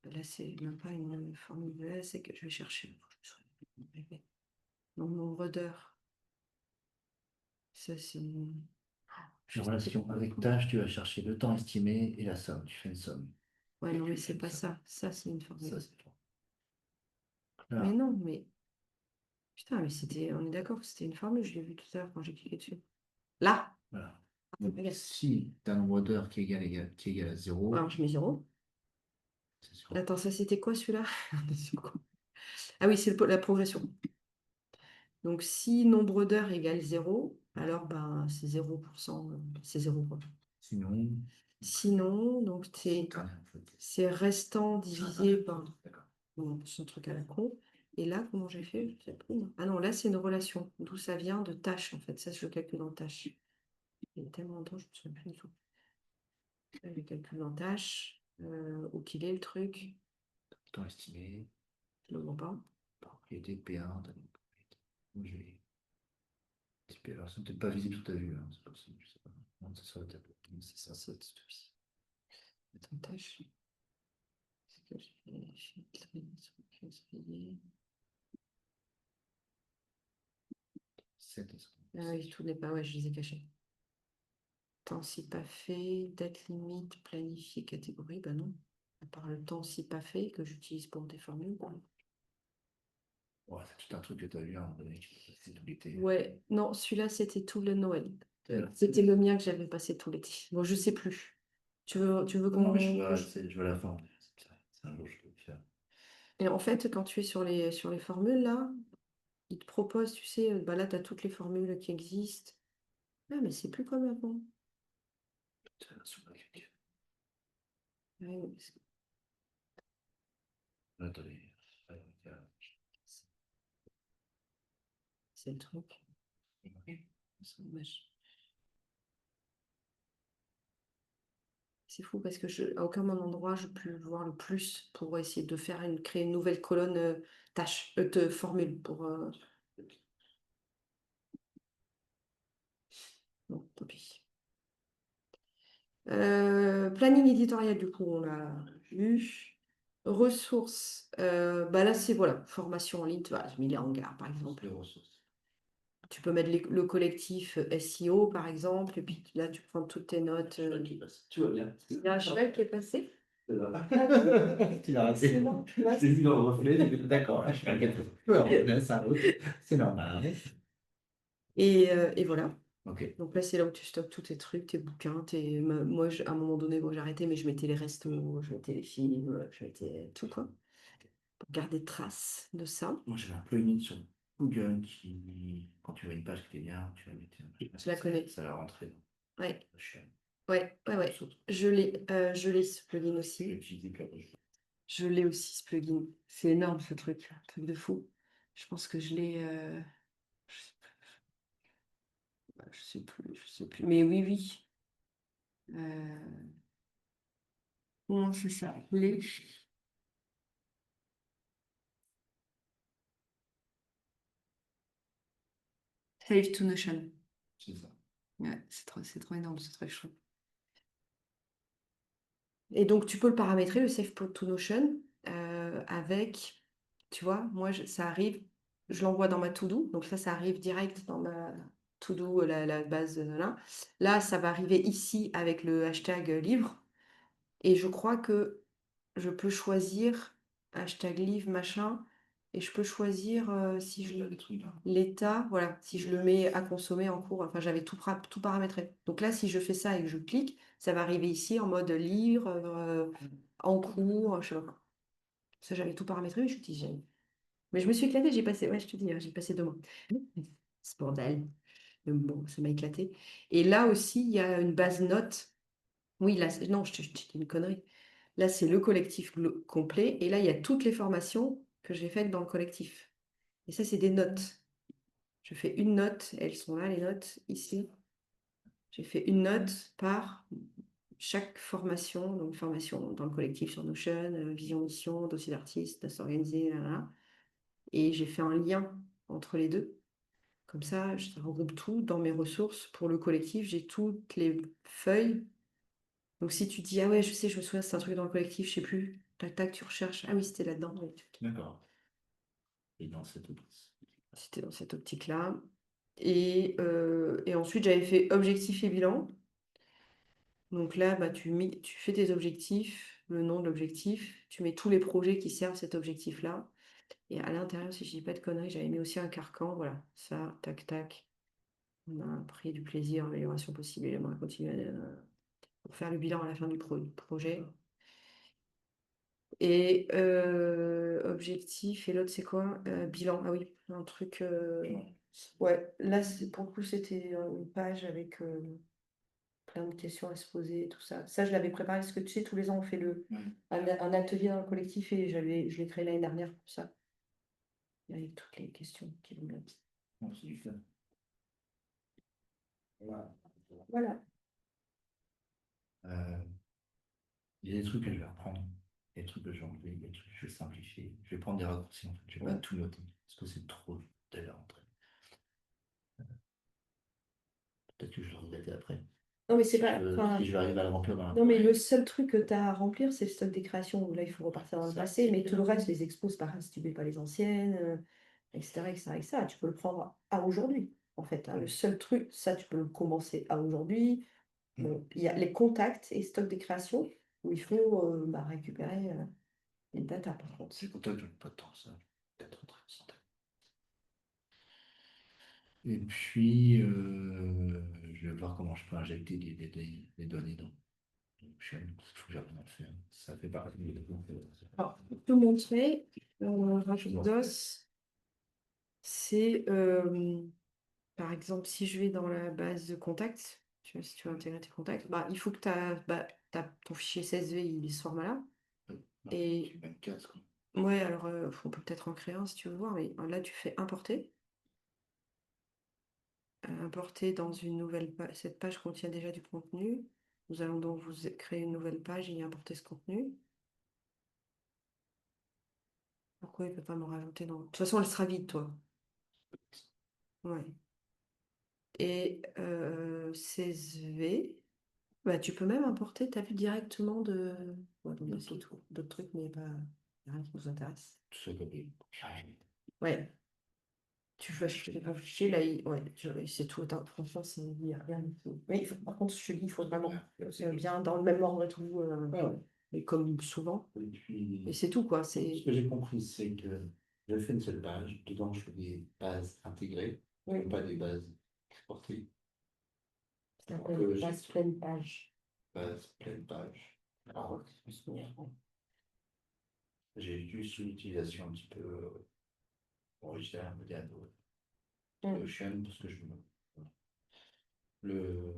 là, c'est même pas une formule. Là, c'est que je vais chercher. Donc, nombre d'heures. Ça, c'est. La relation avec tâche, tu vas chercher le temps estimé et la somme. Tu fais une somme. Ouais, Et non, tu mais fais c'est une pas somme. ça. Ça, c'est une formule. Ça, c'est toi. Mais Là, non, mais. Putain, mais c'était. On est d'accord que c'était une formule, je l'ai vu tout à l'heure quand j'ai cliqué dessus. Là! voilà. Ah, Donc, regarde. si tu as un nombre d'heures qui est égal à 0, Alors, je mets 0. c'est sûr. Attends, ça, c'était quoi celui-là? Ah oui, c'est la progression. Donc, si nombre d'heures égale 0, alors ben, c'est 0%, c'est 0 quoi. Sinon, Sinon, donc c'est carré, en fait. c'est restant divisé par D'accord. bon, ce truc à la con. Et là, comment j'ai fait? Je sais plus, moi. Ah non, là, c'est une relation. D'où ça vient de tâche, en fait. Ça, je le calcule en tâche. Il y a tellement longtemps, je ne me souviens plus du tout. Là, je le calcule en tâche. Où qu'il est le truc? Temps estimé, Je ne le vois pas. propriété P1. J'ai alors, c'est peut-être pas visible sur ta vue, hein, c'est possible, je sais pas. Non, c'est sur le tableau. C'est ça, c'est celui-ci. Attends, tâche. Est-ce que je vais filtrer les trucs, essayer. 7 Ah oui, tout n'est pas. Ouais, je les ai cachés. Temps si pas fait, date limite, planifier, catégorie, bah non. À part le temps si pas fait que j'utilise pour des formules. Ouais, c'est tout un truc que tu as vu à un moment donné, c'est tout l'été. Ouais, non, celui-là c'était tout le Noël. Voilà. C'était le mien que j'avais passé tout l'été. Bon, je sais plus. Tu veux Non, mais qu'on. je vois la forme. C'est un jour, je peux le faire. Et en fait, quand tu es sur les formules, là, ils te proposent, tu sais, bah là, tu as toutes les formules qui existent. Ah, mais c'est plus comme avant. C'est la soupe à cake. Ouais, parce que Là, t'as les- ouais, il y a- c'est le truc. C'est dommage. C'est fou parce que à aucun endroit je peux voir le plus pour essayer de créer une nouvelle colonne tâche, de formule pour. Bon, tant pis. Planning éditorial, du coup, on l'a vu. Ressources, bah là, c'est voilà, formation en ligne, tu vois, j'ai mis les hangars, par exemple. les ressources. Tu peux mettre le collectif SEO, par exemple, et puis là, tu prends toutes tes notes. Tu vas bien. Il y a un cheval qui est passé. Tu l'as raté. C'est bon, tu vois. J'ai vu dans le reflet, j'ai dit, d'accord, là, je suis à quelque chose. Ça roule. C'est normal. Et voilà. Ok. Donc là, c'est là où tu stockes tous tes trucs, tes bouquins. Moi, à un moment donné, bon, j'ai arrêté, mais je mettais les restos, je mettais les films, je mettais tout, quoi. Pour garder trace de ça. Moi, j'avais un plugin sur Google qui, quand tu vois une page qui est bien, tu la mettais. Je la connais. Ça la rentrait dans Ouais, la chaîne. ouais. Je l'ai ce plugin Je aussi. l'ai utilisé puis après, Je l'ai aussi ce plugin. C'est énorme ce truc, un truc de fou. Je pense que je l'ai. Je sais plus. Mais oui, oui. Non, c'est ça. Save to Notion. c'est ça. Ouais, c'est trop énorme ce truc, je trouve. Et donc, tu peux le paramétrer, le Save to Notion, avec, tu vois, moi, ça arrive, je l'envoie dans ma to-do, donc ça arrive direct dans ma to-do, la base là. Là, ça va arriver ici avec le hashtag livre, et je crois que je peux choisir hashtag livre, machin, et je peux choisir si je Des trucs là. l'état, voilà, si je le mets à consommer en cours, enfin j'avais tout paramétré. Donc là, si je fais ça et que je clique, ça va arriver ici en mode livre, en cours, je sais pas quoi. Ça, j'avais tout paramétré, mais je suis jamais. Mais je me suis éclatée, ouais, je te dis, hein, j'ai passé 2 mois. Ce bordel. Mais bon, ça m'a éclaté. Et là aussi, il y a une base notes. Oui, là, non, je dis une connerie. Là, c'est le collectif complet. Et là, il y a toutes les formations que j'ai faites dans le collectif. Et ça, c'est des notes. Je fais une note, elles sont là, les notes, ici. J'ai fait une note par chaque formation, donc formation dans le collectif sur Notion, vision mission, dossier d'artiste, de s'organiser, là, là. Et j'ai fait un lien entre les deux. Comme ça, je regroupe tout dans mes ressources. Pour le collectif, j'ai toutes les feuilles. Donc si tu dis, ah ouais, je sais, je me souviens, c'est un truc dans le collectif, je sais plus. Tac, tac, tu recherches. Ah oui, c'était là-dedans. Oui, D'accord. Et dans cette optique. c'était dans cette optique-là. Et ensuite, j'avais fait objectif et bilan. Donc là, bah, tu fais tes objectifs, le nom de l'objectif, tu mets tous les projets qui servent cet objectif-là. Et à l'intérieur, si je dis pas de conneries, j'avais mis aussi un carcan, voilà, ça, tac, tac. On a pris du plaisir, amélioration possible, et on va continuer pour faire le bilan à la fin du projet. Et objectif, et l'autre c'est quoi? Bilan, ah oui, un truc. Ouais, là, pour le coup, c'était une page avec plein de questions à se poser et tout ça. Ça, je l'avais préparé parce que tu sais, tous les ans, on fait un atelier dans le collectif et je l'ai créé l'année dernière pour ça. Avec toutes les questions qui vont bien. Bon, c'est du fun. Voilà. Voilà. Il y a des trucs que je vais reprendre, il y a des trucs que je vais enlever, il y a des trucs que je vais simplifier. Je vais prendre des raccourcis en fait, je vais pas Ouais. tout noter, parce que c'est trop d'aller rentrer. Peut-être que je le regretterai après. Non, mais c'est Si pas. si je vais arriver à le remplir dans la Non, mais le seul truc que tu as à remplir, c'est le stock des créations. Là, il faut repartir dans le Ça, passé, mais tout le reste, les expos, c'est pareil, si tu ne mets pas les anciennes, etc., etc., etc., tu peux le prendre à aujourd'hui, en fait. Hein. Le seul truc, ça, tu peux le commencer à aujourd'hui. Bon, il y a les contacts et stock des créations où il faut récupérer les datas, par contre. c'est pour toi que je n'ai pas de temps, ça. Peut-être très santé. Et puis, je vais voir comment je peux injecter des données dans le chaîne. Il faut que j'apprenne à le faire. Ça fait partie des Alors, pour te montrer, Rapidos, c'est par exemple, si je vais dans la base de contacts, tu vois, si tu veux intégrer tes contacts, bah, il faut que ton fichier CSV il est ce format-là. Et 24, quoi. ouais, alors on peut peut-être en créer un si tu veux voir, mais là tu fais importer. Importer dans une nouvelle page. Cette page contient déjà du contenu. Nous allons donc vous créer une nouvelle page et y importer ce contenu. Pourquoi il ne peut pas me rajouter dans. De toute façon, elle sera vide, toi. Ouais. Et CSV. Bah, tu peux même importer, tu as vu directement de. Ouais, donc là, c'est tout. D'autres trucs, mais pas rien qui nous intéresse. Tout ça copié. Ouais. Tu vas acheter un fichier, là, ouais, c'est tout. Attends, franchement, il n'y a rien du tout. Mais par contre, je te dis, il faut vraiment bien dans le même ordre et tout. Mais comme souvent. Et puis, Et c'est tout, quoi. ce que j'ai compris, c'est que je fais une seule page. Dedans, je fais des bases intégrées, Oui. pas des bases exportées. Ça s'appelle base pleine page. Base pleine page. Alors, j'ai juste une utilisation un petit peu originale, on va dire, de Ocean, parce que le,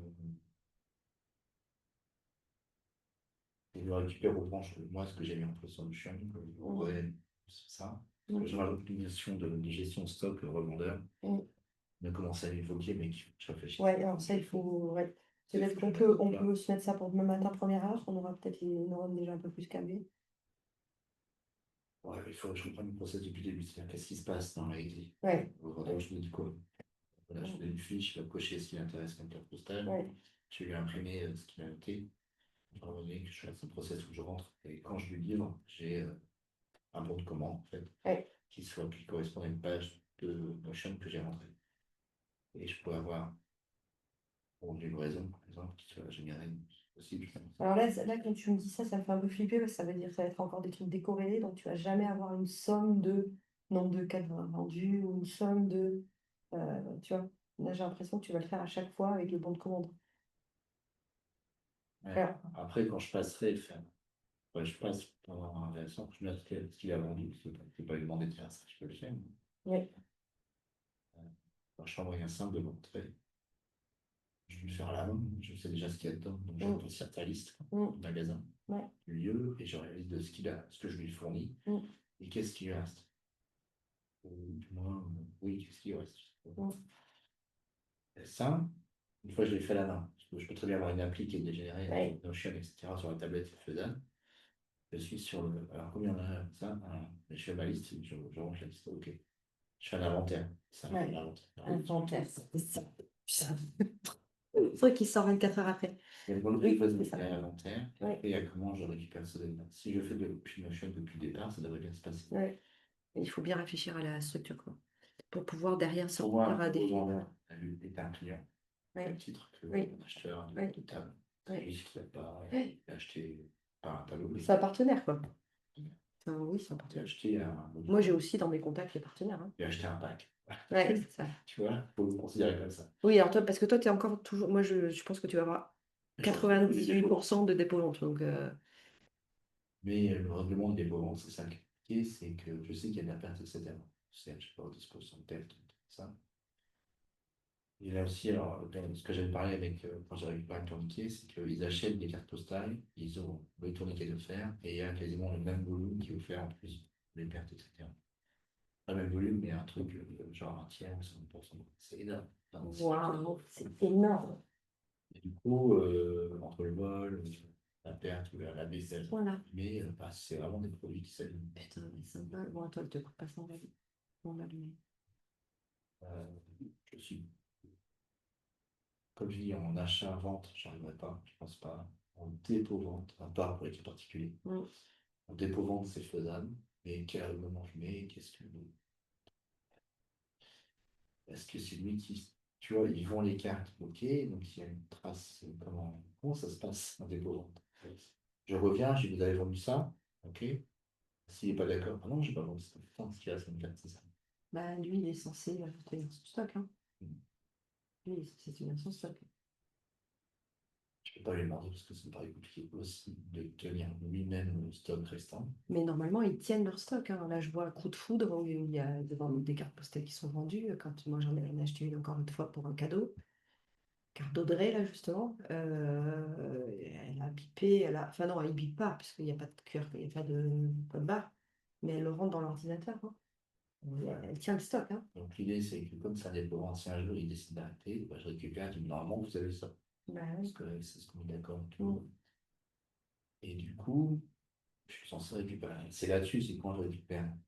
je récupère au branche, moi, ce que j'ai mis en place sur Ocean, ouais, c'est ça. Parce que je rajoute une notion de gestion de stock revendeur. De commencer à l'évoquer, mais je réfléchis. Ouais, alors ça, il faut. Ouais. Peut-être on peut se mettre ça pour demain matin, première heure. On aura peut-être les neurones déjà un peu plus câblés. Ouais, il faut que je comprenne le process depuis le début. C'est-à-dire, qu'est-ce qui se passe dans la vie. Ouais. Aujourd'hui, je me dis quoi? Voilà, je fais une fiche, je vais cocher ce qui m'intéresse comme carte postale. Ouais. Je vais lui imprimer ce qu'il a noté. Je vais donner que je fasse un process où je rentre. Et quand je lui livre, j'ai un bon de commande, en fait, Ouais. qui correspond à une page de Notion que j'ai rentrée. Et je pourrais avoir une livraison, par exemple, qui soit générée possible. Alors là, quand tu me dis ça, ça me fait un peu flipper parce que ça veut dire que ça va être encore des trucs décorrélés, donc tu vas jamais avoir une somme de nombre de cadres vendus ou une somme de. Tu vois, là j'ai l'impression que tu vas le faire à chaque fois avec le bon de commande. Ouais. Alors, Après, quand je passerai le faire, ouais, je passe pendant un récent, je note ce qu'il a vendu. C'est pas lui demander de faire ça, je peux le faire. ouais. Quand je fais un moyen simple de montrer, je vais le faire à la main, je sais déjà ce qu'il y a dedans, donc j'ai aussi ta liste du magasin, du lieu, et je réalise de ce qu'il a, ce que je lui fournis, et qu'est-ce qui lui reste. Ou du moins, oui, qu'est-ce qui lui reste. Et ça, une fois que je l'ai fait à la main, parce que je peux très bien avoir une appli qui est dégénérée, avec Notion, etc., sur la tablette, c'est faisable. Je suis sur le. Alors, combien on a ça? Je fais ma liste, je rentre la liste, ok. Je fais un inventaire. Ça, Ouais. un inventaire. Inventaire, c'était ça. Putain. Le truc qui sort 24 heures après. Il y a le mode Oui, de c'est ça. il y a l'inventaire. Et Ouais. après, il y a comment je récupère ce données. Si je fais depuis ma chaîne depuis le départ, ça devrait bien se passer. Ouais. Et il faut bien réfléchir à la structure, quoi. Pour pouvoir derrière Pour moi, sortir à des. t'es un client. Ouais. Même titre que Oui. un acheteur Oui. de table. Oui. Lui qui n'a pas Oui. acheté par un tableau. C'est un partenaire, quoi. Enfin, oui, c'est un J'ai partenaire. acheté un. Moi, j'ai aussi dans mes contacts les partenaires. Hein. J'ai acheté un pack. Ouais, c'est ça. Tu vois, faut le considérer comme ça. Oui, alors toi, parce que toi, tu es encore toujours. Moi, je pense que tu vas avoir Genre, 98% de dépôt vente. Donc, Mais le règlement des dépôts, c'est ça qui est compliqué, c'est que je sais qu'il y a de la perte, etc. C'est, je sais pas, 10% de perte, ça. Et là aussi, alors, ce que j'avais parlé avec, quand j'avais récupéré le tourniquet, c'est qu'ils achètent des cartes postales, ils ont le tourniquet offert, et il y a quasiment le même volume qui est offert en plus, les pertes, etc. Pas le même volume, mais un truc genre un tiers ou 50%. C'est énorme. Enfin, waouh, c'est énorme. et du coup, entre le vol, la perte ou la vaisselle, Voilà. mais bah, c'est vraiment des produits qui s'allument. Putain, mais ça me va. Bon, toi, elle te coûte pas 100 balles. On va allumer. Euh, je suis, comme je dis, en achat-vente, j'arriverai pas, je pense pas. En dépôt-vente, à part pour les cas particuliers. Mm. En dépôt-vente, c'est faisable, mais quel moment je mets, qu'est-ce que. Est-ce que c'est lui qui. Tu vois, ils vont les cartes, ok, donc il y a une trace. Comment ça se passe en dépôt-vente? Je reviens, je dis, vous avez vendu ça, ok. S'il n'est pas d'accord, ah non, j'ai pas vendu ça. Putain, ce qu'il reste une carte, c'est ça. Bah, lui, il est censé tenir son stock. Hein. Mm. Lui, il est censé tenir son stock. Je peux pas lui demander parce que ça me paraît compliqué aussi de tenir lui-même le stock restant. Mais normalement, ils tiennent leur stock. Hein. Là, je vois Coup de Foudre où il y a des cartes postales qui sont vendues. Quand moi, j'en ai acheté une encore une fois pour un cadeau. Carte d'Audrey, là, justement. Elle a bipé. Enfin, non, elle ne bip pas, parce qu'il n'y a pas de QR, il n'y a pas de code barre. Mais elle le rentre dans l'ordinateur. Hein. Elle tient le stock. Hein. Donc l'idée, c'est que comme ça dépend, si un jour il décide d'arrêter, bah, je récupère, je dis normalement vous avez ça. Bah, Parce oui. que c'est ce qu'on est d'accord. Mm. Et du coup, je suis censé récupérer. C'est là-dessus, c'est quand je récupère un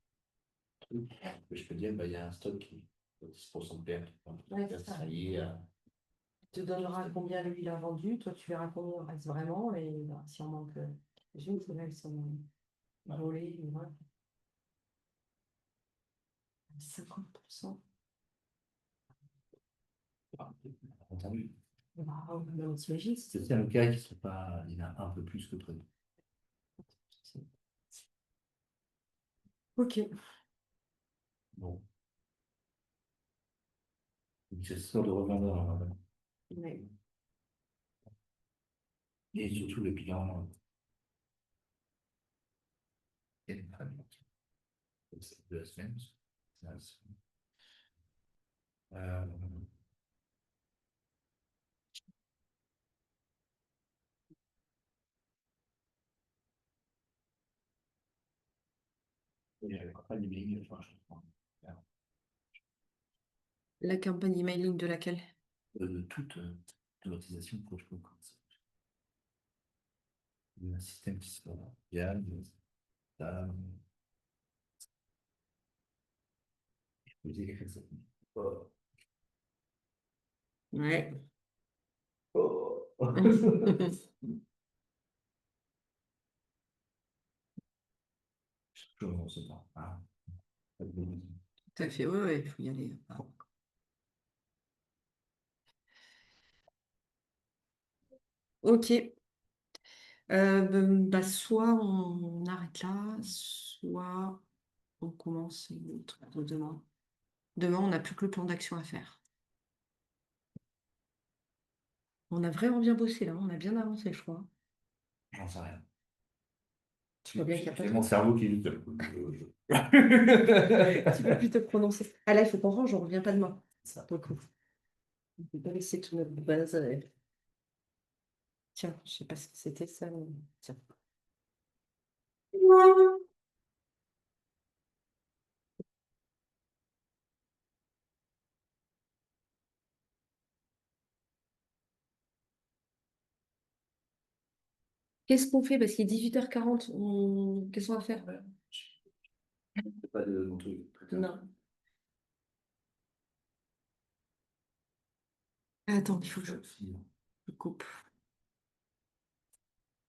truc que je peux dire, bah, il y a un stock qui est 10% de perte. Donc, Ouais, c'est ça. ça y est, Tu te donneras combien lui il a vendu, toi tu verras combien il reste vraiment, et bah, si on manque, j'imagine que là ils sont volés, et voilà. 50%. entendu. Waouh, mais t'imagines, C'est un cas qui sont pas, il y en a un peu plus que prévu. Ok. Bon, donc c'est ce sort de revendeur. Ouais. Et surtout le client. Il y a une famille. C'est de la semaine. C'est la semaine. Euh, il y a le campagne emailing, enfin, je crois. La campagne emailing de laquelle? Toute automatisation pour le coup. Un système qui soit viable, stable, je vous dis quelque chose. Oh. Ouais. Oh. Je ne sais pas. Ah. Tout à fait, ouais, ouais, il faut y aller. Ok. Bah, soit on arrête là, soit on commence le truc de demain. Demain, on n'a plus que le plan d'action à faire. On a vraiment bien bossé là, on a bien avancé, je crois. J'en sais rien. Tu vois bien qu'il y a pas C'est de- mon cerveau qui lutte. Tu peux plus te prononcer. Ah là, il faut qu'on range, on revient pas demain. Ça. Pour le coup. On peut pas laisser tout notre base. Tiens, je sais pas ce que c'était ça. Mais... Tiens. Qu'est-ce qu'on fait? Parce qu'il est 18h40. Qu'est-ce qu'on va faire? Pas de mon truc. Non. Attends, il faut que je aussi, coupe.